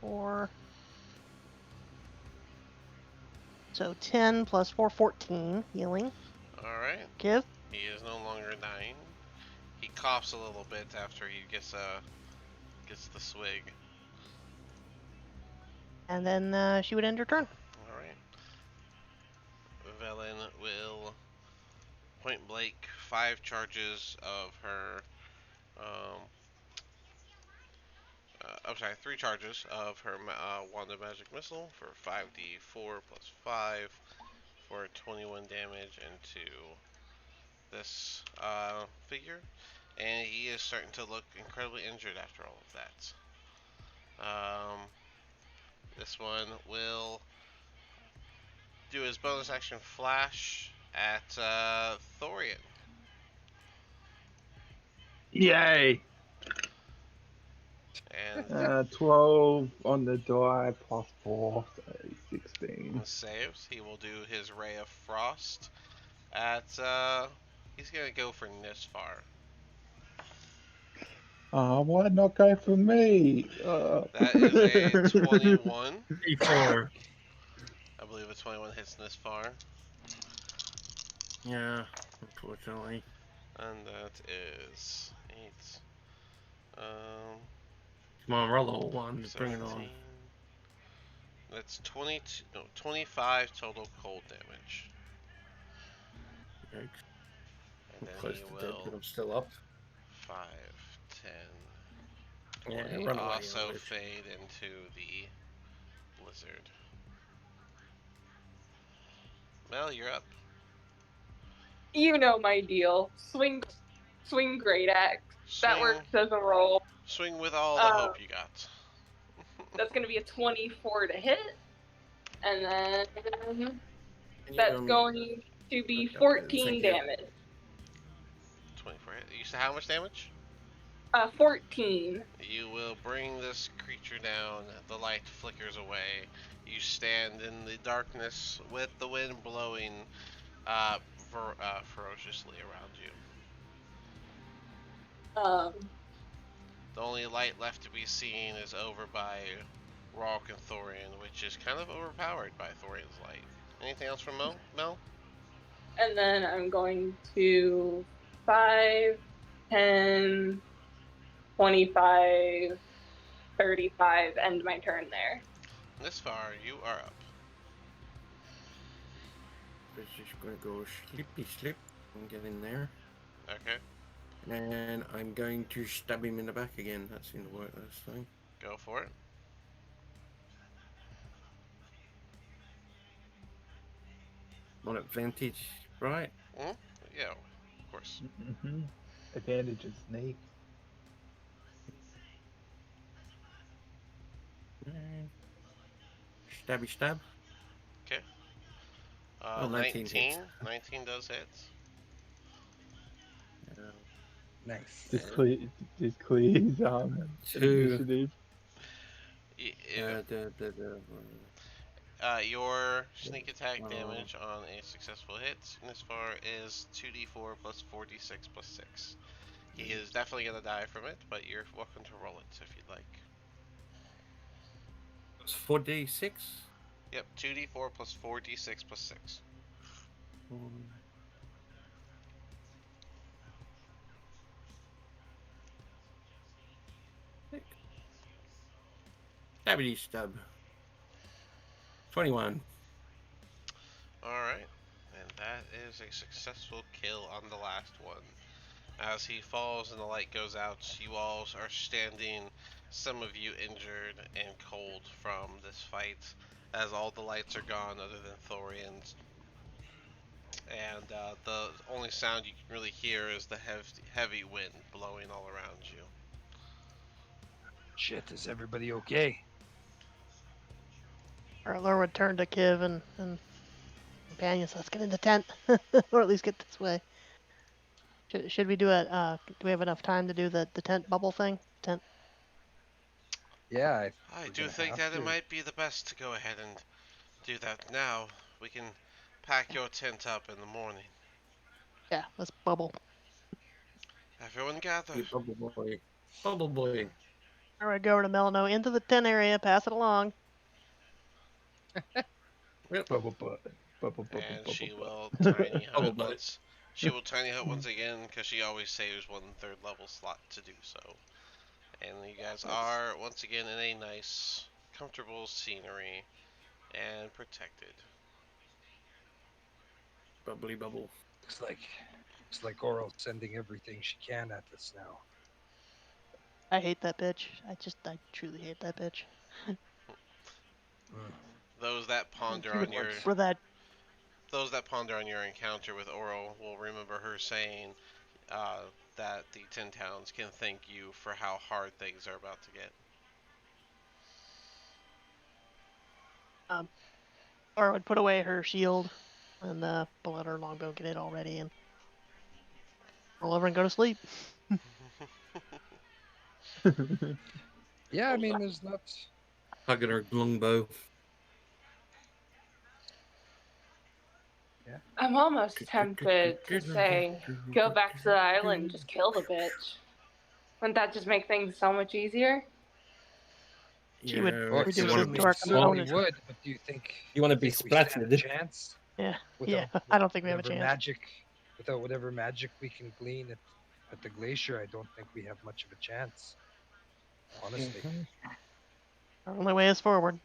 4. 4. So 10 plus 4, 14 healing. All right. Kiv. He is no longer dying. He coughs a little bit after he gets the swig. And then she would end her turn. All right. Velen will point blank 5 charges of her. Um, I'm sorry, 3 charges of her wand of magic missile for 5d4 plus 5 for 21 damage into this figure, and he is starting to look incredibly injured after all of that. This one will do his bonus action flash at Thorian. Yay! And 12 on the die plus 4, so 16. saves. He will do his Ray of Frost at. He's gonna go for Nisfar. Why not go for me? That is a 21. E4. I believe a 21 hits Nisfar. Yeah, unfortunately. And that is 8. Um, Come on, roll all ones. Bring 17. it on. That's 22. No, 25 total cold damage. Yikes. And I'm then close he to dead, but will I'm still up. 5, 10, Yeah, 20 run away, also English. fade into the blizzard. Mel, you're up. You know my deal. Swing great axe. That Swing, works as a roll. swing with all the Uh, hope you got. that's going to be a 24 to hit. And then Can you, that's going to be 14 thank you. damage. 24 hit. You said how much damage? 14. You will bring this creature down. The light flickers away. You stand in the darkness with the wind blowing ferociously around you. Um, The only light left to be seen is over by Ralk and Thorian, which is kind of overpowered by Thorian's light. Anything else from Mel? and then I'm going to 5, 10, 25, 35, end my turn there. This far, you are up. It's just gonna go slippy slip and get in there. Okay, And I'm going to stab him in the back again. That seemed to work this time. go for it. On advantage, right? Mm? Yeah, of course. Mm-hmm. Advantage is sneak. And stabby stab. Okay. Oh, 19 hits. 19 does hit. Nice. Just clear his Two. initiative. Your sneak attack Oh. damage on a successful hit this far is 2d4 plus 4d6 plus 6. He is definitely going to die from it, but you're welcome to roll it if you'd like. It's 4d6. Yep, 2d4 plus 4d6 plus 6. Stabby stab. 21. Alright, and that is a successful kill on the last one. As he falls and the light goes out, you all are standing, some of you injured and cold from this fight, as all the lights are gone other than Thorian's. And the only sound you can really hear is the heavy wind blowing all around you. Shit, is everybody okay? Laura would turn to Kiv and companions. Let's get in the tent, or at least get this way. Should we do a? Do we have enough time to do the tent bubble thing? Tent. Yeah, I think I we're do gonna think have that it to. might be the best to go ahead and do that now. We can pack your tent up in the morning. Yeah, let's bubble. Everyone gather. Hey, Bubble Boy. Bubble Boy. All right, go over to Melano into the tent area. Pass it along. Yep. Bubble butt. Bubble And she butt. will tiny Bubble hut Butt. once. She will tiny hut once again because she always saves one third level slot to do so. And you guys are once again in a nice, comfortable scenery and protected. Bubbly bubble. Looks like Oral's sending everything she can at us now. I hate that bitch. I truly hate that bitch. Mm. Those that ponder She would on your for that. those that ponder on your encounter with Oral will remember her saying that the Tin Towns can thank you for how hard things are about to get. Or would put away her shield and pull out her longbow, get it all ready, and roll over and go to sleep. Yeah, I mean, there's not. Hugging her longbow. I'm almost tempted to say, go back to the island, just kill the bitch. Wouldn't that just make things so much easier? She would Well, it reduce You want it to certainly to be our certainly component. would, but do you think You want to be we stand a splattered. chance Yeah, without yeah. I don't think we have a whatever chance. magic, without whatever magic we can glean at the glacier? I don't think we have much of a chance, honestly. Our only way is forward.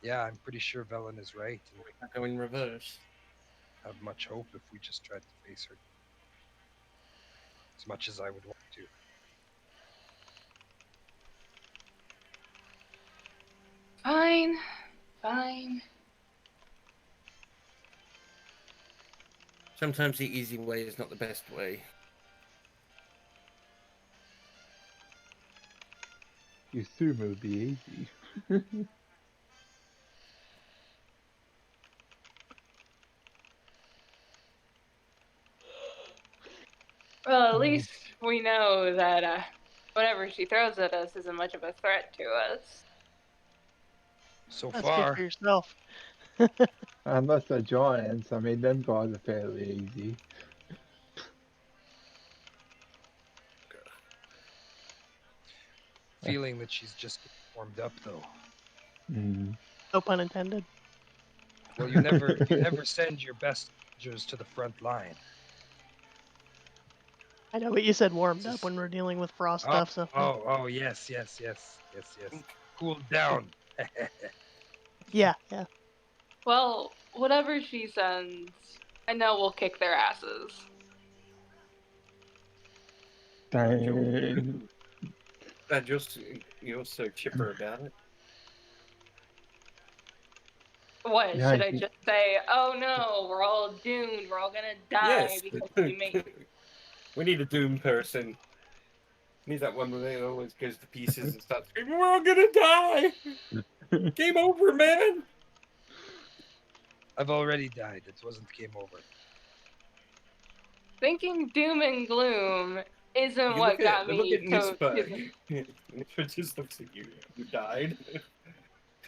Yeah, I'm pretty sure Velen is right, and Go in reverse. have much hope if we just tried to face her. As much as I would want to. Fine, fine. Sometimes the easy way is not the best way. You assume it would be easy. Well, at Oh, least we know that whatever she throws at us isn't much of a threat to us. So That's speak far, for yourself. Unless they're giants, I mean, them guys are fairly easy. feeling that she's just getting warmed up, though. Mm. No pun intended. Well, you never send your best soldiers to the front line. I know, but you said warmed This up is- when we're dealing with frost Oh, stuff, so yes. Cool down. yeah, yeah. Well, whatever she sends, I know we'll kick their asses. Dang. That you're so chipper about it. What, Yeah, should I just say, oh no, we're all doomed, we're all gonna die Yes. because we make. We need a doom person. We need that one where they always goes to pieces and starts screaming, "We're all gonna die! Game over, man!" I've already died. It wasn't game over. Thinking doom and gloom isn't You what got look me at to. Nipsburg. It just looks at you. You died.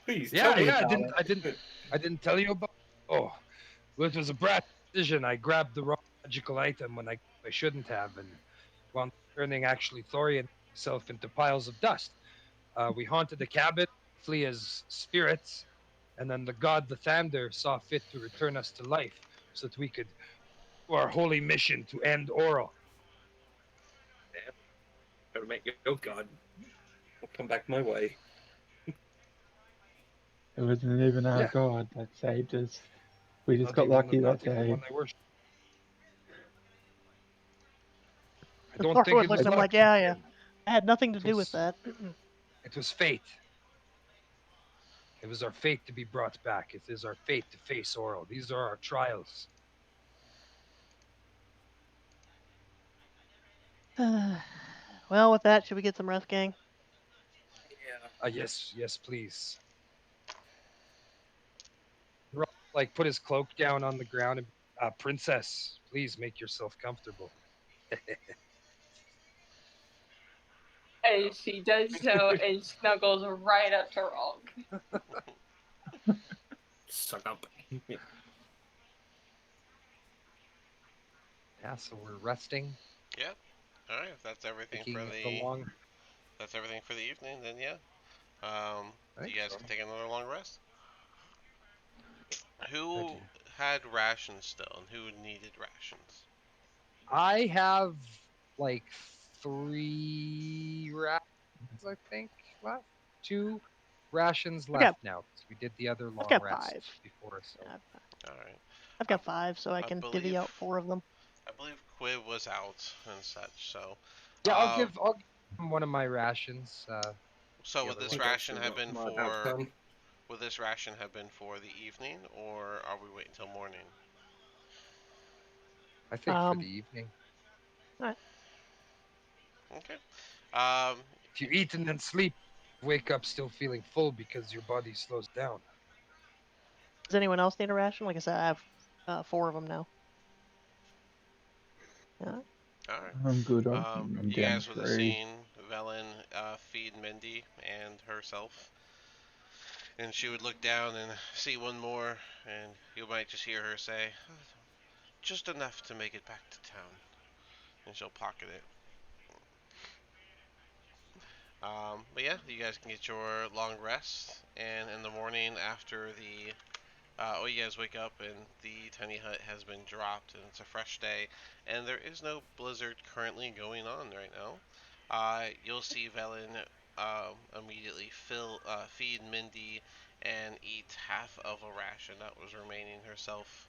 Please Yeah, tell me yeah. about it. I didn't tell you about. Oh, well, it was a brat decision. I grabbed the wrong magical item when I shouldn't have, and wound up turning actually Thorian himself into piles of dust. We haunted the cabin, flee as spirits, and then the god the Thunder saw fit to return us to life, so that we could do our holy mission to end Oral. Gotta make your god. I'll come back my way. It wasn't even our Yeah. god that saved us. We just Not got even, lucky that not even the day. one I worship. I The don't think Farwood it looks was at him luck. like, yeah, yeah. I had nothing to It do with was, that. it was fate. It was our fate to be brought back. It is our fate to face Oral. These are our trials. Well, with that, should we get some rest, gang? Yeah. Yes, please. like put his cloak down on the ground and, princess, please make yourself comfortable. And she does so and snuggles right up to Rog. Suck up. Yeah, so we're resting, Yep. All right. If that's everything for taking the the long. that's everything for the evening, then yeah. I You think guys so. can take another long rest. I Who do. had rations still, and who needed rations? I have like 3 rations, I think, left. 2 rations I've got left now because we did the other I've long got rest 5. before. So Yeah, All right. I've I, got 5, so I I can divvy believe out 4 of them. I believe Quib was out and such. So, yeah, uh, I'll give him one of my rations. so The would other I this one. think I've ration still have got been my about for 10. would this ration have been for the evening, or are we waiting till morning? I think for the evening. Alright. Okay. Um, If you eat and then sleep, wake up still feeling full because your body slows down. Does anyone else need a ration? Like I said, I have 4 of them now. Yeah. all right. I'm good. I'm You down to guys would have 3. seen Velen feed Mindy and herself, and she would look down and see one more, and you might just hear her say, "Just enough to make it back to town," and she'll pocket it. But yeah, you guys can get your long rest, and in the morning after you guys wake up and the tiny hut has been dropped, and it's a fresh day, and there is no blizzard currently going on right now. You'll see Velen immediately feed Mindy and eat half of a ration that was remaining herself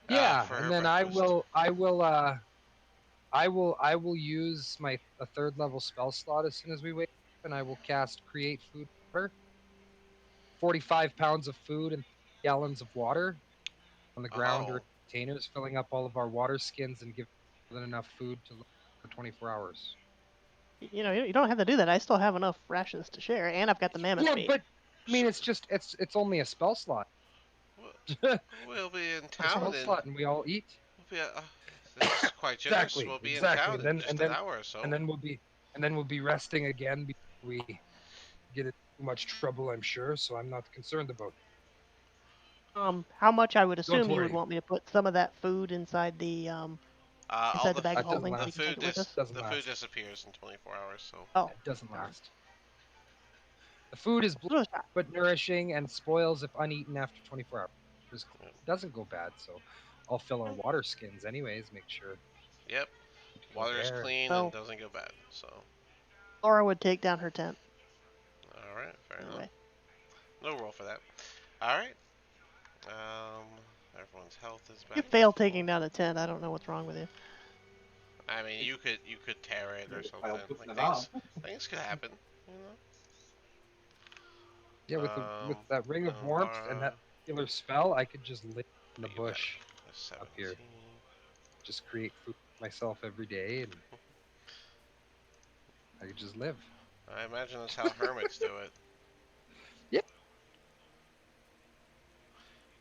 Yeah, for and her then breakfast. I will use my a 3rd level spell slot as soon as we wake up, and I will cast create food water. 45 pounds of food and gallons of water on the ground or Oh, in containers, filling up all of our water skins and giving more than enough food to last for 24 hours. You don't have to do that. I still have enough rations to share, and I've got the mammoth Yeah, meat. but I so, mean, it's only a spell slot. we'll, we'll be in A spell town, and slot, and we all eat. we'll be. This is quite generous. Exactly, We'll be in exactly. town in just an hour or so. And then we'll be resting again before we get into too much trouble, I'm sure. So I'm not concerned about it. How much I would Don't assume you would worry, want me to put some of that food All inside the bag of that doesn't holding so the we last. can take food it with us. Doesn't the food last. disappears in 24 hours. So Oh, It doesn't darn. last. The food is Give it a shot. but nourishing and spoils if uneaten after 24 hours. yeah. It doesn't go bad, so I'll fill our water skins anyways, make sure Yep, to go water is there. clean and So doesn't go bad. So Laura would take down her tent all right, fair enough. anyway. No roll for that. All right. Um, everyone's health is You back to fail full. taking down a tent. I don't know what's wrong with you. I mean, you could tear it or I'll something. put Like that up. things could happen. You Yeah, know. with that ring of warmth and Laura, that particular spell, I could just live in the put you back bush to up 17. here. Just create food for myself every day, and I could just live. I imagine that's how hermits do it. Yeah,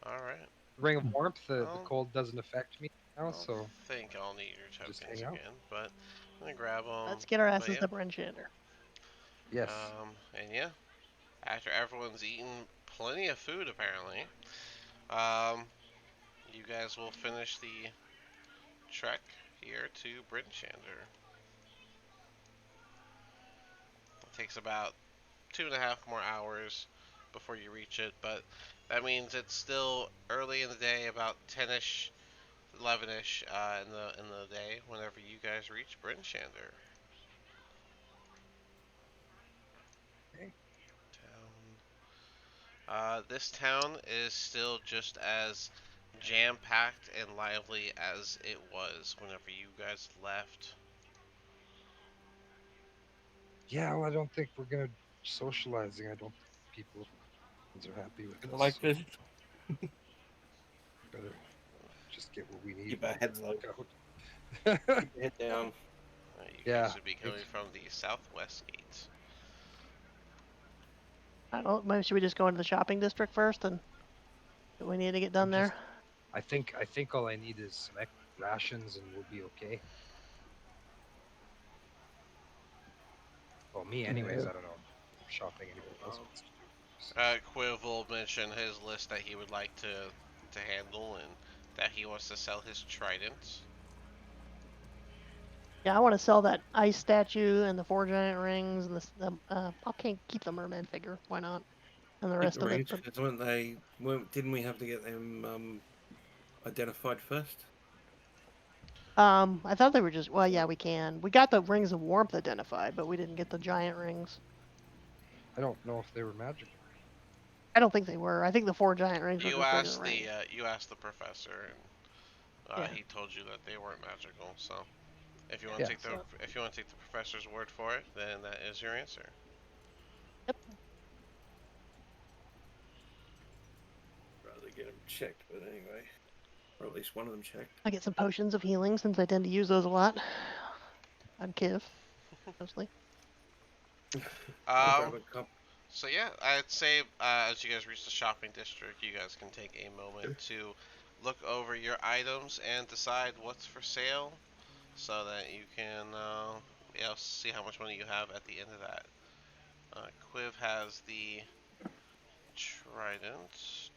All right. ring of warmth. The Well, cold doesn't affect me I now, don't so think I'll need your just tokens hang out. again, but I'm gonna grab them. Let's get our But asses yeah. to Brenchander. Yes. And yeah, after everyone's eaten plenty of food, apparently, um, you guys will finish the trek here to Brinchander. It takes about 2.5 more hours before you reach it, but that means it's still early in the day, about 10ish, 11ish in the day, whenever you guys reach Brinchander. Okay. This town is still just as jam-packed and lively as it was whenever you guys left. Yeah, well, I don't think we're gonna socializing. I don't think people are happy with Gonna us. like So this. better just get what we need. Keep our heads low. Out. Keep your head down. You Yeah, guys would be coming from the southwest gate. I don't know. Maybe should we just go into the shopping district first and that we need to get done just- there? I think all I need is some extra rations and we'll be okay. Well, me anyways. Yeah. I don't know. If shopping anybody else wants to do. So, Quiv will mention his list that he would like to handle and that he wants to sell his tridents. Yeah, I want to sell that ice statue and the 4 giant rings and I'll keep the merman figure. Why not? And the Keep rest the of it. rings, because weren't they? Didn't we have to get them identified first? I thought they were just. Well, yeah, we can. We got the rings of warmth identified, but we didn't get the giant rings. I don't know if they were magical. I don't think they were. I think the 4 giant rings were You just asked regular rings. you asked the professor, and Yeah. he told you that they weren't magical. So, if you want Yeah, to take if you want to take the professor's word for it, then that is your answer. Yep. Rather get them checked, but anyway, or at least one of them checked. I get some potions of healing since I tend to use those a lot. On Kiv, mostly. I'll grab Um. a cup. So yeah, I'd say as you guys reach the shopping district, you guys can take a moment to look over your items and decide what's for sale, so that you can see how much money you have at the end of that. Quiv has the trident.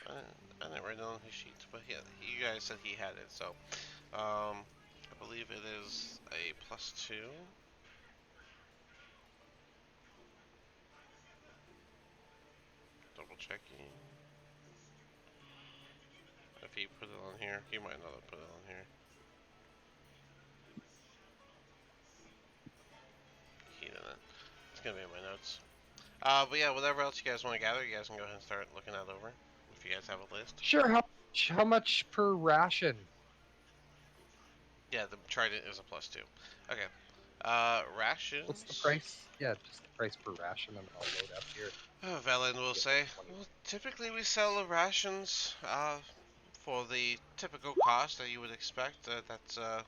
I didn't write it on his sheet, but yeah, you guys said he had it, so I believe it is a +2. Double checking. If he put it on here, he might not have put it on here. He didn't. It's gonna be in my notes. But yeah, whatever else you guys want to gather, you guys can go ahead and start looking that over. If you guys have a list. Sure. How much per ration? Yeah, the trident is a +2. Okay. Rations. What's the price? Yeah, just the price per ration, and I'll load up here. Velen will Get say, 20. well, typically we sell the rations for the typical cost that you would expect. That's not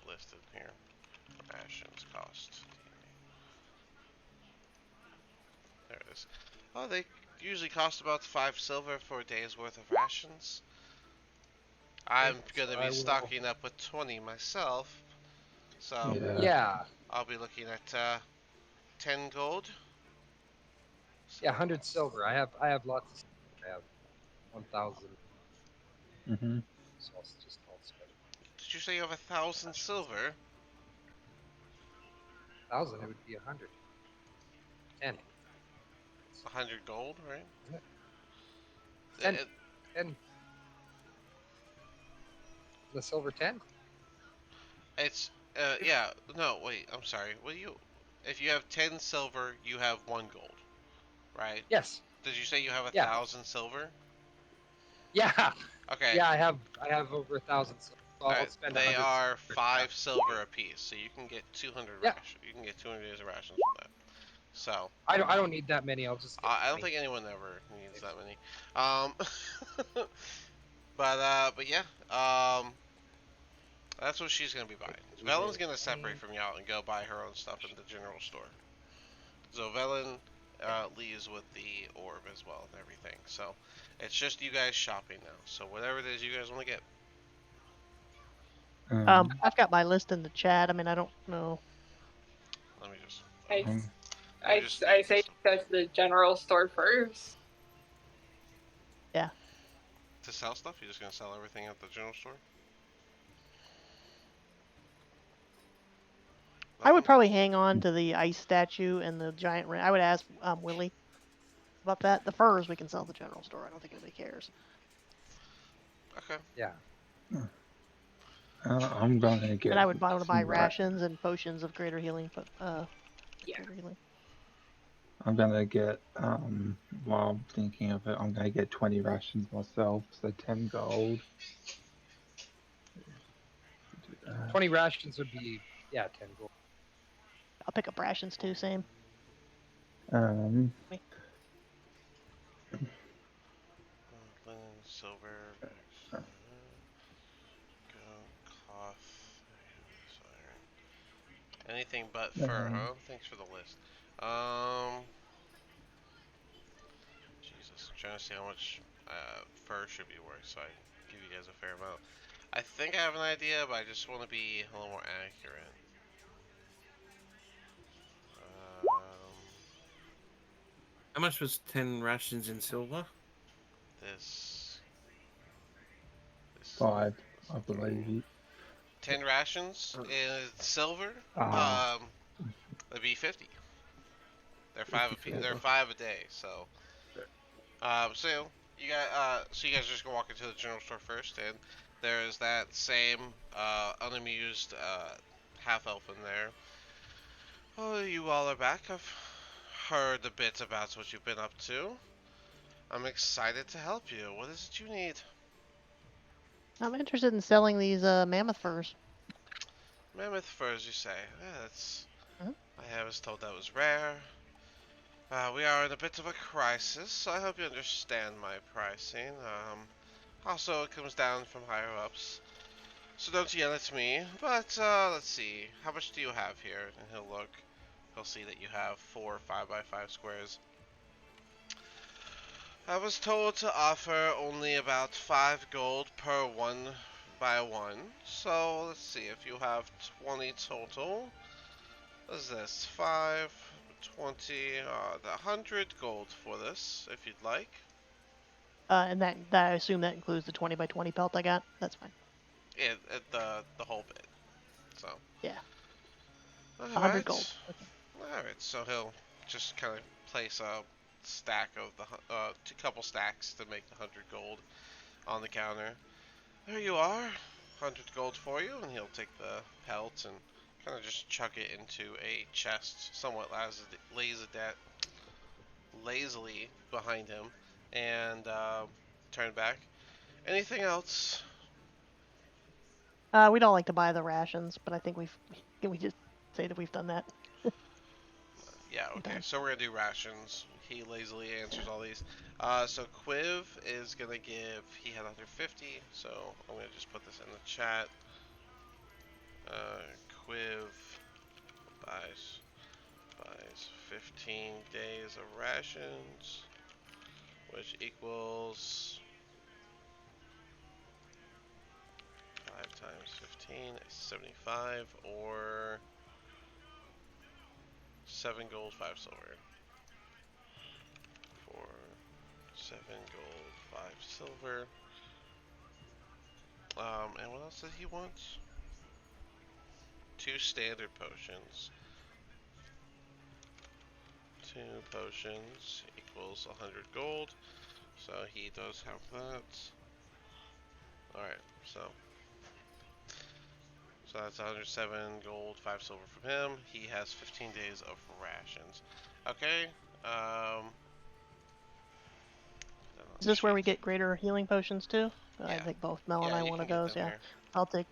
listed here. Rations cost. There it is. Oh, they usually cost about 5 silver for a day's worth of rations. I'm gonna be stocking up with 20 myself, so Yeah. I'll be looking at 10 gold. Yeah, 100 silver. I have lots of silver. I have 1,000. Mm-hmm. So I'll spend Did you say you have 1,000 silver? 1,000. It would be 100. 10. 100 gold, right? Isn't it? Uh, 10. 10. The silver 10. It's yeah. No, wait. I'm sorry. What do you? If you have 10 silver, you have 1 gold, right? Yes. Did you say you have Yeah. 1,000 silver? Yeah. Okay. Yeah, I have over 1,000 silver. So I'll spend they 100 are silver. 5 silver apiece, so you can get 200 Yeah. You can get 200 days of rations with that. So I don't need that many. I'll just get I don't 20. think anyone ever needs that many. But yeah. That's what she's gonna be buying. Velen's gonna separate from y'all and go buy her own stuff in the general store. So Velen leaves with the orb as well and everything. So it's just you guys shopping now. So whatever it is you guys want to get. I've got my list in the chat. I mean, I don't know. Let me just. I say go to the general store first. Yeah. To sell stuff, you're just gonna sell everything at the general store. I would probably hang on to the ice statue and the giant ring. I would ask Willie about that. The furs we can sell at the general store. I don't think anybody cares. Okay. Yeah. I'm gonna get. And I would want to buy some rations and potions of greater healing. Yeah. Greater healing. I'm gonna get. While I'm thinking of it, I'm gonna get 20 rations myself, so 10 gold. 20 rations would be 10 gold. I'll pick up rations too. Same. Um. Linen, silver, gold, cloth, iron. Anything but fur, huh? Thanks for the list. trying to see how much fur should be worth, so I give you guys a fair amount. I think I have an idea, but I just want to be a little more accurate. How much was 10 rations in silver? This 5, I believe. 10 rations in silver. Ah, That'd be 50. They're 50 They're silver. 5 a day. So, so you guys are just gonna walk into the general store first, and there's that same unamused half elf in there. Oh, you all are back. I've heard a bit about what you've been up to. I'm excited to help you. What is it you need? I'm interested in selling these mammoth furs. Mammoth furs, you say? Yeah, that's. Mhm. I was told that was rare. We are in a bit of a crisis, so I hope you understand my pricing. Also, it comes down from higher ups, so don't yell at me. But let's see, how much do you have here? And he'll look. He'll see that you have 4 5x5 squares. I was told to offer only about 5 gold per 1x1. So let's see, if you have 20 total, what is this? 5, 20, 100 gold for this, if you'd like. And that I assume that includes the 20 by 20 pelt I got. That's fine. Yeah, the whole bit. So. Yeah. All 100 gold. right. Okay. All right. So he'll just kind of place a stack of the couple stacks to make the 100 gold on the counter. There you are, 100 gold for you, and he'll take the pelt and kind of just chuck it into a chest, somewhat lazily behind him, and turn back. Anything else? We don't like to buy the rations, but I think can we just say that we've done that? Yeah, okay. Done. So we're gonna do rations. He lazily answers all these. So Quiv is gonna give. He had 150, so I'm gonna just put this in the chat. Quiv buys 15 days of rations, which equals 5 times 15 is 75, or 7 gold, 5 silver. For 7 gold, 5 silver. And what else did he want? 2 standard potions. 2 potions equals 100 gold. So he does have that. Alright, so that's 107 gold, 5 silver from him. He has 15 days of rations. Okay. Is this where we get greater healing potions too? Yeah. I think both Mel and Yeah, I you one can of get those. them Yeah. here. I'll take.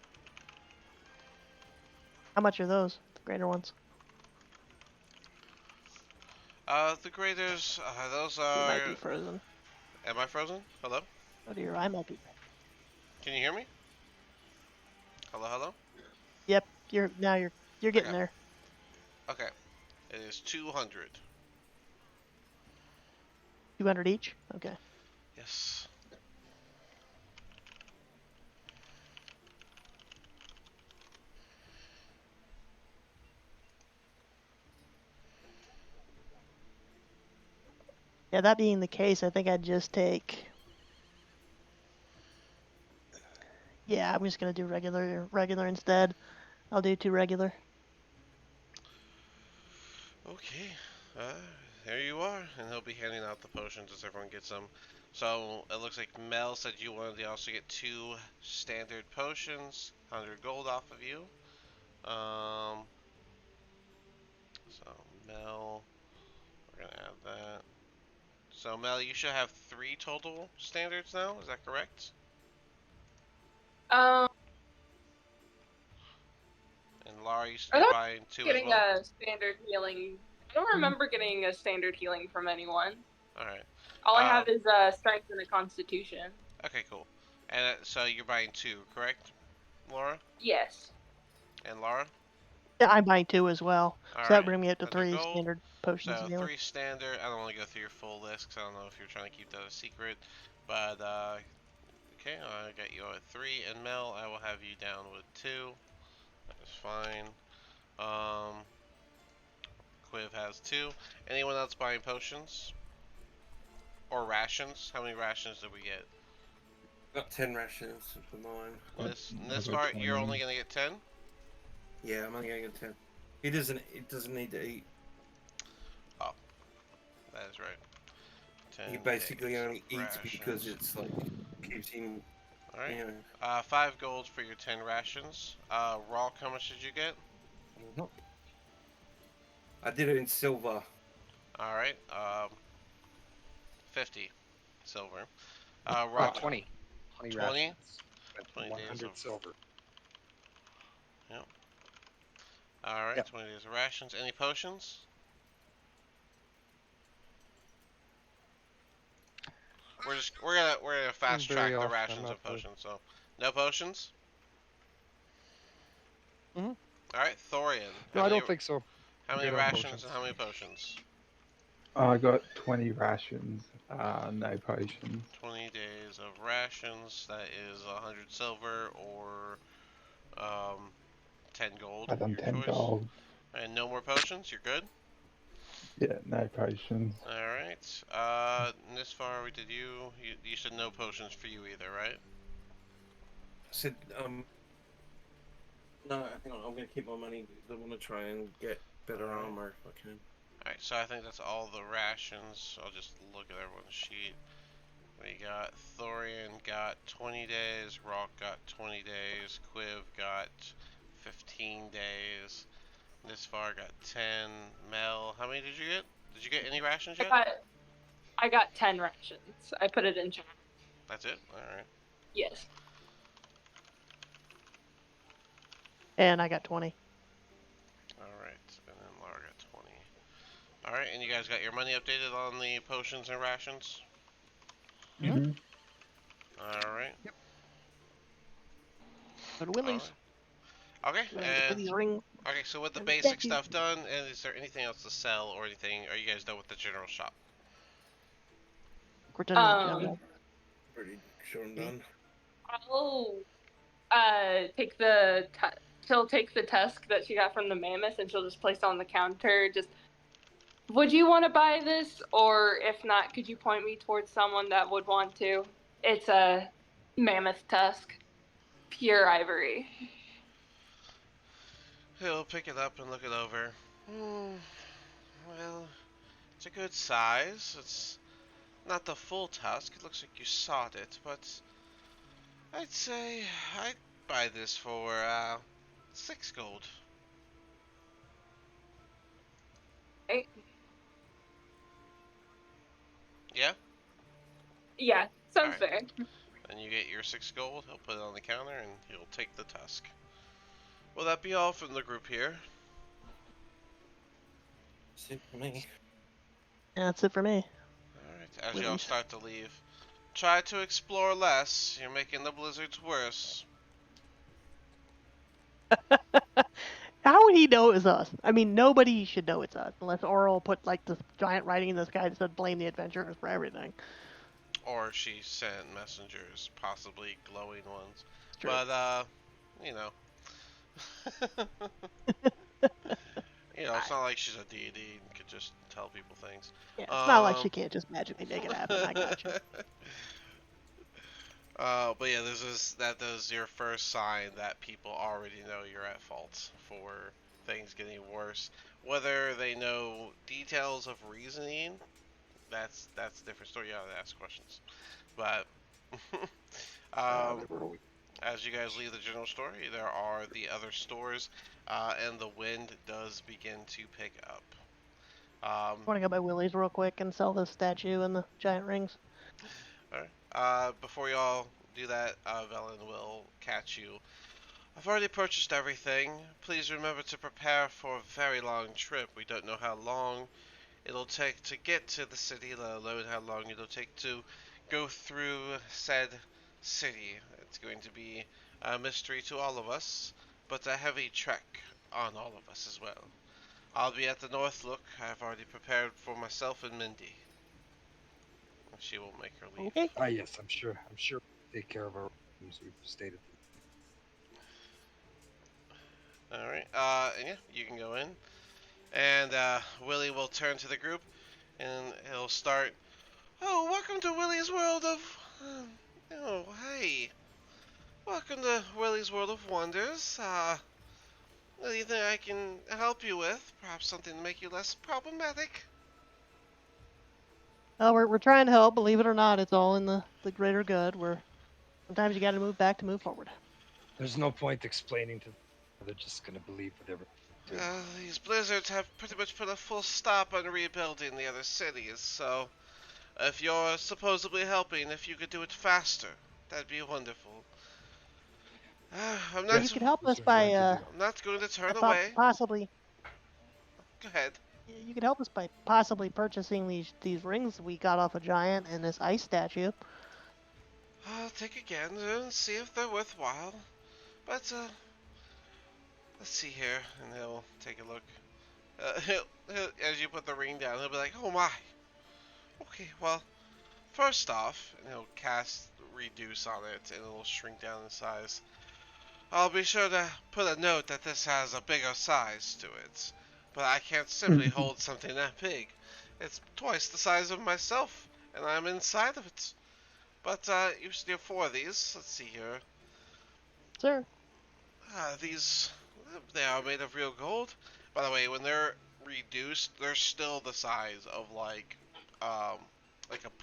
How much are those? The greater ones? The graders, those You are. might be frozen. Am I frozen? Hello? Oh dear, I might be. Can you hear me? Hello, hello? Yep. You're getting Okay. there. Okay. It is 200. 200 each. Okay. Yes. Yeah, that being the case, I think I'd just take. Yeah, I'm just gonna do regular instead. I'll do 2 regular. Okay. There you are. And he'll be handing out the potions as everyone gets them. So it looks like Mel said you wanted to also get 2 standard potions, 100 gold off of you. So Mel, we're gonna add that. So Mel, you should have 3 total standards now. Is that correct? Um, And Laura, you should I be don't buying 2 as getting well. a standard healing. I don't remember getting a standard healing from anyone. All right. All I have is strength and a constitution. Okay, cool. And so you're buying 2, correct, Laura? Yes. And Laura? Yeah, I'm buying 2 as well. All So that right. would bring me up to 100 3 gold. standard. potions So of healing. 3 standard. I don't want to go through your full list because I don't know if you're trying to keep that a secret. But okay, I got you at 3, and Mel, I will have you down with 2. That is fine. Quiv has 2. Anyone else buying potions or rations? How many rations did we get? Got 10 rations for mine. This I got part, you're 20. only gonna get 10. Yeah, I'm only getting 10. He doesn't need to eat. Oh, that is right. 10 He basically days only of eats because rations. it's like keeps him. All right. You know. 5 gold for your 10 rations. Raw, how much did you get? I did it in silver. All right. 50 silver. Oh, Raw, 20. 20 20? rations. Went to 20 days 100 of. silver. Yep. All right. Yep. 20 days of rations. Any potions? We're gonna fast Very track the often, rations not of really. potions. So no potions. Mhm. All right, Thorian. No, I don't think so. How many Good on rations potions. and how many potions? I got 20 rations, no potions. 20 days of rations. That is 100 silver or um, 10 gold. I done Your 10 choice. gold. And no more potions. You're good. Yeah, no potions. All right. This far, we did you. You said no potions for you either, right? I said, no, hang on. I'm gonna keep my money because I want to try and get better Alright. armor if I can. All right. So I think that's all the rations. I'll just look at everyone's sheet. We got Thorian got 20 days. Rock got 20 days. Quiv got 15 days. This far got 10. Mel, how many did you get? Did you get any rations yet? I got 10 rations. I put it in chat. That's it? Alright. Yes. And I got 20. Alright. And then Laura got 20. Alright, and you guys got your money updated on the potions and rations? Mhm. Alright. Yep. Go to Willie's. Okay, and Willie's ring. okay, so with the and basic statue. stuff done, and is there anything else to sell or anything? Are you guys done with the general shop? We're done with general. Pretty sure I'm done. I'll take she'll take the tusk that she got from the mammoth and she'll just place it on the counter. Just, would you want to buy this? Or if not, could you point me towards someone that would want to? It's a mammoth tusk, pure ivory. He'll pick it up and look it over. Well, it's a good size. It's not the full tusk. It looks like you sawed it, but I'd say I'd buy this for 6 gold. Right? Yeah? Yeah, sounds Alright. fair. And you get your 6 gold. He'll put it on the counter and he'll take the tusk. Will that be all from the group here? That's it for me. Yeah, that's it for me. Alright, as y'all Willie's. start to leave, try to explore less. You're making the blizzards worse. How would he know it was us? I mean, nobody should know it's us unless Oral put like this giant writing in the sky that said "blame the adventurers for everything." Or she sent messengers, possibly glowing ones. It's true. But, you know. You know, it's not like she's a deity and could just tell people things. Yeah, it's not like she can't just magically make it happen. I got you. But yeah, that is your first sign that people already know you're at fault for things getting worse. Whether they know details of reasoning, that's a different story. You gotta ask questions. But as you guys leave the general store, there are the other stores, and the wind does begin to pick up. I want to go by Willie's real quick and sell the statue and the giant rings. Alright. Before y'all do that, Velen will catch you. I've already purchased everything. Please remember to prepare for a very long trip. We don't know how long it'll take to get to the city, let alone how long it'll take to go through said city. It's going to be a mystery to all of us, but a heavy trek on all of us as well. I'll be at the North Look. I've already prepared for myself and Mindy. She will make her leave. Okay. Ah, yes, I'm sure. I'm sure we'll take care of our rooms. We've stayed at Alright, and yeah, you can go in. And Willie will turn to the group and he'll start. Oh, welcome to Willie's World of. Oh, hey. Welcome to Willie's World of Wonders. Anything I can help you with? Perhaps something to make you less problematic? Oh, we're trying to help. Believe it or not, it's all in the greater good. Sometimes you got to move back to move forward. There's no point explaining to them. They're just going to believe whatever they do. These blizzards have pretty much put a full stop on rebuilding the other cities, so if you're supposedly helping, if you could do it faster, that'd be wonderful. I'm You not. could help That's us what we're going to do. I'm not going to turn by away. possibly. Go ahead. You could help us by possibly purchasing these rings we got off a giant and this ice statue. I'll take a gander and see if they're worthwhile. But let's see here, and he'll take a look. As you put the ring down, he'll be like, "Oh my." Okay, well, first off, and he'll cast reduce on it, and it'll shrink down in size. I'll be sure to put a note that this has a bigger size to it. But I can't simply hold something that big. It's twice the size of myself, and I'm inside of it. But you steal 4 of these. Let's see here. Sir. These, they are made of real gold. By the way, when they're reduced, they're still the size of like a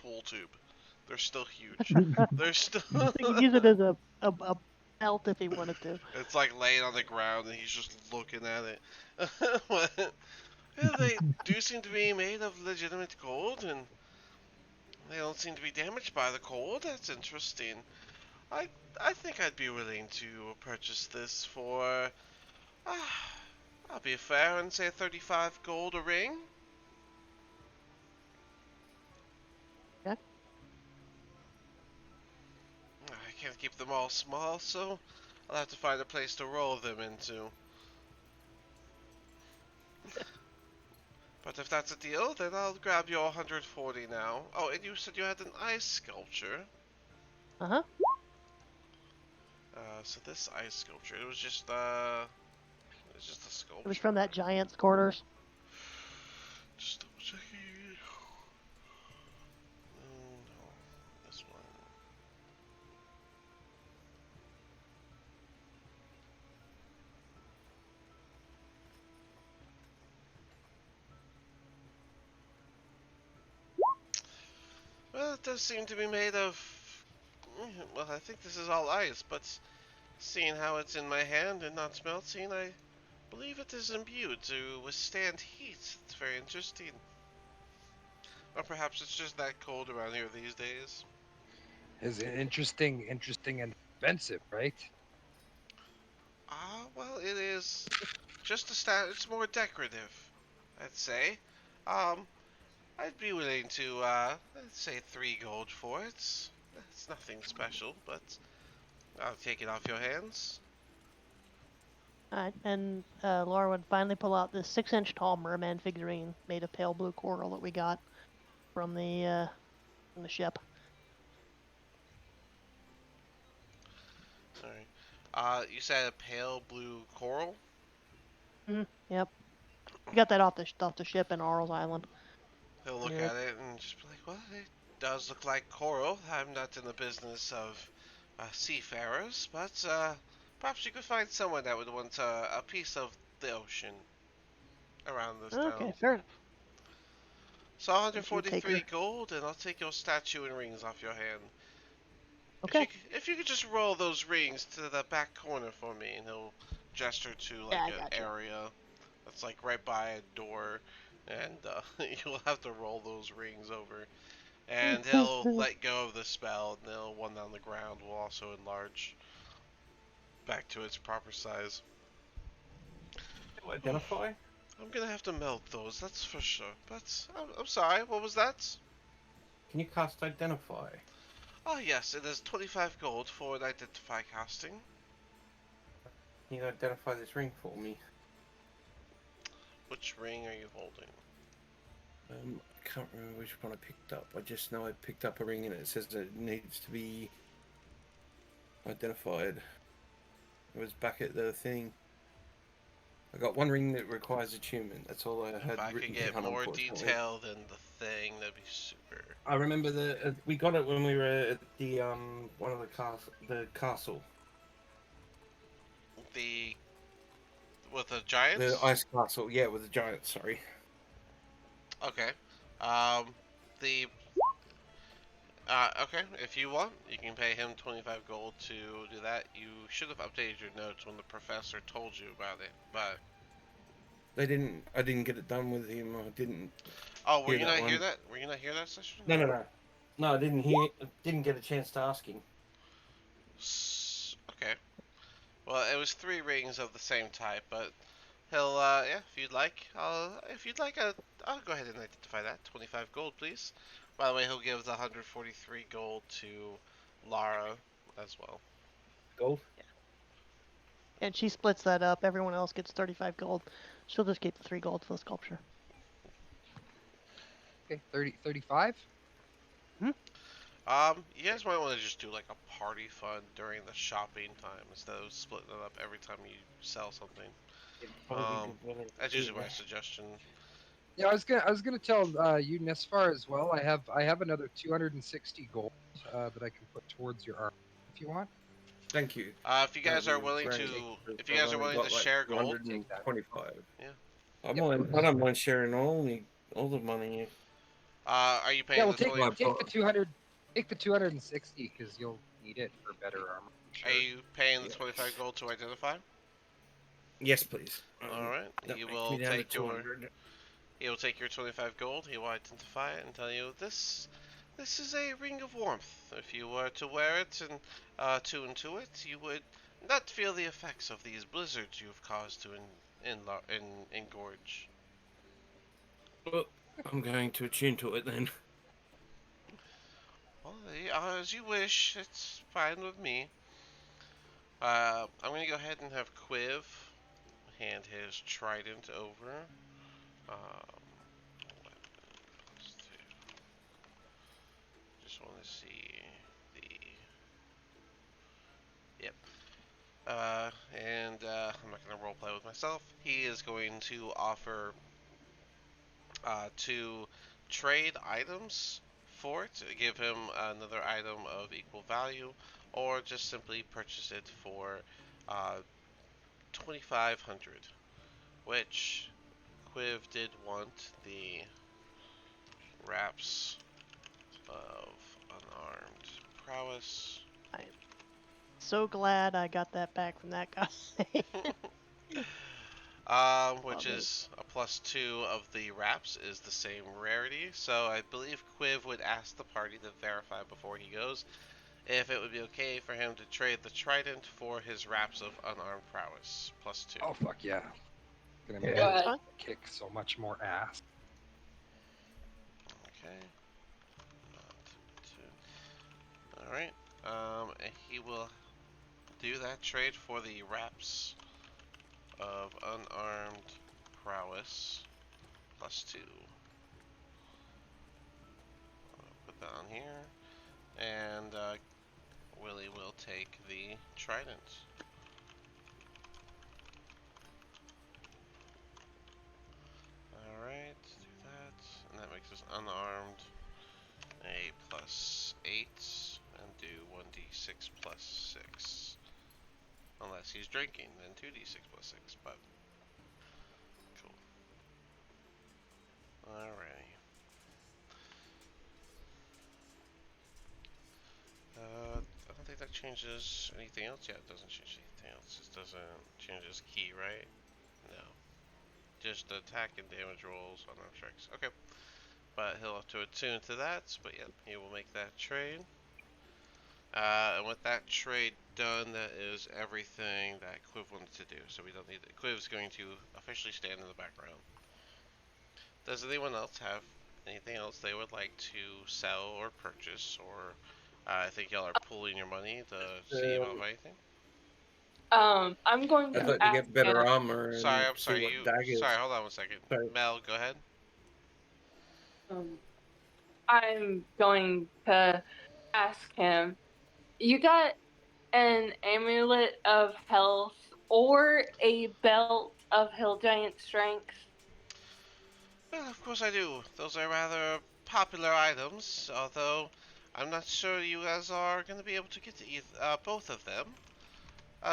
pool tube. They're still huge. They're still. You could use it as a belt if he wanted to. It's like laying on the ground and he's just looking at it. But, yeah, they do seem to be made of legitimate gold, and they don't seem to be damaged by the cold. That's interesting. I I think I'd be willing to purchase this for. I'll be fair and say 35 gold a ring. Okay. I can't keep them all small, so I'll have to find a place to roll them into. But if that's a deal, then I'll grab your 140 now. Oh, and you said you had an ice sculpture. Uh-huh. So this ice sculpture, it was just a sculpture. It was from that giant's quarters. Just double checking. No, this one. Well, it does seem to be made of. Well, I think this is all ice, but seeing how it's in my hand and not melting, I believe it is imbued to withstand heat. It's very interesting. Or perhaps it's just that cold around here these days. Is it interesting and expensive, right? Well, it is just a it's more decorative, I'd say. I'd be willing to, let's say 3 gold for it. It's nothing special, but I'll take it off your hands. Alright, and Laura would finally pull out this 6-inch tall merman figurine made of pale blue coral that we got from the ship. Alright. You said a pale blue coral? Yep. We got that off the ship in Arles Island. He'll look Yeah. at it and just be like, well, it does look like coral. I'm not in the business of seafarers, but perhaps you could find someone that would want a piece of the ocean around this Okay, town. fair enough. So Would you take 143 her? gold, and I'll take your statue and rings off your hand. Okay. If you could just roll those rings to the back corner for me, and he'll gesture to Yeah, I like an gotcha. area that's like right by a door, and you'll have to roll those rings over. And he'll let go of the spell, and the one on the ground will also enlarge back to its proper size. Identify? I'm gonna have to melt those, that's for sure. But I'm sorry, what was that? Can you cast Identify? Oh yes, it is 25 gold for an identify casting. Can you identify this ring for me? Which ring are you holding? I can't remember which one I picked up. I just know I picked up a ring and it says it needs to be identified. It was back at the thing. I got one ring that requires attunement. That's all I If had I could written get down, more unfortunately. detail than the thing, that'd be super. I remember we got it when we were at the one of the castle, The with the the giants. ice castle. Yeah, with the giants. Sorry. Okay. The okay. If you want, you can pay him 25 gold to do that. You should have updated your notes when the professor told you about it, but They didn't. I didn't get it done with him. I didn't oh, were hear you that not here one. that? Were you not here that session? No, no, no. No, I didn't hear. Didn't get a chance to ask him. Okay. Well, it was 3 rings of the same type, but he'll yeah. If you'd like, I'll go ahead and identify that. 25 gold, please. By the way, he'll give the 143 gold to Lara as well. Gold. And she splits that up. Everyone else gets 35 gold. She'll just keep the 3 gold for the sculpture. Okay, 35. You guys might want to just do like a party fund during the shopping time instead of splitting it up every time you sell something. That's usually my suggestion. Yeah, I was gonna tell you Nesfar as well. I have another 260 gold that I can put towards your arm if you want. Thank you. If you That guys would are be willing great. to, if you I've guys are only willing to got like share gold, Take that. 225. yeah. I don't mind sharing all the money. Are you Yeah, paying well the take 20? take the 200, take the 260 because you'll need it for better armor. Are Sure. you paying the Yeah. 25 gold to identify? Yes, please. All right. That makes me down to 200. He will take your 25 gold. He will identify it and tell you this is a ring of warmth. If you were to wear it and tune to it, you would not feel the effects of these blizzards you've caused to engorge. Well, I'm going to attune to it then. Well, as you wish. It's fine with me. I'm gonna go ahead and have Quiv hand his trident over. Um, just want to see the. Yep. And I'm not going to roleplay with myself. He is going to offer to trade items for it, to give him another item of equal value, or just simply purchase it for 2,500. Which Quiv did want the wraps of unarmed prowess. I'm so glad I got that back from that guy. Which Love it. is a +2 of the wraps is the same rarity. So I believe Quiv would ask the party to verify before he goes if it would be okay for him to trade the trident for his wraps of unarmed prowess +2. Oh fuck yeah! Gonna Yeah. make That's What? fine. kick so much more ass. Okay. All right. And he will do that trade for the wraps of unarmed prowess +2. Put that on here. And Willie will take the trident. Alright, do that. And that makes us unarmed a +8. And do 1d6 +6. Unless he's drinking, then 2d6 +6. But, cool. Alrighty. I don't think that changes anything else. Yeah, it doesn't change anything else. It doesn't change his key, right? No. Just attack and damage rolls on our checks. Okay. But he'll have to attune to that. But yeah, he will make that trade. And with that trade done, that is everything that Quiv wanted to do. So we don't need it. Quiv's going to officially stand in the background. Does anyone else have anything else they would like to sell or purchase? Or I think y'all are pooling your money to see about anything. I'm going I'd to like to ask get better him. armor Sorry, and I'm see sorry. what daggers. Sorry, hold on one second. Sorry. Mel, go ahead. Um, I'm going to ask him. You got an amulet of health or a belt of hill giant strength? Well, of course I do. Those are rather popular items, although I'm not sure you guys are going to be able to get to both of them.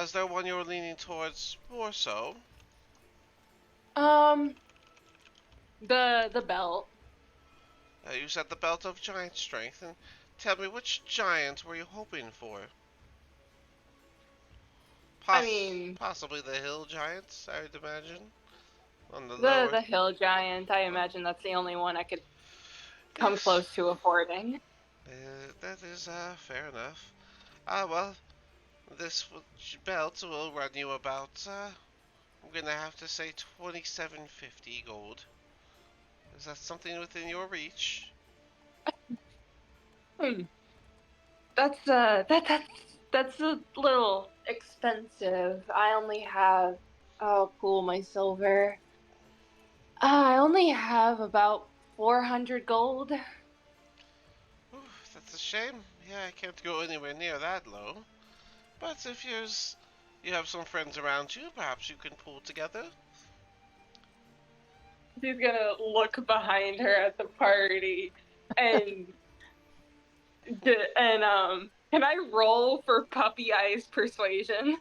Is there one you're leaning towards more so? Um, the belt. You said the belt of giant strength, and tell me which giant were you hoping for? I mean, Possibly the hill giants, I would imagine. On the the lower. hill giant. I imagine that's the only one I could come Yes, close to affording. that is fair enough. Well, this belt will run you about, I'm gonna have to say 2750 gold. Is that something within your reach? Hmm. That's a little expensive. I only have oh cool my silver. I only have about 400 gold. Ooh, that's a shame. Yeah, I can't go anywhere near that low. But if you have some friends around you, perhaps you can pull together. She's gonna look behind her at the party and can I roll for puppy eyes persuasion?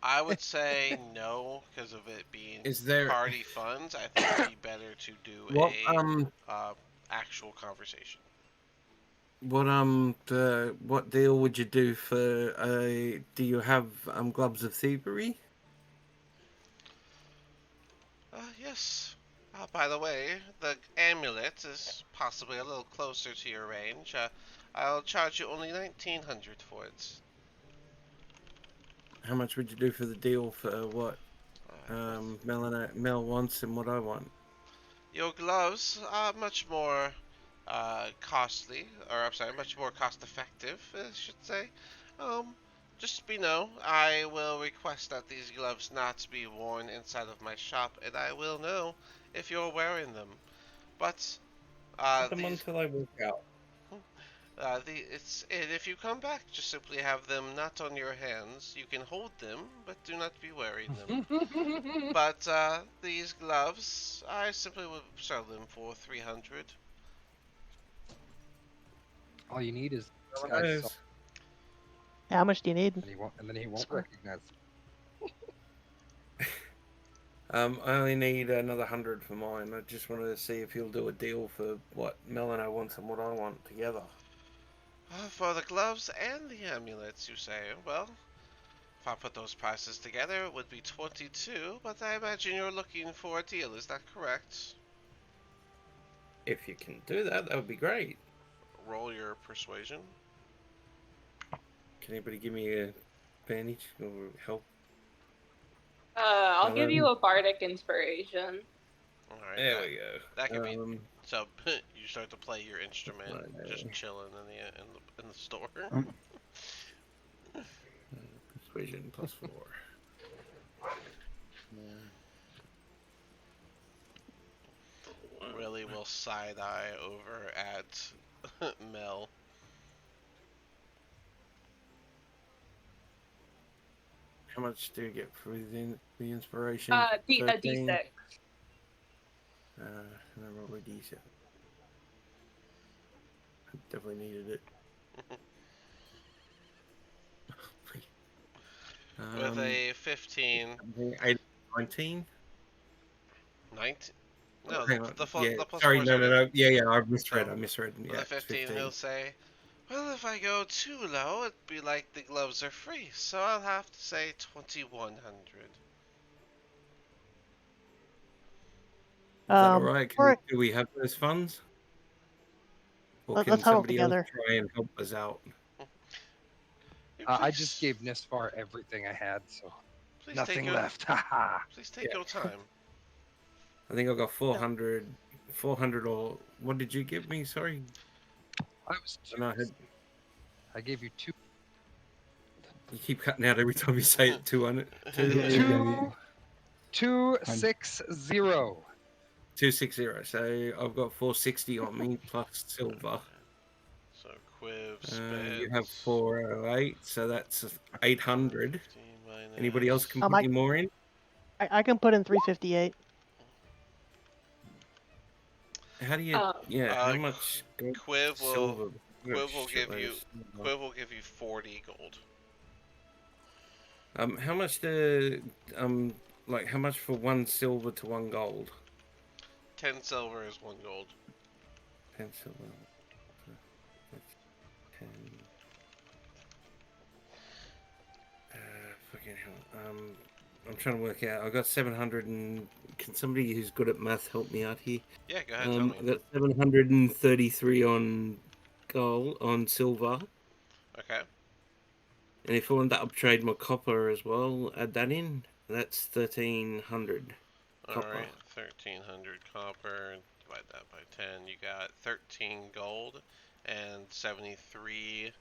I would say no, because of it being Is there party funds. I think it'd be better to do what a actual conversation. what deal would you do for do you have gloves of thievery? Yes. By the way, the amulet is possibly a little closer to your range. I'll charge you only 1900 for it. How much would you do for the deal for what Uh, Mel wants and what I want? Your gloves are much more costly, or I'm sorry, much more cost effective, I should say. Um, just be know, I will request that these gloves not be worn inside of my shop, and I will know if you're wearing them. But Put them these until I walk out. and if you come back, just simply have them not on your hands. You can hold them, but do not be wearing them. But these gloves, I simply will sell them for 300. All you need is this One of guy's soul, those. How much do you need? and then he won't Sorry. recognize. I only need another 100 for mine. I just wanted to see if you'll do a deal for what Mel and I want and what I want together. For the gloves and the amulets, you say? Well, if I put those prices together, it would be 22, but I imagine you're looking for a deal, is that correct? If you can do that, that would be great. Roll your persuasion. Can anybody give me a advantage or help? I'll give you 11. a bardic inspiration. Alright, There we go. that could be. Um, So, you start to play your instrument, just chilling in the store. Persuasion plus 4. Really will side eye over at Mel. How much do you get for the inspiration? A 13. d6. And I roll a d7. I definitely needed it. With a 15, 19? 19. No, Hang on. the Yeah. plus Sorry, 4 is no, already. no, no. Yeah, I misread. So, I misread. with Yeah, a it's 15, 15. he'll say, well, if I go too low, it'd be like the gloves are free, so I'll have to say 2100. Is that all right? Or Do we have those funds? Or can let's huddle somebody else together. try and help us out? I just gave Nisfar everything I had, so please nothing left. Haha. Please take your time. I think I got 400. 400 or... What did you give me? Sorry. I was And I had... I gave you 2. You keep cutting out every time you say it. 200. Yeah, yeah. 260. 260. So I've got 460 on me plus silver. So Quiv You have spends 408, so that's 800. 50 Anybody else can minus. put any more in? I can put in 358. How do you? Yeah, how much gold, Quiv will silver? I've got a Quiv will give shitload you of silver. Quiv will give you 40 gold. How much the like how much for 1 silver to 1 gold? 10 silver is 1 gold. 10 silver. That's 10. Fucking hell. I'm trying to work out. I got 700 and can somebody who's good at math help me out here? Yeah, go ahead, tell me. I got 733 on gold on silver. Okay. And if I want to uptrade my copper as well, add that in. That's 1300 copper. Alright, 1300 copper, divide that by 10. You got 13 gold and 73.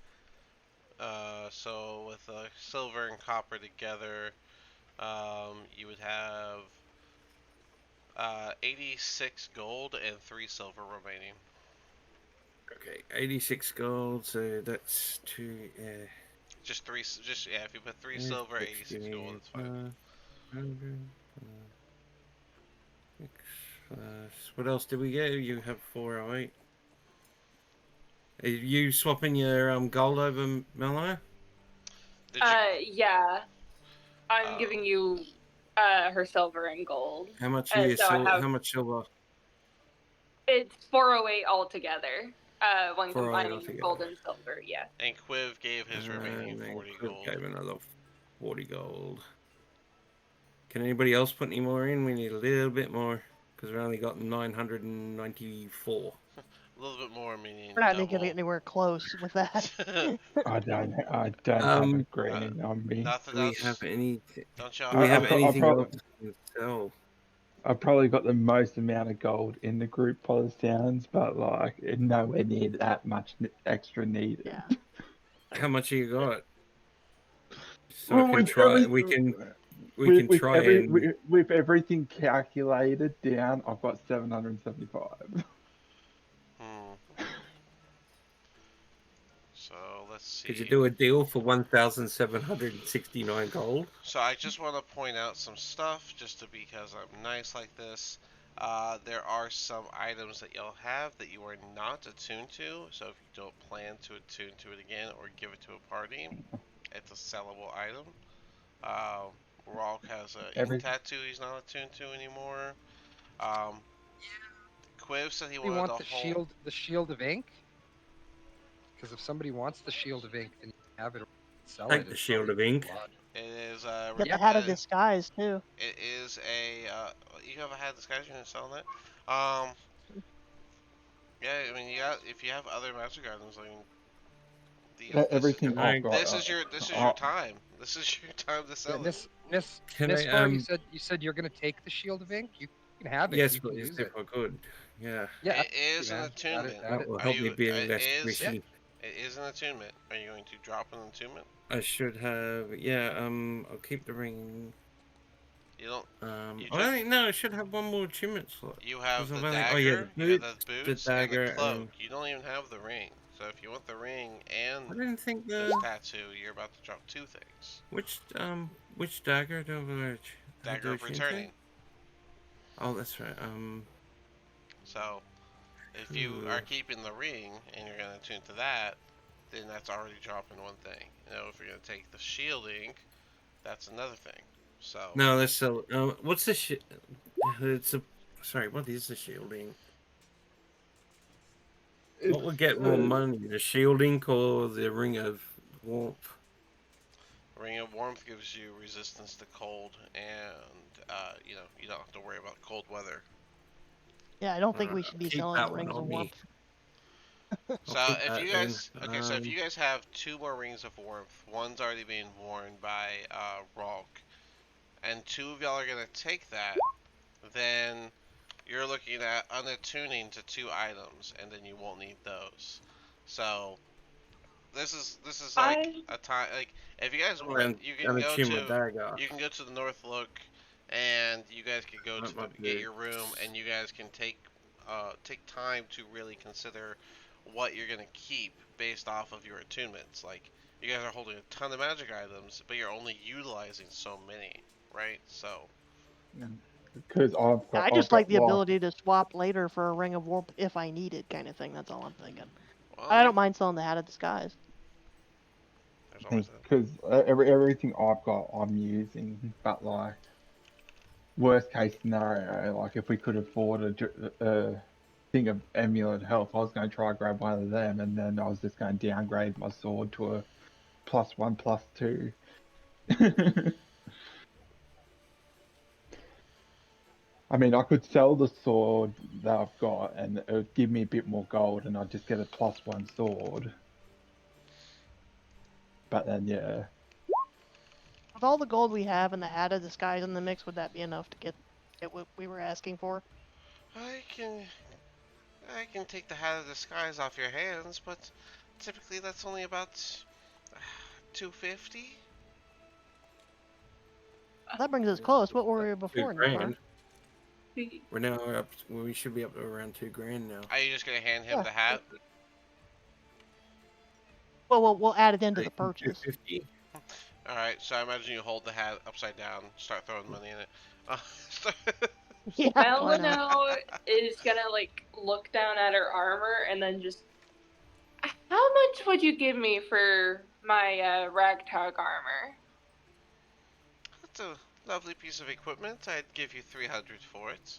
So with silver and copper together, you would have 86 gold and 3 silver remaining. Okay, 86 gold, so that's 2, Just yeah, if you put 3 silver, 86 gold, it's fine. 100, what else did we get? You have 408. Are you swapping your gold over, Melano? Yeah. I'm giving you her silver and gold. How much are how much silver? It's 408 altogether. When 408 combining altogether. gold and silver, yeah. And Quiv gave his remaining 40 Quiv gold. gave another 40 gold. Can anybody else put any more in? We need a little bit more because we've only got 994. A little bit more, meaning We're not double. going to get anywhere close with that. I don't have a grand on me. Nothing Do we else. have any? Don't y'all Do we have have anything else to sell? I've probably got the most amount of gold in the group by the sounds, but like nowhere near that much extra needed. Yeah. How much you got? So Well, I can with try. every- We can with try and with everything calculated down, I've got 775. So let's see. Could you do a deal for 1,769 gold? So I just want to point out some stuff, just because I'm nice like this. There are some items that you'll have that you are not attuned to. So if you don't plan to attune to it again or give it to a party, it's a sellable item. Rolk has a ink tattoo he's not attuned to anymore. Quiv said he We wanted want the whole. the shield of ink. Because if somebody wants the shield of ink, then you can have it or sell Take it. the shield of ink. It is Get the hat of disguise too. It is a you have a hat disguise, you're selling it. Yeah, I mean, if you have other magic items, I mean, Everything I've got. this is your time. This is your time to sell it. Miss you said you're gonna take the shield of ink. You can have it. Yes, you can please, use if it. I could. Yeah. Yeah. It is an attunement. That will help me be less squishy. It is an attunement. Are you going to drop an attunement? I should have. Yeah. I'll keep the ring. You don't. I should have one more attunement slot. You have the only, dagger. you have the boots, the dagger, and the cloak. You don't even have the ring. So if you want the ring and I didn't think this tattoo, you're about to drop 2 things. Which dagger do I? Dagger of returning. Oh, that's right. So if you are keeping the ring and you're gonna attune to that, then that's already dropping 1 thing. You know, if you're gonna take the shield ink, that's another thing. So no, let's sell. What's the shit? It's a. Sorry, what is the shielding? What would get more money, the shielding or the ring of warmth? Ring of warmth gives you resistance to cold, and you know, you don't have to worry about cold weather. Yeah, I don't think we should be selling the rings of warmth. So if you guys, so if you guys have 2 more rings of warmth, one's already being worn by Rolk, and 2 of y'all are gonna take that, then you're looking at unattuning to 2 items, and then you won't need those. So this is like I a time like if you guys want, And an attunement dagger. you can go to the North Look, and you guys can go That to might get be. your room, and you guys can take time to really consider what you're gonna keep based off of your attunements. Like you guys are holding a ton of magic items, but you're only utilizing so many, right? So Because I I've just like got the like ability to swap later for a Ring of Warp if I need it, kind of thing. That's all I'm thinking. well, I don't mind selling the Hat of Disguise. there's always that. because everything I've got I'm using, but like worst case scenario, like if we could afford a thing of amulet health, I was going to try grab one of them, and then I was just going to downgrade my sword to a +1/+2. I mean, I could sell the sword that I've got, and it would give me a bit more gold, and I'd just get a +1 sword. But then, yeah, With all the gold we have and the Hat of Disguise in the mix, would that be enough to get what we were asking for? I can I can take the Hat of Disguise off your hands, but typically that's only about 250. That brings us close. What were we Two before, grand. Nipper? We're now up. We should be up to around 2 grand now. Are you just gonna hand him Yeah. the hat? Well, we'll add it into the purchase. 250. All right. So I imagine you hold the hat upside down, start throwing money in it. Yeah, why not? Melano is gonna like look down at her armor and then just. How much would you give me for my ragtag armor? That's a lovely piece of equipment. I'd give you 300 for it.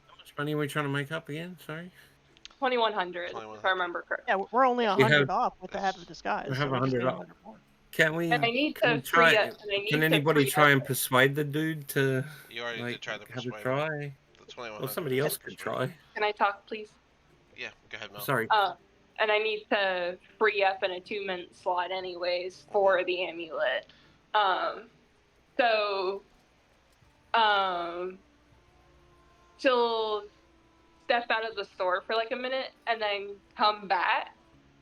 How much money are we trying to make up again? Sorry. 2100, if 2100. I remember correctly. Yeah, we're only We 100 have- off with the Hat of Disguise, we have so we just 100 need off. 100 more. Can we? And I need Can to we free try? up. And I need Can to anybody free try up. and persuade the dude to You already like did try to have a persuade him. try? The 2100. Or somebody else could try. Can I talk, please? Yeah, go ahead, Mel. Sorry. And I need to free up an attunement slot anyways for the amulet. So she'll step out of the store for like a minute and then come back,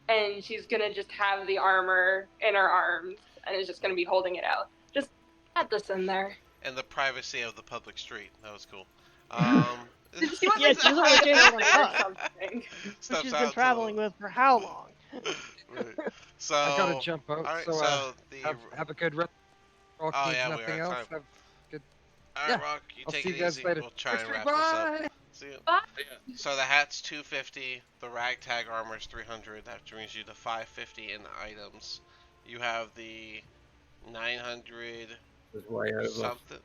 and she's gonna just have the armor in her arms and is just gonna be holding it out. Just add this in there. And the privacy of the public street. That was cool. She wants Yeah, like she doesn't want to change building her or mind. something. Who Steps she's out been to traveling with for how long? Right. So I gotta jump out. All right. so So the. have a good run. Rock Oh, needs yeah, we nothing are. else. Time. Have good. All right, yeah, Rock. You I'll take see it you guys easy. later. We'll try and wrap Bye. this up. See you. Bye. So the hat's 250. The ragtag armor is 300. That brings you to 550 in items. You have the 900 It's way over. something.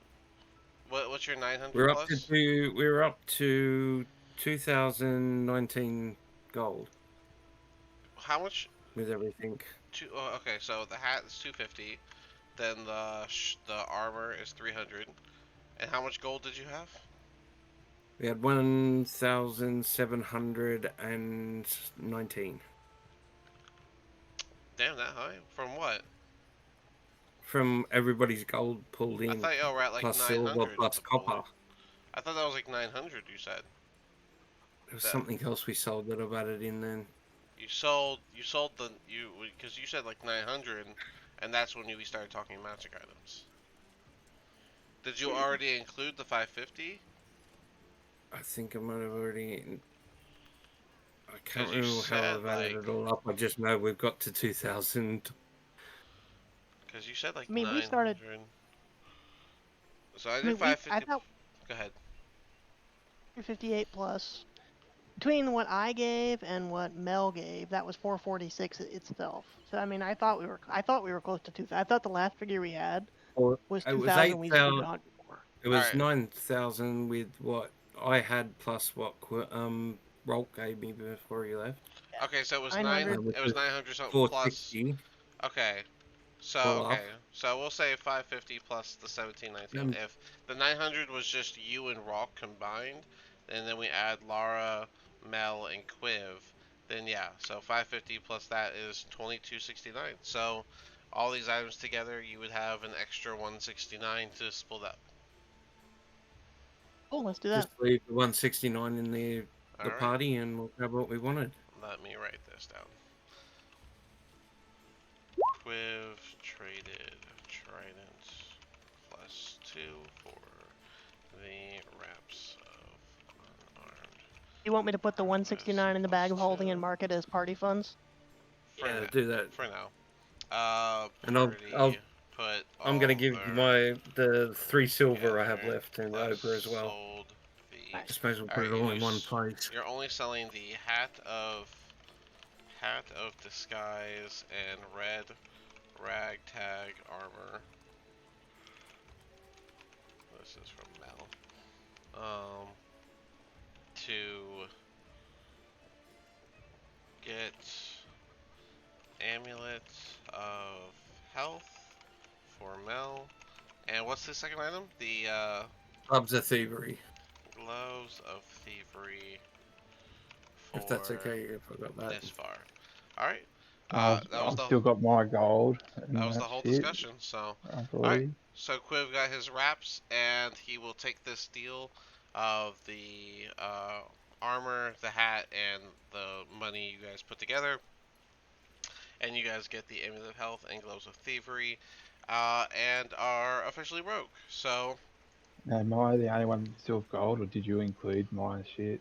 What's your 900 We're up plus? to we're up to 2019 gold How much? with everything. Okay, so the hat is 250. Then the armor is 300. And how much gold did you have? We had 1,719 Damn, that high? From what? from everybody's gold pulled I in, thought y'all were at like plus 900. silver, plus before. copper. I thought that was like 900. You said There was that- something else we sold that I've added in then. you sold the because you said like 900, and that's when we started talking magic items. Did you already include the 550? I think I might have already. I can't 'Cause you remember how said, I've added like- it all up. I just know we've got to 2,000. Because you said like I mean, 900. we started. So I I did mean, 550. I thought Go ahead. 358 plus. Between what I gave and what Mel gave, that was 446 itself. So I mean, I thought we were close to 2,000. I thought the last figure we had Or was it was 2,000. We just needed 8,000. 100 more. It was Alright. 9,000 with what I had plus what Rolk gave me before he left. Okay, so it was 900. It was 900 something plus. 460. Okay. So Well off. okay, so we'll say 550 plus the 1719. If the 900 was just you and Rock combined, and then we add Lara, Mel, and Quiv, then yeah, so 550 plus that is 2269. So all these items together, you would have an extra 169 to split up. Oh, let's do that. Just leave the 169 in the Alright, party and we'll grab what we wanted. let me write this down. Quiv traded Trident +2 for the wraps of unarmed. You want me to put the Quest 169 in the bag of holding and +2 mark it as party funds? for Yeah, now. do that. For now. And I'll Pretty put I'm gonna all give you their the 3 silver I have together left in plus over as well. sold the. Nice. Just may as well All put right, it all in one place. you're only selling the hat of disguise and red ragtag armor. This is from Mel. To get amulet of health for Mel. And what's the second item? The Clubs of Thievery, gloves of thievery if that's for okay, if I got that. this far. All right. I've still got my gold and That was the that whole shit, discussion. So, all I right. believe. So Quiv got his wraps, and he will take this deal of the armor, the hat, and the money you guys put together, and you guys get the amulet of health and gloves of thievery, and are officially rogue. So, Am I the only one with still have gold, or did you include my shit?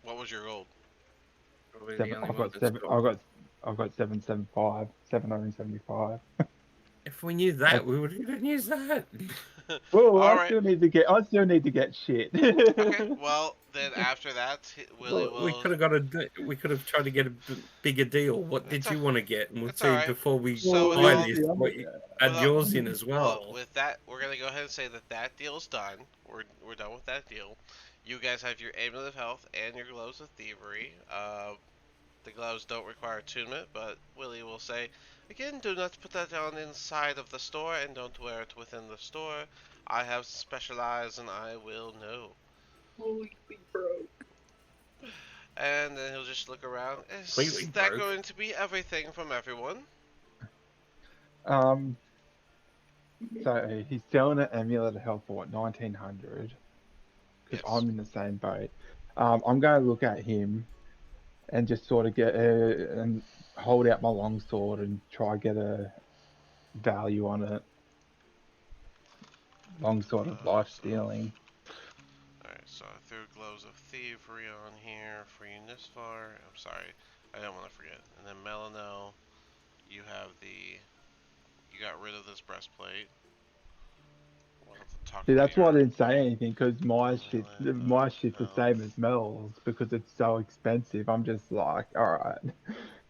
what was your gold? Probably the Seven. only I've one got that's seven. got. I've got 775. If we knew that, we would have used that. Well, All I right. still need to get. I still need to get shit. Okay. Well, then after that, Willie Well, we will. could have got we could have tried to get a bigger deal. What It's did a, you want to get? And we'll it's all see right. before we So Well, with buy all this. see, I'm, What add all, yours in as well, well. with that, we're gonna go ahead and say that that deal's done. We're done with that deal. You guys have your amulet of health and your gloves of thievery. The gloves don't require attunement, but Willie will say, again, do not put that on inside of the store and don't wear it within the store. I have specialized and I will know. Holy bro. And then he'll just look around. Completely Is that broke. going to be everything from everyone? um. So he's selling an amulet of health for what, 1900? Because Yes. I'm in the same boat. I'm going to look at him and just sort of get and hold out my longsword and try get a value on it. Longsword of life Gloves of. stealing. Alright, so I threw gloves of thievery on here for you this far. I'm sorry, I don't want to forget. And then Melano, you have the. You got rid of this breastplate. We'll have to talk See, about that's why I your didn't say anything because amulet my of shit's the same health. as Mel's because it's so expensive. I'm just like, all right,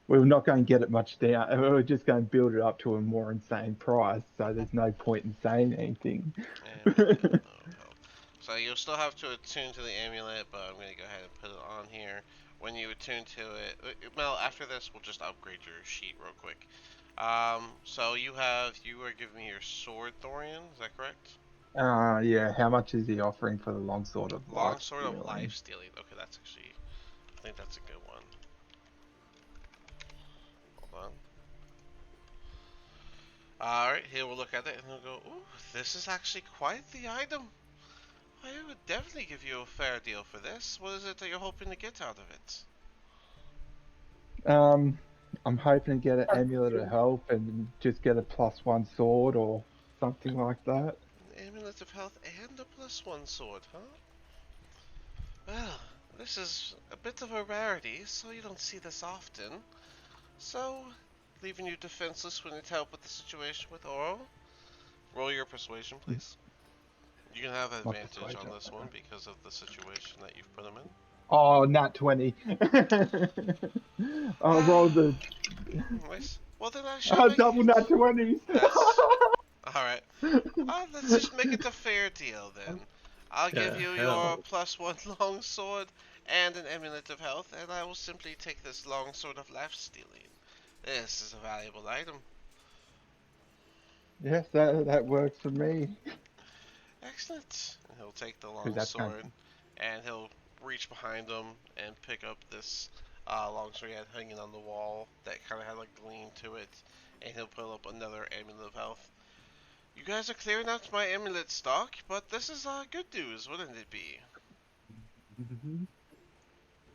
we're not going to get it much down. We're just going to build it up to a more insane price. So there's no point in saying anything. Amulet of health. So you'll still have to attune to the amulet, but I'm going to go ahead and put it on here. When you attune to it, Mel, after this, we'll just upgrade your sheet real quick. So you are giving me your sword, Thorian, is that correct? Yeah. How much is he offering for the longsword of life Longsword of stealing? life stealing. Okay, that's actually, I think that's a good one. Hold on. Alright, he will look at it and he'll go, ooh, this is actually quite the item. I would definitely give you a fair deal for this. What is it that you're hoping to get out of it? I'm hoping to get an amulet of health and just get a +1 sword or something like that. An amulet of health and a +1 sword, huh? Well, this is a bit of a rarity, so you don't see this often. So, leaving you defenseless when you help with the situation with Oro. Roll your persuasion, please. You can have My advantage on persuasion. this one because of the situation that you've put him in. Oh, nat 20. I rolled the Nice. Well, then I shall make double it. nat 20s. That's alright. Let's just make it a fair deal then. I'll give The you your hell. +1 longsword and an amulet of health, and I will simply take this longsword of life stealing. This is a valuable item. Yes, that works for me. Excellent. And he'll take the Because that's going longsword and he'll reach behind him and pick up this longsword he had hanging on the wall that kind of had a gleam to it, and he'll pull up another amulet of health. You guys are clearing out my amulet stock, but this is good news, wouldn't it be?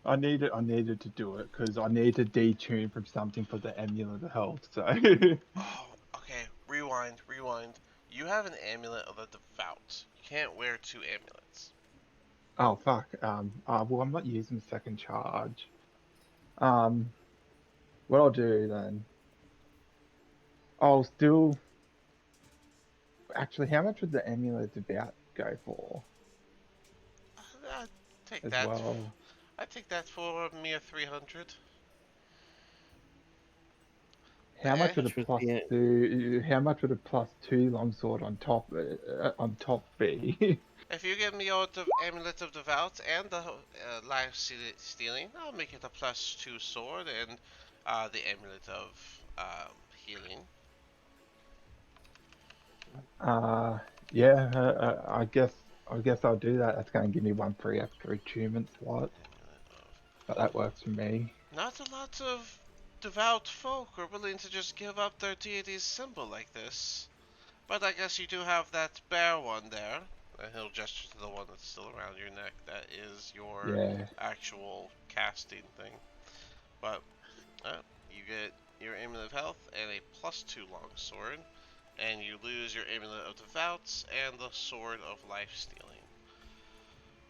I needed to do it because I need to detune from something for the amulet of health. So, Oh, okay. Rewind, rewind. You have an amulet of the devout. You can't wear two amulets. oh fuck. Well, I'm not using the second charge. Um, what I'll do then, I'll still actually. How much would the amulet of devout go for I take as that. well? I take that for a mere 300. How Eh, much would a Which was plus the two? How much would a plus two longsword on top be? if you give me your amulet of devout and the life stealing, I'll make it a +2 sword and the amulet of healing. uh, yeah. I guess I'll do that. That's going to give me one free extra attunement slot, Amulet of. but that works for me. Not a lot of devout folk are willing to just give up their deity's symbol like this. But I guess you do have that bear one there. And he'll gesture to the one that's still around your neck. That is your Yeah. actual casting thing. But you get your amulet of health and a +2 longsword, and you lose your amulet of devouts and the sword of life stealing.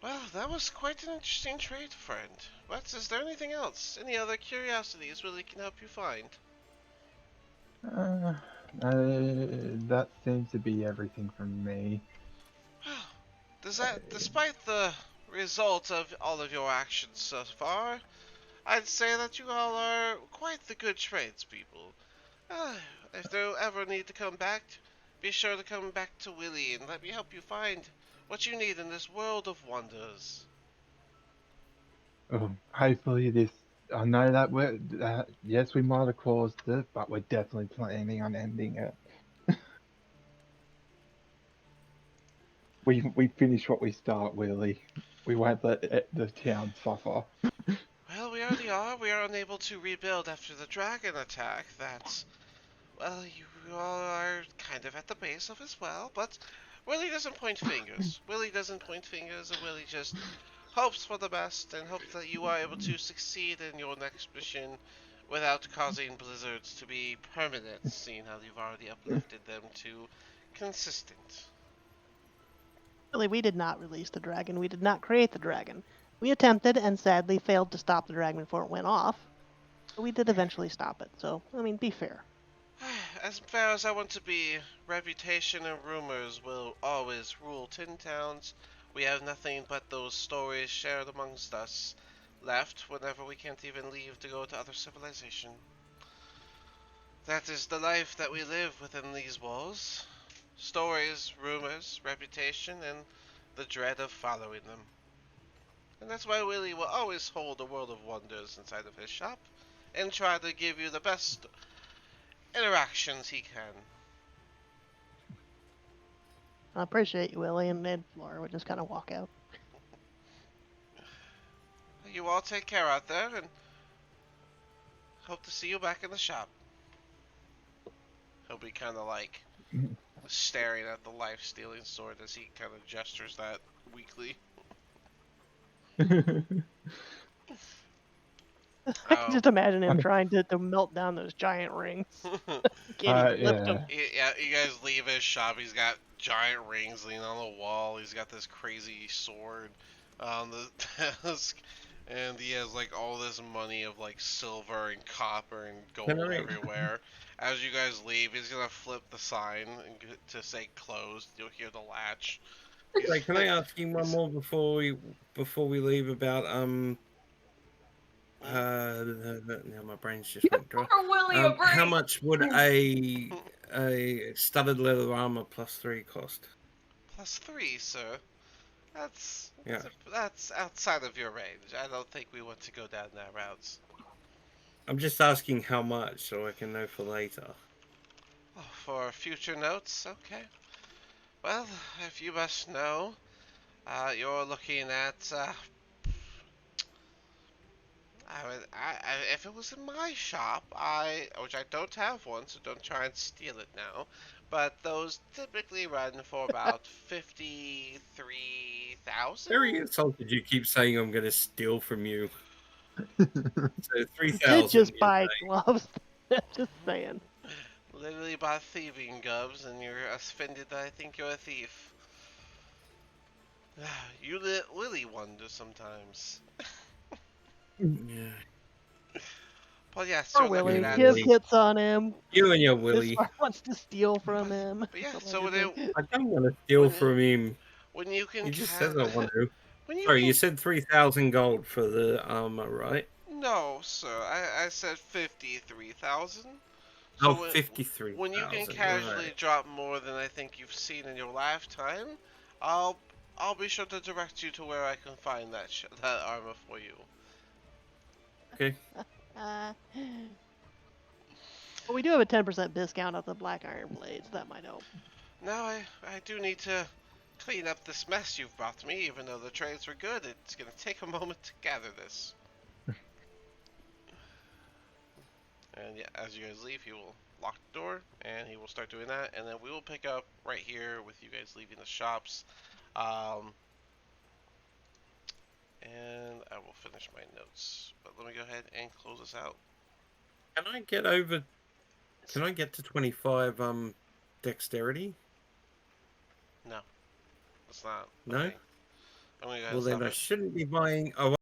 Well, that was quite an interesting trade, friend. But is there anything else? Any other curiosities Willie can help you find? Uh, that seems to be everything from me. Well, does Uh, that, despite the result of all of your actions so far, I'd say that you all are quite the good tradespeople. Uh, if they ever need to come back, be sure to come back to Willie and let me help you find what you need in this world of wonders. hopefully this. I know that yes, we might have caused it, but we're definitely planning on ending it. We finish what we start, Willie. We won't let the town suffer. Well, we already are. We are unable to rebuild after the dragon attack. That's, well, you all are kind of at the base of as well, but Willie doesn't point fingers. Willie doesn't point fingers, and Willie just hopes for the best and hopes that you are able to succeed in your next mission without causing blizzards to be permanent, seeing how you've already uplifted them to consistent. Really, we did not release the dragon. We did not create the dragon. We attempted and sadly failed to stop the dragon before it went off. But we did eventually stop it. So, I mean, be fair. As fair as I want to be, reputation and rumors will always rule Tin Towns. We have nothing but those stories shared amongst us left whenever we can't even leave to go to other civilization. That is the life that we live within these walls. Stories, rumors, reputation, and the dread of following them. And that's why Willie will always hold a world of wonders inside of his shop and try to give you the best interactions he can. I appreciate you, Willie, and Flora would just kind of walk out. You all take care out there and hope to see you back in the shop. He'll be kind of like staring at the life stealing sword as he kind of gestures that weakly. I can Oh. just imagine him trying to melt down those giant rings. Can't even lift them. Yeah. Yeah, you guys leave his shop. He's got giant rings leaning on the wall. He's got this crazy sword on the desk, and he has like all this money of like silver and copper and gold Can I- everywhere. As you guys leave, he's gonna flip the sign to say closed. You'll hear the latch. Wait, can I ask you one more before we leave about now my brain's just went dry. Or Willie a How break. much would a studded leather armor +3 cost? +3, sir. That's Yeah. that's outside of your range. I don't think we want to go down that route. I'm just asking how much so I can know for later. Oh, for future notes, okay. Well, if you must know, you're looking at. If it was in my shop, which I don't have one, so don't try and steal it now. But those typically run for about 53,000. Very insulted you keep saying I'm going to steal from you. So You 3,000. did just you buy say. gloves. Just saying. Literally by thieving, Gubs, and you're offended that I think you're a thief. You Lily wonder sometimes. Yeah. But yeah, Poor so looking Willie. Yeah, at Gibbs Willie. hits on him. You and your This Willie. far wants to steal from but, him. but yeah, so Allegedly. I don't want to steal when you from him. when you can He just says I want to. when you Sorry, can you said 3,000 gold for the armor, right? no, sir, I said 53,000. Oh, So when you can 53,000. casually Right. drop more than I think you've seen in your lifetime, I'll I'll be sure to direct you to where I can find that armor for you. Okay. But we do have a 10% discount off the Black Iron Blades. That might help. Now I do need to clean up this mess you've brought me, even though the trades were good. It's gonna take a moment to gather this. And yeah, as you guys leave, he will lock the door, and he will start doing that, and then we will pick up right here with you guys leaving the shops. And I will finish my notes. But let me go ahead and close this out. Can I get over? Can I get to 25 dexterity? No, it's not. No. Okay. I'm gonna go ahead Well, and then stop I it. shouldn't be buying. Oh,